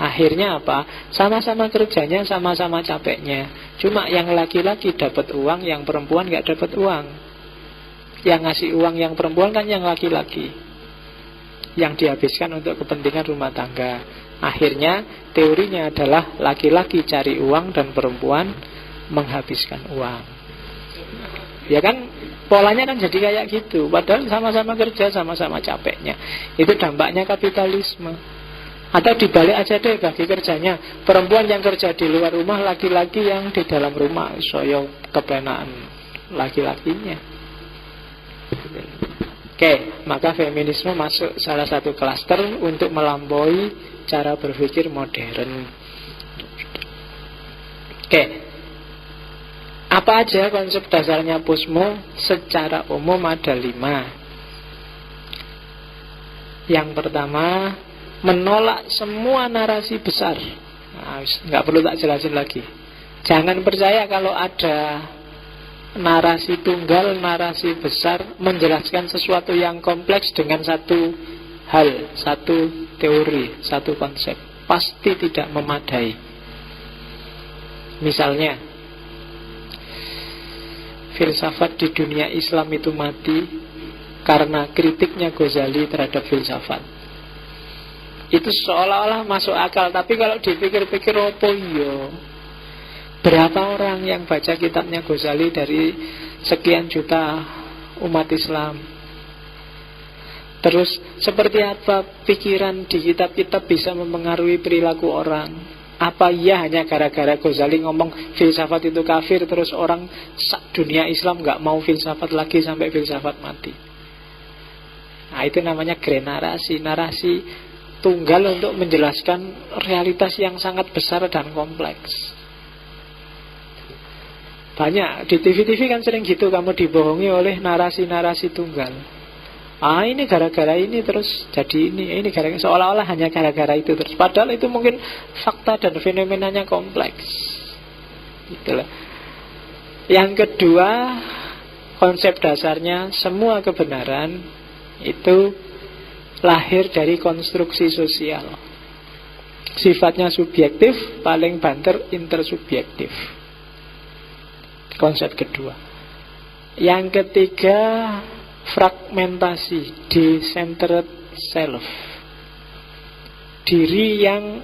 Akhirnya apa? Sama-sama kerjanya, sama-sama capeknya. Cuma yang laki-laki dapat uang, yang perempuan gak dapat uang. Yang ngasih uang yang perempuan kan yang laki-laki, yang dihabiskan untuk kepentingan rumah tangga. Akhirnya teorinya adalah laki-laki cari uang dan perempuan menghabiskan uang. Ya kan, polanya kan jadi kayak gitu. Padahal sama-sama kerja, sama-sama capeknya. Itu dampaknya kapitalisme. Atau dibalik aja deh bagi kerjanya, perempuan yang kerja di luar rumah, laki-laki yang di dalam rumah. Soyo kepenaan laki-lakinya. Oke, maka feminisme masuk salah satu klaster untuk melampaui cara berpikir modern. Oke, apa aja konsep dasarnya posmo? Secara umum ada 5. Yang pertama, menolak semua narasi besar. Nah, nggak perlu tak jelasin lagi. Jangan percaya kalau ada narasi tunggal, narasi besar menjelaskan sesuatu yang kompleks dengan satu hal, satu teori, satu konsep. Pasti tidak memadai. Misalnya, filsafat di dunia Islam itu mati karena kritiknya Ghazali terhadap filsafat. Itu seolah-olah masuk akal, tapi kalau dipikir-pikir, apa iya? Berapa orang yang baca kitabnya Ghazali dari sekian juta umat Islam? Terus seperti apa pikiran di kitab-kitab bisa mempengaruhi perilaku orang? Apa iya hanya gara-gara Ghazali ngomong filsafat itu kafir, terus orang dunia Islam gak mau filsafat lagi sampai filsafat mati? Nah, itu namanya grand narasi. Narasi tunggal untuk menjelaskan realitas yang sangat besar dan kompleks. Banyak di TV-TV kan sering gitu, kamu dibohongi oleh narasi-narasi tunggal. Ah, ini gara-gara ini terus jadi ini gara-gara, seolah-olah hanya gara-gara itu terus. Padahal itu mungkin fakta dan fenomenanya kompleks. Itulah. Yang kedua, konsep dasarnya semua kebenaran itu lahir dari konstruksi sosial. Sifatnya subjektif, paling banter intersubjektif. Konsep kedua. Yang ketiga, fragmentasi, decentered self. Diri yang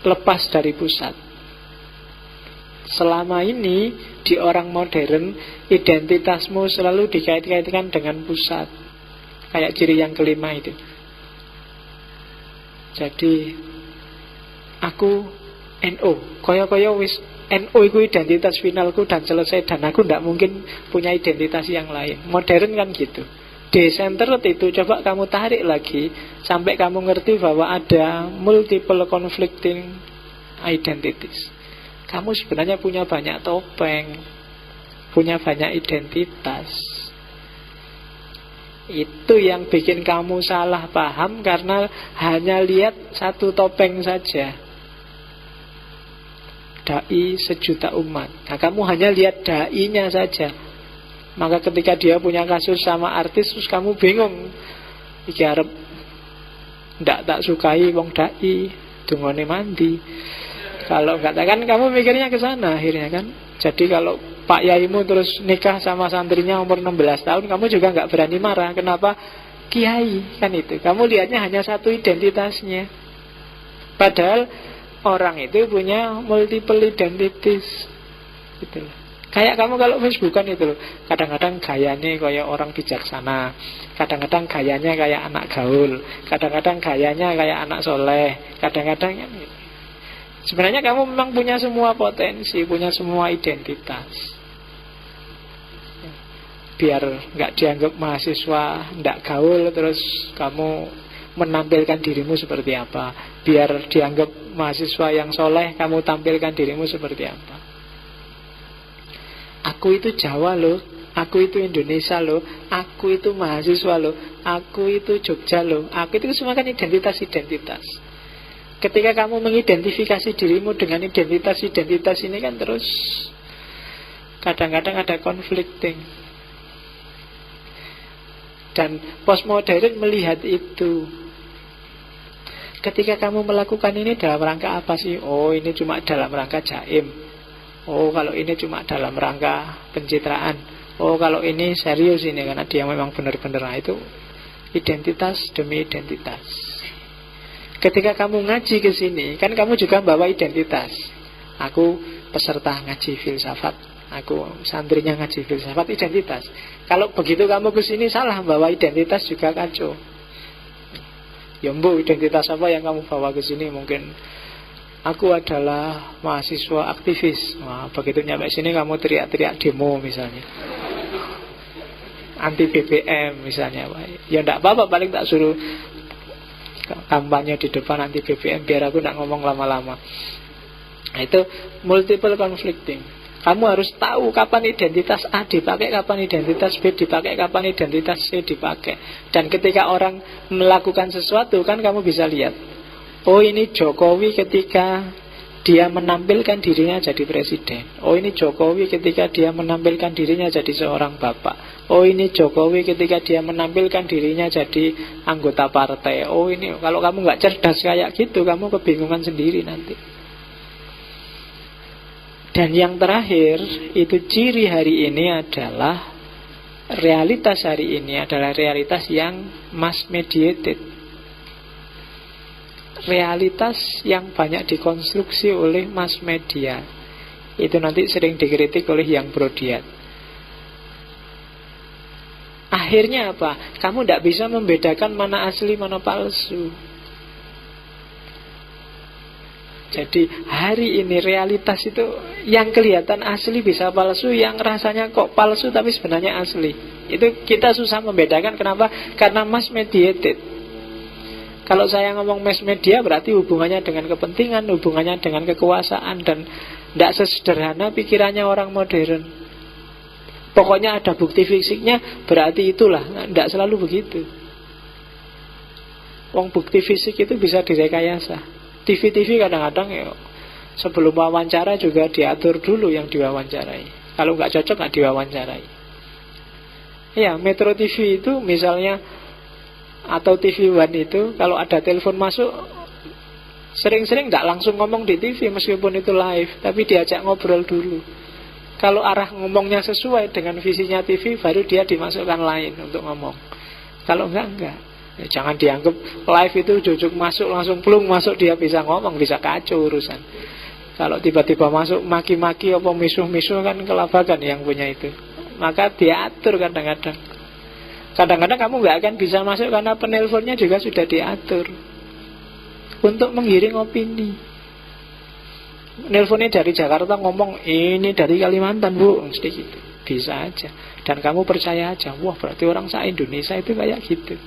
lepas dari pusat. Selama ini di orang modern, identitasmu selalu dikait-kaitkan dengan pusat. Kayak ciri yang kelima itu. Jadi aku NO, koyo-koyo wis NO itu identitas finalku dan selesai, dan aku tidak mungkin punya identitas yang lain. Modern kan gitu. Decentered itu coba kamu tarik lagi sampai kamu ngerti bahwa ada multiple conflicting identities. Kamu sebenarnya punya banyak topeng, punya banyak identitas. Itu yang bikin kamu salah paham karena hanya lihat satu topeng saja. Dai sejuta umat. Nah, kamu hanya lihat dai-nya saja. Maka ketika dia punya kasus sama artis, terus kamu bingung. Iki arep ndak tak sukai wong dai, dungone mandi. Kalau enggak kan kamu mikirnya ke sana akhirnya kan. Jadi kalau Pak Yaimu terus nikah sama santrinya umur 16 tahun, kamu juga enggak berani marah. Kenapa? Kiai kan itu. Kamu lihatnya hanya satu identitasnya. Padahal orang itu punya multiple identities. Gitu. Kayak kamu kalau Facebookan itu loh, kadang-kadang gayanya kayak orang bijaksana, kadang-kadang gayanya kayak anak gaul, kadang-kadang gayanya kayak anak soleh, kadang-kadang sebenarnya kamu memang punya semua potensi, punya semua identitas. Biar nggak dianggap mahasiswa nggak gaul, terus kamu menampilkan dirimu seperti apa. Biar dianggap mahasiswa yang soleh, kamu tampilkan dirimu seperti apa. Aku itu Jawa loh, aku itu Indonesia loh, aku itu mahasiswa loh, aku itu Jogja loh. Aku itu semua kan identitas-identitas. Ketika kamu mengidentifikasi dirimu dengan identitas-identitas ini kan terus kadang-kadang ada conflicting. Dan postmodern melihat itu. Ketika kamu melakukan ini dalam rangka apa sih? Oh, ini cuma dalam rangka jaim. Oh, kalau ini cuma dalam rangka pencitraan. Oh, kalau ini serius ini karena dia memang benar-benar. Nah, itu identitas demi identitas. Ketika kamu ngaji ke sini, kan kamu juga bawa identitas. Aku peserta ngaji filsafat, aku santrinya ngaji filsafat, identitas. Kalau begitu kamu ke sini salah bawa identitas juga kacau. Ya mbu, identitas apa yang kamu bawa ke sini? Mungkin aku adalah mahasiswa aktivis. Wah, begitu nyampe sini kamu teriak-teriak demo misalnya, anti BBM misalnya. Ya enggak apa-apa, paling tak suruh kampanye di depan anti BBM biar aku enggak ngomong lama-lama. Nah, itu multiple conflicting. Kamu harus tahu kapan identitas A dipakai, kapan identitas B dipakai, kapan identitas C dipakai. Dan ketika orang melakukan sesuatu kan kamu bisa lihat, oh ini Jokowi ketika dia menampilkan dirinya jadi presiden. Oh ini Jokowi ketika dia menampilkan dirinya jadi seorang bapak. Oh ini Jokowi ketika dia menampilkan dirinya jadi anggota partai. Oh ini, kalau kamu nggak cerdas kayak gitu, kamu kebingungan sendiri nanti. Dan yang terakhir, itu ciri hari ini adalah realitas hari ini adalah realitas yang mass mediated. Realitas yang banyak dikonstruksi oleh mass media. Itu nanti sering dikritik oleh yang Brodiat. Akhirnya apa? Kamu tidak bisa membedakan mana asli, mana palsu. Jadi hari ini realitas itu yang kelihatan asli bisa palsu, yang rasanya kok palsu tapi sebenarnya asli. Itu kita susah membedakan. Kenapa? Karena mass mediated. Kalau saya ngomong mass media berarti hubungannya dengan kepentingan, hubungannya dengan kekuasaan, dan tidak sesederhana pikirannya orang modern. Pokoknya ada bukti fisiknya berarti itulah. Tidak selalu begitu. Wong bukti fisik itu bisa direkayasa. TV-TV kadang-kadang ya Sebelum wawancara juga diatur dulu yang diwawancarai. Kalau nggak cocok nggak diwawancarai. Ya, Metro TV itu misalnya, atau TV One itu, kalau ada telepon masuk, sering-sering nggak langsung ngomong di TV meskipun itu live, tapi diajak ngobrol dulu. Kalau arah ngomongnya sesuai dengan visinya TV, baru dia dimasukkan lain untuk ngomong. Kalau enggak. Ya, jangan dianggap live itu jujuk masuk langsung plung masuk dia bisa ngomong, bisa kacau urusan. Kalau tiba-tiba masuk maki-maki apa misuh-misuh kan kelabakan yang punya itu. Maka diatur kadang-kadang. Kadang-kadang kamu nggak akan bisa masuk karena penelponnya juga sudah diatur untuk menggiring opini. Nelponnya dari Jakarta ngomong ini dari Kalimantan bu, mesti gitu. Bisa aja. Dan kamu percaya aja, wah berarti orang se-Indonesia itu kayak gitu.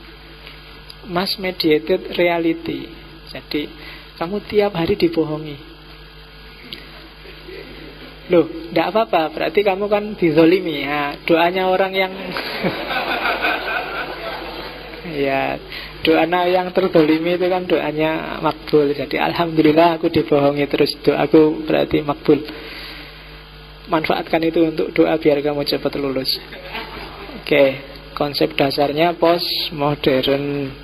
Mass mediated reality. Jadi kamu tiap hari dibohongi. Loh, tidak apa-apa, berarti kamu kan dizolimi ya. Doanya orang yang ya, doanya yang terzolimi itu kan doanya makbul. Jadi alhamdulillah aku dibohongi terus, doaku berarti makbul. Manfaatkan itu untuk doa biar kamu cepat lulus. Oke, konsep dasarnya postmodern.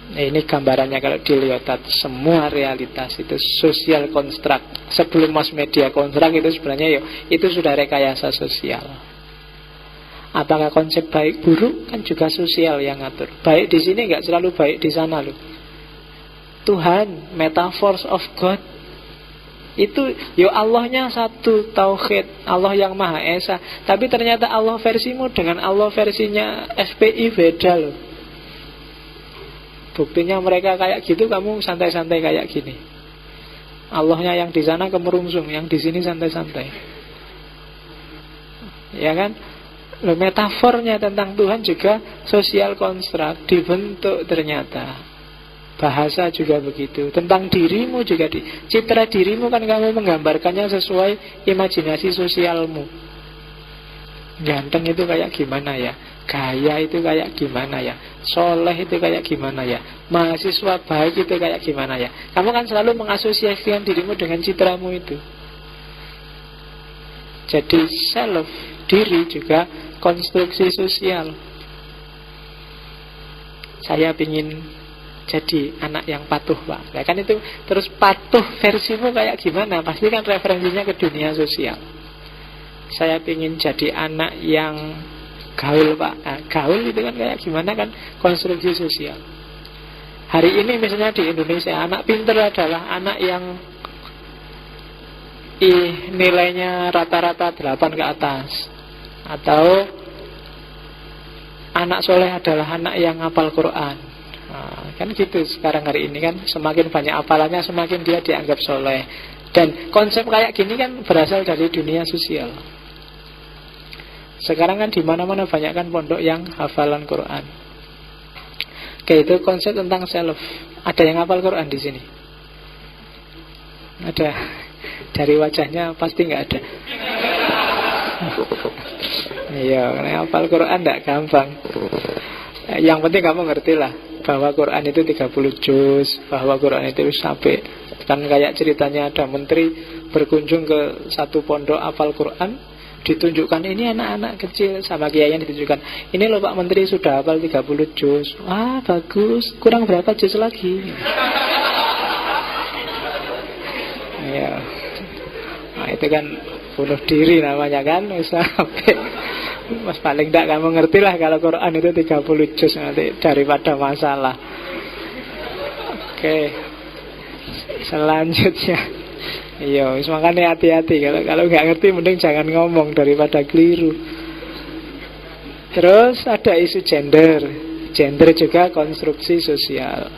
Ini gambarannya kalau dilihat, semua realitas itu sosial konstruk. Sebelum mass media konstruk itu sebenarnya itu sudah rekayasa sosial. Apakah konsep baik buruk kan juga sosial yang ngatur. Baik di sini nggak selalu baik di sana loh. Tuhan, metaphors of God, itu Allahnya satu, tauhid, Allah yang Maha Esa. Tapi ternyata Allah versimu dengan Allah versinya FPI beda loh. Buktinya mereka kayak gitu, kamu santai-santai kayak gini. Allahnya yang di sana kemerungsung, yang di sini santai-santai. Ya kan? Loh, metafornya tentang Tuhan juga sosial konstruk, dibentuk ternyata. Bahasa juga begitu. Tentang dirimu juga citra dirimu kan kamu menggambarkannya sesuai imajinasi sosialmu. Ganteng itu kayak gimana ya? Gaya itu kayak gimana ya? Soleh itu kayak gimana ya? Mahasiswa baik itu kayak gimana ya? Kamu kan selalu mengasosiasikan dirimu dengan citramu itu. Jadi self, diri juga konstruksi sosial. Saya ingin jadi anak yang patuh pak. Ya kan itu. Terus patuh versimu kayak gimana? Pasti kan referensinya ke dunia sosial. Saya ingin jadi anak yang gaul pak. Nah, gaul itu kan kayak gimana kan konstruksi sosial. Hari ini misalnya di Indonesia, anak pinter adalah anak yang nilainya rata-rata 8 ke atas. Atau anak soleh adalah anak yang hafal Quran. Nah, kan gitu sekarang hari ini kan, semakin banyak hafalannya semakin dia dianggap soleh. Dan konsep kayak gini kan berasal dari dunia sosial. Sekarang kan di mana-mana banyak kan pondok yang hafalan Quran. Oke, itu konsep tentang self. Ada yang hafal Quran di sini? Ada. Dari wajahnya pasti nggak ada. Iya, hafal Quran tidak gampang. Yang penting kamu ngerti lah bahwa Quran itu 30 juz, bahwa Quran itu sampai, kan kayak ceritanya ada menteri berkunjung ke satu pondok hafal Quran, ditunjukkan ini anak-anak kecil sama kiainya ditunjukkan, ini loh Pak Menteri sudah hafal 30 juz. Wah bagus, kurang berapa juz lagi? Ya, nah itu kan bunuh diri namanya kan. Sampai mas paling tidak kamu ngerti lah kalau Quran itu 30 juz nanti daripada masalah. Oke, selanjutnya. Iya, makanya hati-hati kalau nggak ngerti mending jangan ngomong daripada keliru. Terus ada isu gender. Gender juga konstruksi sosial.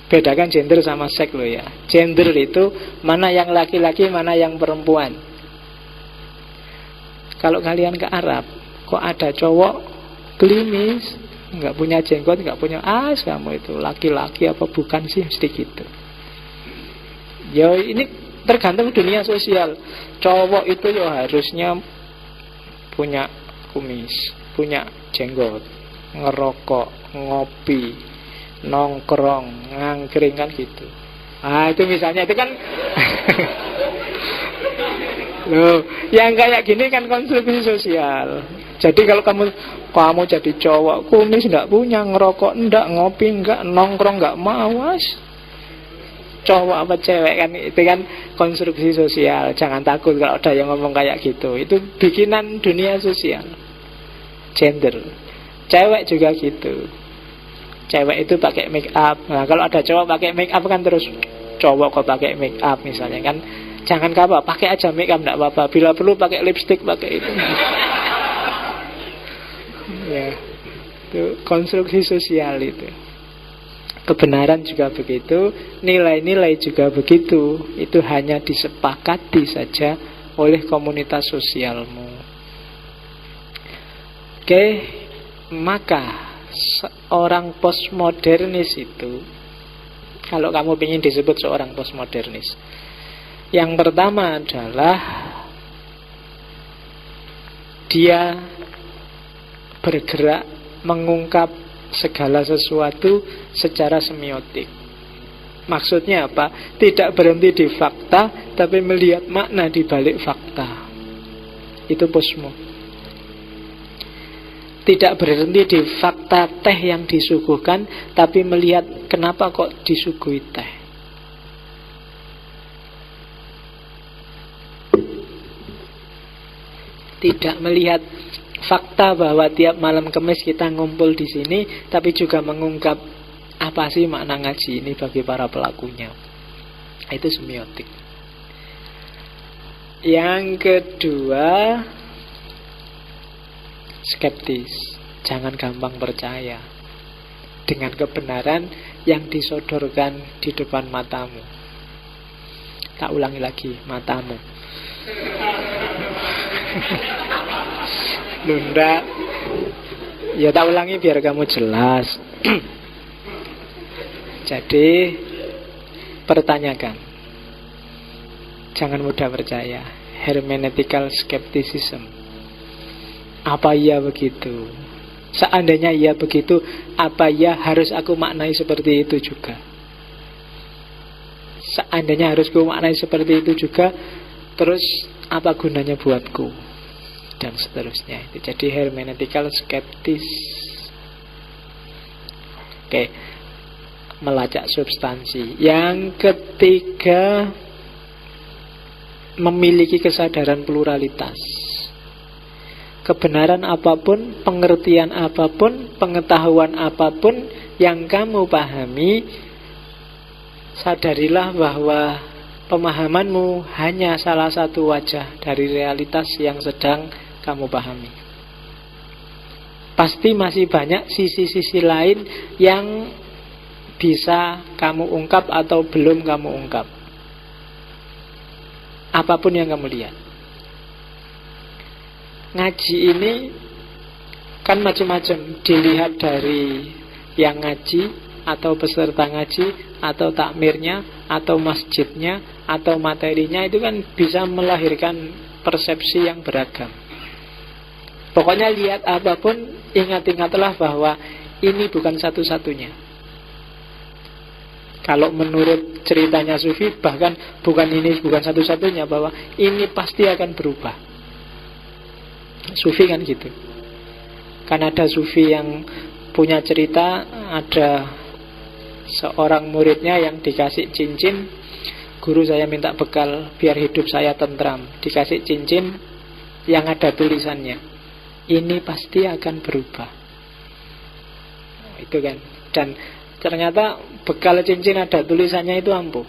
Bedakan gender sama seks loh ya. Gender itu mana yang laki-laki, mana yang perempuan. Kalau kalian ke Arab, kok ada cowok klimis, nggak punya jenggot, nggak punya kamu itu laki-laki apa bukan sih, mesti gitu. Ya ini tergantung dunia sosial. Cowok itu ya harusnya punya kumis, punya jenggot, ngerokok, ngopi, nongkrong, ngangkring kan gitu. Itu misalnya, itu kan loh, yang kayak gini kan konstruksi sosial. Jadi kalau kamu jadi cowok kumis, nggak punya, ngerokok nggak, ngopi nggak, nongkrong nggak, mawas cowok apa cewek, kan itu kan konstruksi sosial. Jangan takut kalau ada yang ngomong kayak gitu. Itu bikinan dunia sosial, gender. Cewek juga gitu. Cewek itu pakai make up. Nah, kalau ada cowok pakai make up kan terus cowok kok pakai make up misalnya kan. Jangan apa, pakai aja make up, enggak apa-apa. Bila perlu pakai lipstick, pakai itu. Ya. Itu konstruksi sosial itu. Kebenaran juga begitu, nilai-nilai juga begitu. Itu hanya disepakati saja oleh komunitas sosialmu. Oke, maka seorang postmodernis itu, kalau kamu ingin disebut seorang postmodernis, yang pertama adalah dia bergerak mengungkap segala sesuatu secara semiotik. Maksudnya apa? Tidak berhenti di fakta, tapi melihat makna di balik fakta. Itu posmo. Tidak berhenti di fakta teh yang disuguhkan, tapi melihat kenapa kok disuguhi teh. Tidak melihat fakta bahwa tiap malam Kamis kita ngumpul di sini, tapi juga mengungkap apa sih makna ngaji ini bagi para pelakunya. Itu semiotik. Yang kedua, skeptis. Jangan gampang percaya dengan kebenaran yang disodorkan di depan matamu. Tak ulangi lagi, matamu. Lunda, ya tak ulangi biar kamu jelas. Jadi pertanyakan, jangan mudah percaya. Hermeneutical skepticism. Apa iya begitu? Seandainya iya begitu, apa iya harus aku maknai seperti itu juga? Seandainya harus aku maknai seperti itu juga, terus apa gunanya buatku? Dan seterusnya. Itu jadi hermeneutical skeptis. Oke, melacak substansi. Yang ketiga, memiliki kesadaran pluralitas. Kebenaran apapun, pengertian apapun, pengetahuan apapun yang kamu pahami, sadarilah bahwa pemahamanmu hanya salah satu wajah dari realitas yang sedang kamu pahami. Pasti masih banyak sisi-sisi lain yang bisa kamu ungkap atau belum kamu ungkap. Apapun yang kamu lihat. Ngaji ini kan macam-macam. Dilihat dari yang ngaji, atau peserta ngaji, atau takmirnya, atau masjidnya, atau materinya. Itu kan bisa melahirkan persepsi yang beragam. Pokoknya lihat apapun, ingat-ingatlah bahwa ini bukan satu-satunya. Kalau menurut ceritanya Sufi, bahkan bukan satu-satunya, bahwa ini pasti akan berubah. Sufi kan gitu. Kan ada Sufi yang punya cerita, ada seorang muridnya yang dikasih cincin. Guru, saya minta bekal biar hidup saya tentram. Dikasih cincin yang ada tulisannya, ini pasti akan berubah. Itu kan. Dan ternyata bekal cincin ada tulisannya itu ampuh.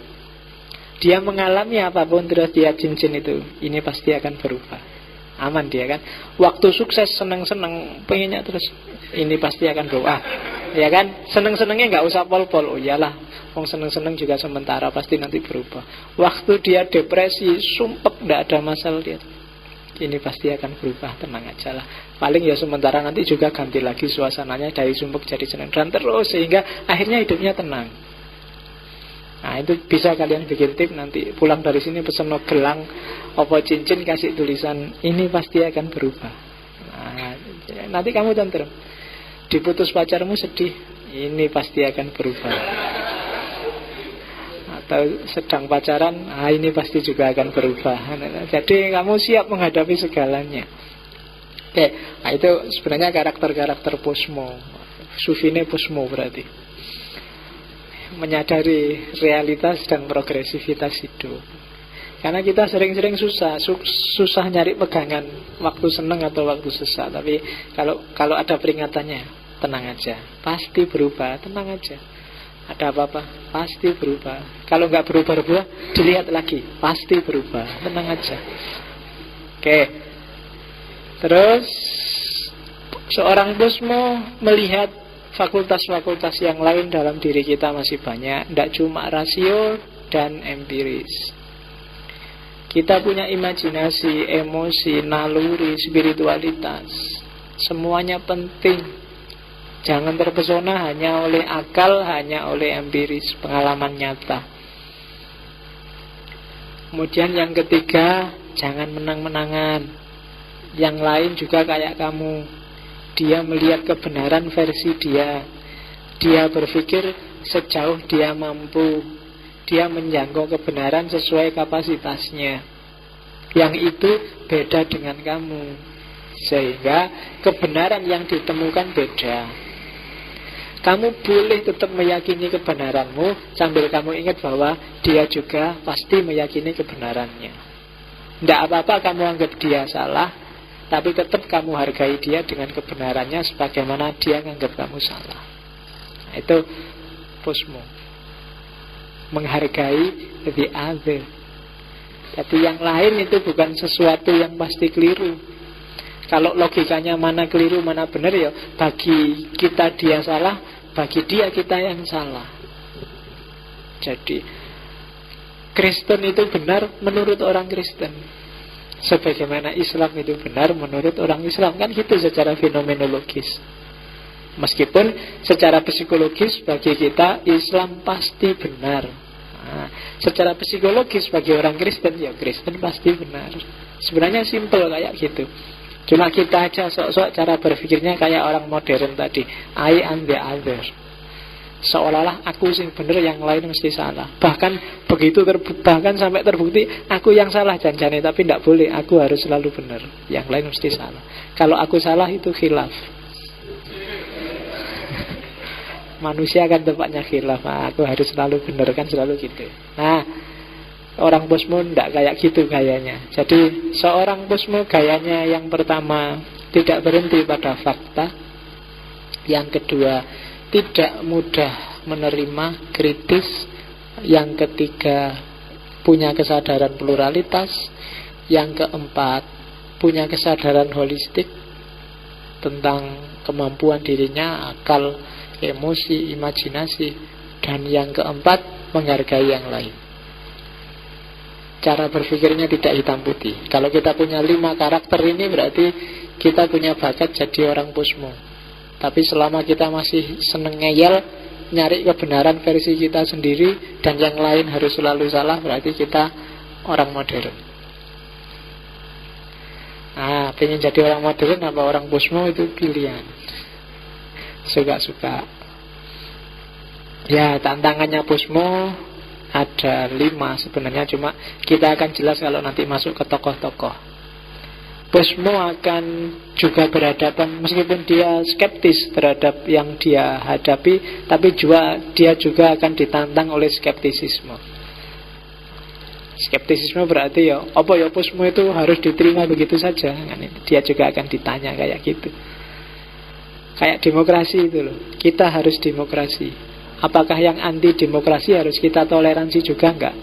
Dia mengalami apapun terus dia cincin itu, ini pasti akan berubah. Aman dia kan. Waktu sukses seneng-seneng, pengennya terus, ini pasti akan berubah. Ya kan. Seneng-senengnya gak usah pol-pol. Oh iyalah, wong seneng-seneng juga sementara, pasti nanti berubah. Waktu dia depresi, sumpek, gak ada masalah dia, ini pasti akan berubah, tenang aja lah. Paling ya sementara, nanti juga ganti lagi suasananya dari sumpek jadi senang, dan terus sehingga akhirnya hidupnya tenang. Nah itu bisa kalian bikin tip, nanti pulang dari sini pesen gelang opo cincin, kasih tulisan ini pasti akan berubah. Nah, nanti kamu tentrem. Diputus pacarmu sedih, ini pasti akan berubah. Tahu sedang pacaran, ini pasti juga akan berubah. Jadi kamu siap menghadapi segalanya. Oke, nah itu sebenarnya karakter-karakter posmo. Sufine posmo berarti menyadari realitas dan progresivitas hidup. Karena kita sering-sering susah nyari pegangan waktu seneng atau waktu susah. Tapi kalau ada peringatannya, tenang aja, pasti berubah, tenang aja. Ada apa-apa, pasti berubah. Kalau nggak berubah-ubah, dilihat lagi, pasti berubah, tenang aja. Oke. Terus seorang posmo melihat fakultas-fakultas yang lain dalam diri kita masih banyak, tidak cuma rasio dan empiris. Kita punya imajinasi, emosi, naluri, spiritualitas. Semuanya penting. Jangan terpesona hanya oleh akal, hanya oleh empiris, pengalaman nyata. Kemudian yang ketiga, jangan menang-menangan. Yang lain juga kayak kamu. Dia melihat kebenaran versi dia. Dia berpikir sejauh dia mampu. Dia menjangkau kebenaran sesuai kapasitasnya. Yang itu beda dengan kamu. Sehingga kebenaran yang ditemukan beda. Kamu boleh tetap meyakini kebenaranmu sambil kamu ingat bahwa dia juga pasti meyakini kebenarannya. Tidak apa-apa kamu anggap dia salah, tapi tetap kamu hargai dia dengan kebenarannya sebagaimana dia menganggap kamu salah. Nah, itu posmo. Menghargai the other. Jadi yang lain itu bukan sesuatu yang pasti keliru. Kalau logikanya mana keliru mana benar, ya bagi kita dia salah, bagi dia kita yang salah. Jadi Kristen itu benar menurut orang Kristen, sebagaimana Islam itu benar menurut orang Islam. Kan gitu secara fenomenologis. Meskipun secara psikologis bagi kita Islam pasti benar. Nah, secara psikologis bagi orang Kristen, ya Kristen pasti benar. Sebenarnya simple kayak gitu. Cuma kita aja sok-sok cara berpikirnya kayak orang modern tadi. I am the other. Seolah-olah aku sing bener, yang lain mesti salah. Bahkan begitu bahkan sampai terbukti aku yang salah janjane, tapi tidak boleh, aku harus selalu benar, yang lain mesti salah. Kalau aku salah itu khilaf. Manusia kan tempatnya khilaf. Aku harus selalu benar, kan selalu gitu. Nah, orang posmo tidak kayak gitu gayanya. Jadi seorang posmo gayanya yang pertama tidak berhenti pada fakta. Yang kedua, tidak mudah menerima kritis. Yang ketiga, punya kesadaran pluralitas. Yang keempat, punya kesadaran holistik tentang kemampuan dirinya, akal, emosi, imajinasi. Dan yang keempat, menghargai yang lain. Cara berpikirnya tidak hitam putih. Kalau kita punya 5 karakter ini, berarti kita punya bakat jadi orang posmo. Tapi selama kita masih seneng ngeyel, nyari kebenaran versi kita sendiri, dan yang lain harus selalu salah, berarti kita orang modern. Nah, pengen jadi orang modern apa orang posmo itu pilihan. Suka-suka. Ya, tantangannya posmo ada 5 sebenarnya, cuma kita akan jelas kalau nanti masuk ke tokoh-tokoh. Posmo akan juga berhadapan, meskipun dia skeptis terhadap yang dia hadapi, tapi dia juga akan ditantang oleh skeptisisme. Skeptisisme berarti ya, apa ya posmo itu harus diterima begitu saja. Dia juga akan ditanya kayak gitu. Kayak demokrasi itu loh, kita harus demokrasi. Apakah yang anti demokrasi harus kita toleransi juga enggak?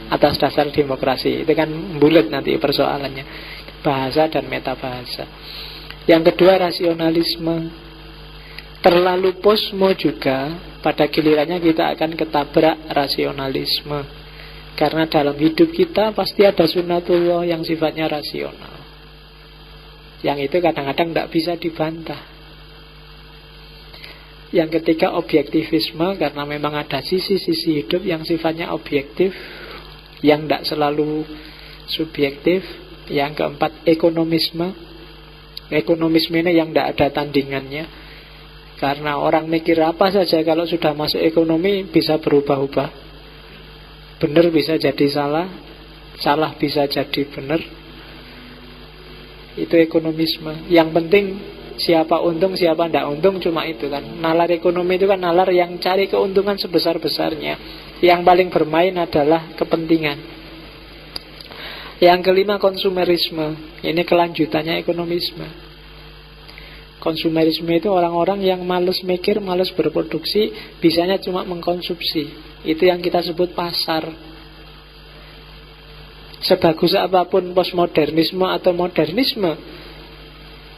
Atas dasar demokrasi. Itu kan bulat nanti persoalannya. Bahasa dan metabahasa. Yang kedua, rasionalisme. Terlalu posmo juga, pada gilirannya kita akan ketabrak rasionalisme. Karena dalam hidup kita pasti ada sunatullah yang sifatnya rasional. Yang itu kadang-kadang tidak bisa dibantah. Yang ketiga, objektivisme, karena memang ada sisi-sisi hidup yang sifatnya objektif, yang tidak selalu subjektif. Yang keempat, ekonomisme. Ekonomisme ini yang tidak ada tandingannya, karena orang mikir apa saja kalau sudah masuk ekonomi bisa berubah-ubah. benar bisa jadi salah, salah bisa jadi benar. Itu ekonomisme. Yang penting siapa untung, siapa tidak untung, cuma itu kan. Nalar ekonomi itu kan nalar yang cari keuntungan sebesar-besarnya. Yang paling bermain adalah kepentingan. Yang kelima, konsumerisme. Ini kelanjutannya ekonomisme. Konsumerisme itu orang-orang yang malas mikir, malas berproduksi, bisanya cuma mengkonsumsi. Itu yang kita sebut pasar. Sebagus apapun postmodernisme atau modernisme,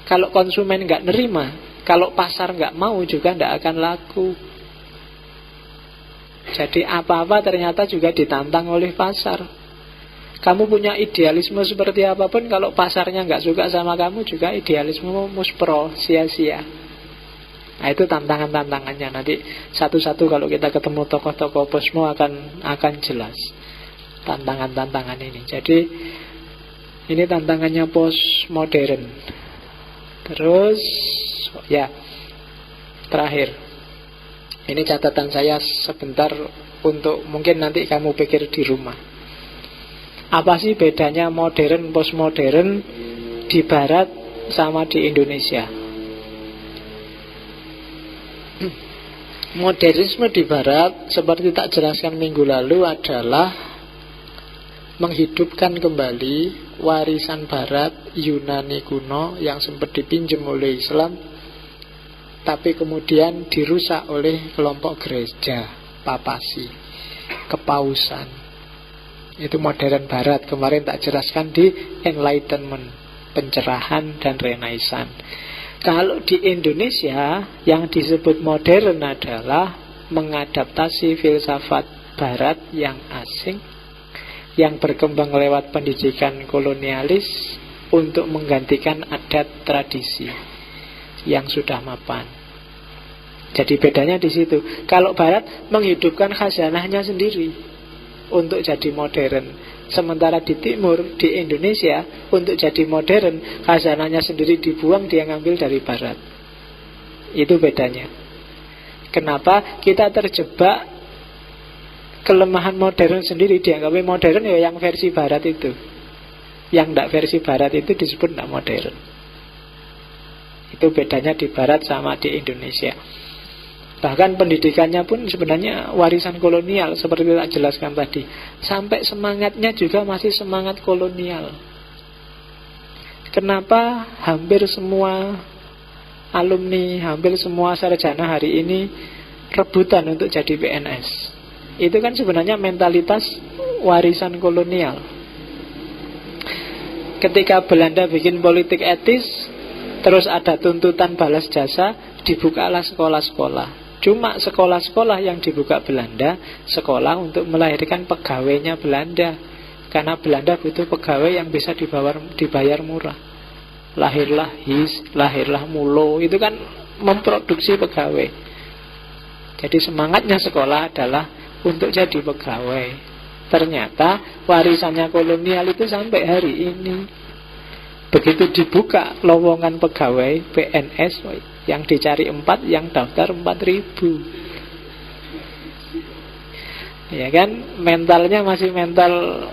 kalau konsumen nggak nerima, kalau pasar nggak mau juga nggak akan laku. Jadi apa-apa ternyata juga ditantang oleh pasar. Kamu punya idealisme seperti apapun, kalau pasarnya nggak suka sama kamu, juga idealisme muspro, sia-sia. Nah, itu tantangan-tantangannya. Nanti satu-satu kalau kita ketemu tokoh-tokoh posmo akan jelas tantangan-tantangan ini. Jadi ini tantangannya postmodern. Terus ya, terakhir, ini catatan saya sebentar untuk mungkin nanti kamu pikir di rumah. Apa sih bedanya modern postmodern di barat sama di Indonesia? Modernisme di barat, seperti tak jelaskan minggu lalu, adalah menghidupkan kembali warisan barat Yunani kuno yang sempat dipinjam oleh Islam, tapi kemudian dirusak oleh kelompok gereja, papasi, kepausan. Itu modern barat. Kemarin tak jelaskan di Enlightenment, pencerahan dan Renaissance. Kalau di Indonesia yang disebut modern adalah mengadaptasi filsafat barat yang asing, yang berkembang lewat pendidikan kolonialis untuk menggantikan adat tradisi yang sudah mapan. Jadi bedanya di situ. Kalau barat menghidupkan khazanahnya sendiri untuk jadi modern, sementara di timur, di Indonesia, untuk jadi modern khazanahnya sendiri dibuang, dia ngambil dari barat. Itu bedanya. Kenapa kita terjebak kelemahan modern sendiri? Dianggap modern ya yang versi barat itu. Yang tidak versi barat itu disebut tidak modern. Itu bedanya di barat sama di Indonesia. Bahkan pendidikannya pun sebenarnya warisan kolonial, seperti tak jelaskan tadi. Sampai semangatnya juga masih semangat kolonial. Kenapa hampir semua alumni, hampir semua sarjana hari ini rebutan untuk jadi PNS? Itu kan sebenarnya mentalitas warisan kolonial. Ketika Belanda bikin politik etis, terus ada tuntutan balas jasa, dibukalah sekolah-sekolah. Cuma sekolah-sekolah yang dibuka Belanda, sekolah untuk melahirkan pegawainya Belanda. Karena Belanda butuh pegawai yang bisa dibayar murah. Lahirlah His, lahirlah Mulo. Itu kan memproduksi pegawai. Jadi semangatnya sekolah adalah untuk jadi pegawai. Ternyata warisannya kolonial itu sampai hari ini. Begitu dibuka lowongan pegawai PNS, yang dicari 4, yang daftar 4.000. Ya kan, mentalnya masih mental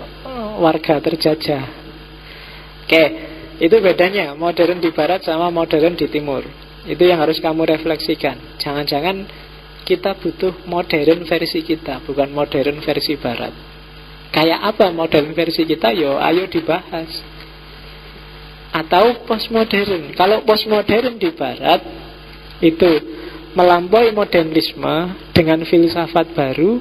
warga terjajah. Oke, itu bedanya modern di barat sama modern di timur. Itu yang harus kamu refleksikan. Jangan-jangan kita butuh modern versi kita, bukan modern versi barat. Kayak apa modern versi kita? Yo, ayo dibahas. Atau postmodern. Kalau postmodern di barat itu melampaui modernisme dengan filsafat baru,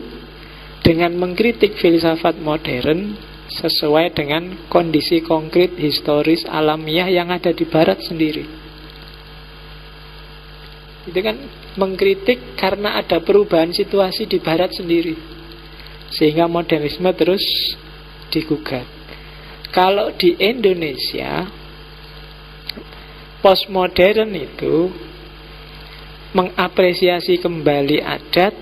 dengan mengkritik filsafat modern sesuai dengan kondisi konkret historis alamiah yang ada di barat sendiri. Itu kan mengkritik karena ada perubahan situasi di barat sendiri, sehingga modernisme terus digugat. Kalau di Indonesia, postmodern itu mengapresiasi kembali adat,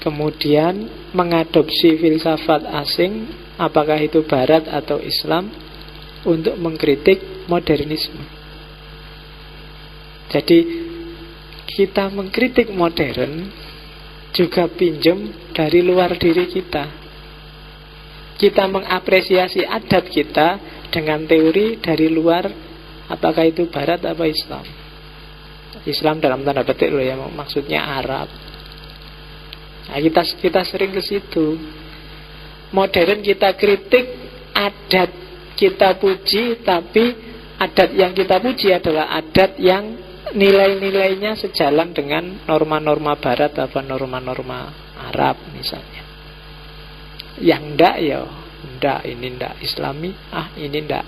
kemudian mengadopsi filsafat asing, apakah itu barat atau Islam, untuk mengkritik modernisme. Jadi kita mengkritik modern juga pinjam dari luar diri kita. Kita mengapresiasi adat kita dengan teori dari luar, apakah itu Barat apa Islam. Islam dalam tanda petik loh ya, maksudnya Arab. Nah, kita sering ke situ. Modern kita kritik, adat kita puji, tapi adat yang kita puji adalah adat yang nilai-nilainya sejalan dengan norma-norma Barat atau norma-norma Arab misalnya. Yang ndak, ini ndak Islami, ini ndak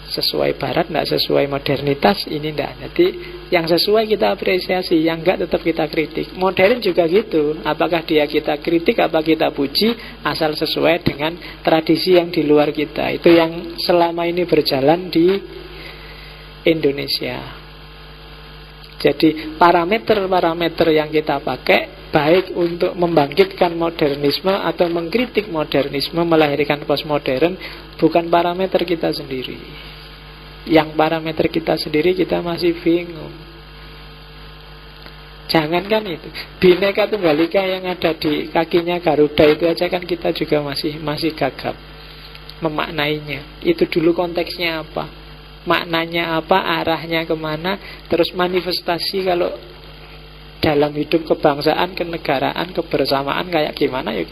sesuai Barat, ndak sesuai modernitas, ini ndak. Jadi yang sesuai kita apresiasi, yang enggak tetap kita kritik. Modern juga gitu, apakah dia kita kritik, apa kita puji, asal sesuai dengan tradisi yang di luar kita. Itu yang selama ini berjalan di Indonesia. Jadi parameter-parameter yang kita pakai, baik untuk membangkitkan modernisme atau mengkritik modernisme, melahirkan postmodern, bukan parameter kita sendiri. Yang parameter kita sendiri kita masih bingung. Jangankan itu, Bhinneka Tunggal Ika yang ada di kakinya Garuda itu aja kan kita juga masih gagap memaknainya. Itu dulu konteksnya apa, maknanya apa, arahnya kemana, terus manifestasi kalau dalam hidup kebangsaan, kenegaraan, kebersamaan kayak gimana ya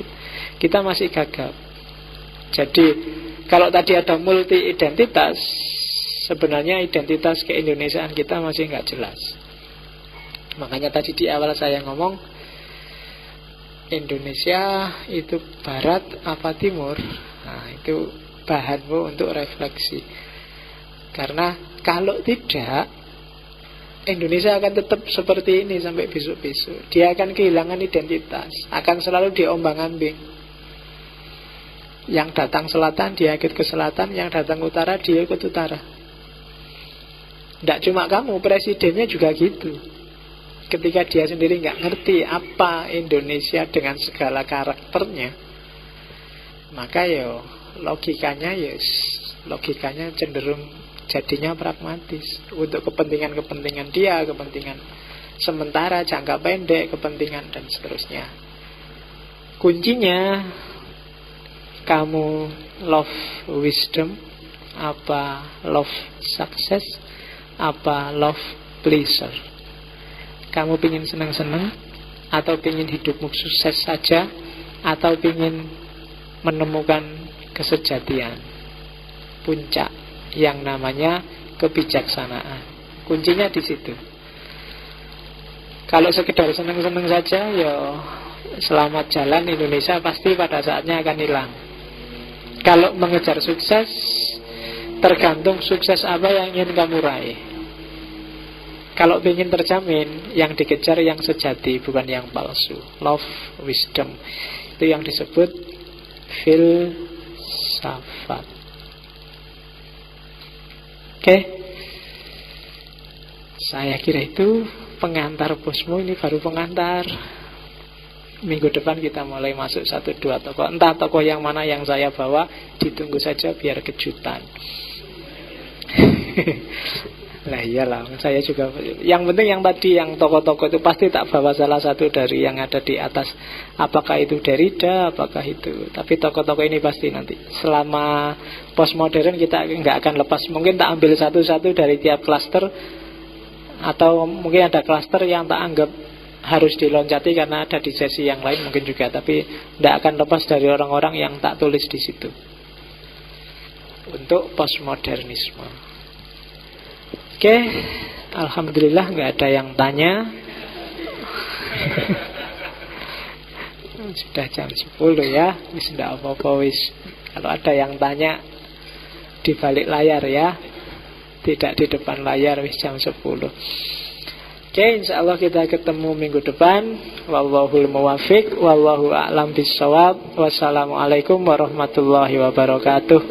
kita masih gagap. Jadi kalau tadi ada multi identitas, sebenarnya identitas keindonesiaan kita masih nggak jelas. Makanya tadi di awal saya ngomong Indonesia itu Barat apa Timur. Nah itu bahanmu untuk refleksi. Karena kalau tidak, Indonesia akan tetap seperti ini sampai besok-besok. Dia akan kehilangan identitas, akan selalu diombang-ambing. Yang datang selatan dia ikut ke selatan, yang datang utara dia ikut utara. Tidak cuma kamu, presidennya juga gitu. Ketika dia sendiri nggak ngerti apa Indonesia dengan segala karakternya, maka logikanya cenderung jadinya pragmatis untuk kepentingan-kepentingan dia, kepentingan sementara, jangka pendek, kepentingan dan seterusnya. Kuncinya kamu love wisdom, apa love success, apa love pleasure. Kamu pingin senang-senang, atau pingin hidupmu sukses saja, atau pingin menemukan kesejatian, puncak yang namanya kebijaksanaan. Kuncinya di situ. Kalau sekedar senang-senang saja, selamat jalan, Indonesia pasti pada saatnya akan hilang. Kalau mengejar sukses, tergantung sukses apa yang ingin kamu raih. Kalau ingin terjamin, yang dikejar yang sejati, bukan yang palsu. Love, wisdom, itu yang disebut filsafat. Oke, saya kira itu pengantar bosmu. Ini baru pengantar. Minggu depan kita mulai masuk 1-2 tokoh. Entah tokoh yang mana yang saya bawa, ditunggu saja biar kejutan. Lah iyalah, saya juga. Yang penting yang tadi, yang tokoh-tokoh itu pasti tak bawa salah satu dari yang ada di atas. Apakah itu Derrida, apakah itu. Tapi tokoh-tokoh ini pasti nanti. Selama postmodern kita nggak akan lepas. Mungkin tak ambil satu-satu dari tiap klaster, atau mungkin ada klaster yang tak anggap harus diloncati karena ada di sesi yang lain mungkin juga. Tapi tidak akan lepas dari orang-orang yang tak tulis di situ untuk postmodernisme. Oke, alhamdulillah nggak ada yang tanya. Sudah jam 10 ya, wis ndak apa-apa wis. Kalau ada yang tanya di balik layar ya, tidak di depan layar, wis jam 10. Oke, insyaallah kita ketemu minggu depan. Wallahul muwaffiq, wallahu a'lam bissawab. Wassalamualaikum warahmatullahi wabarakatuh.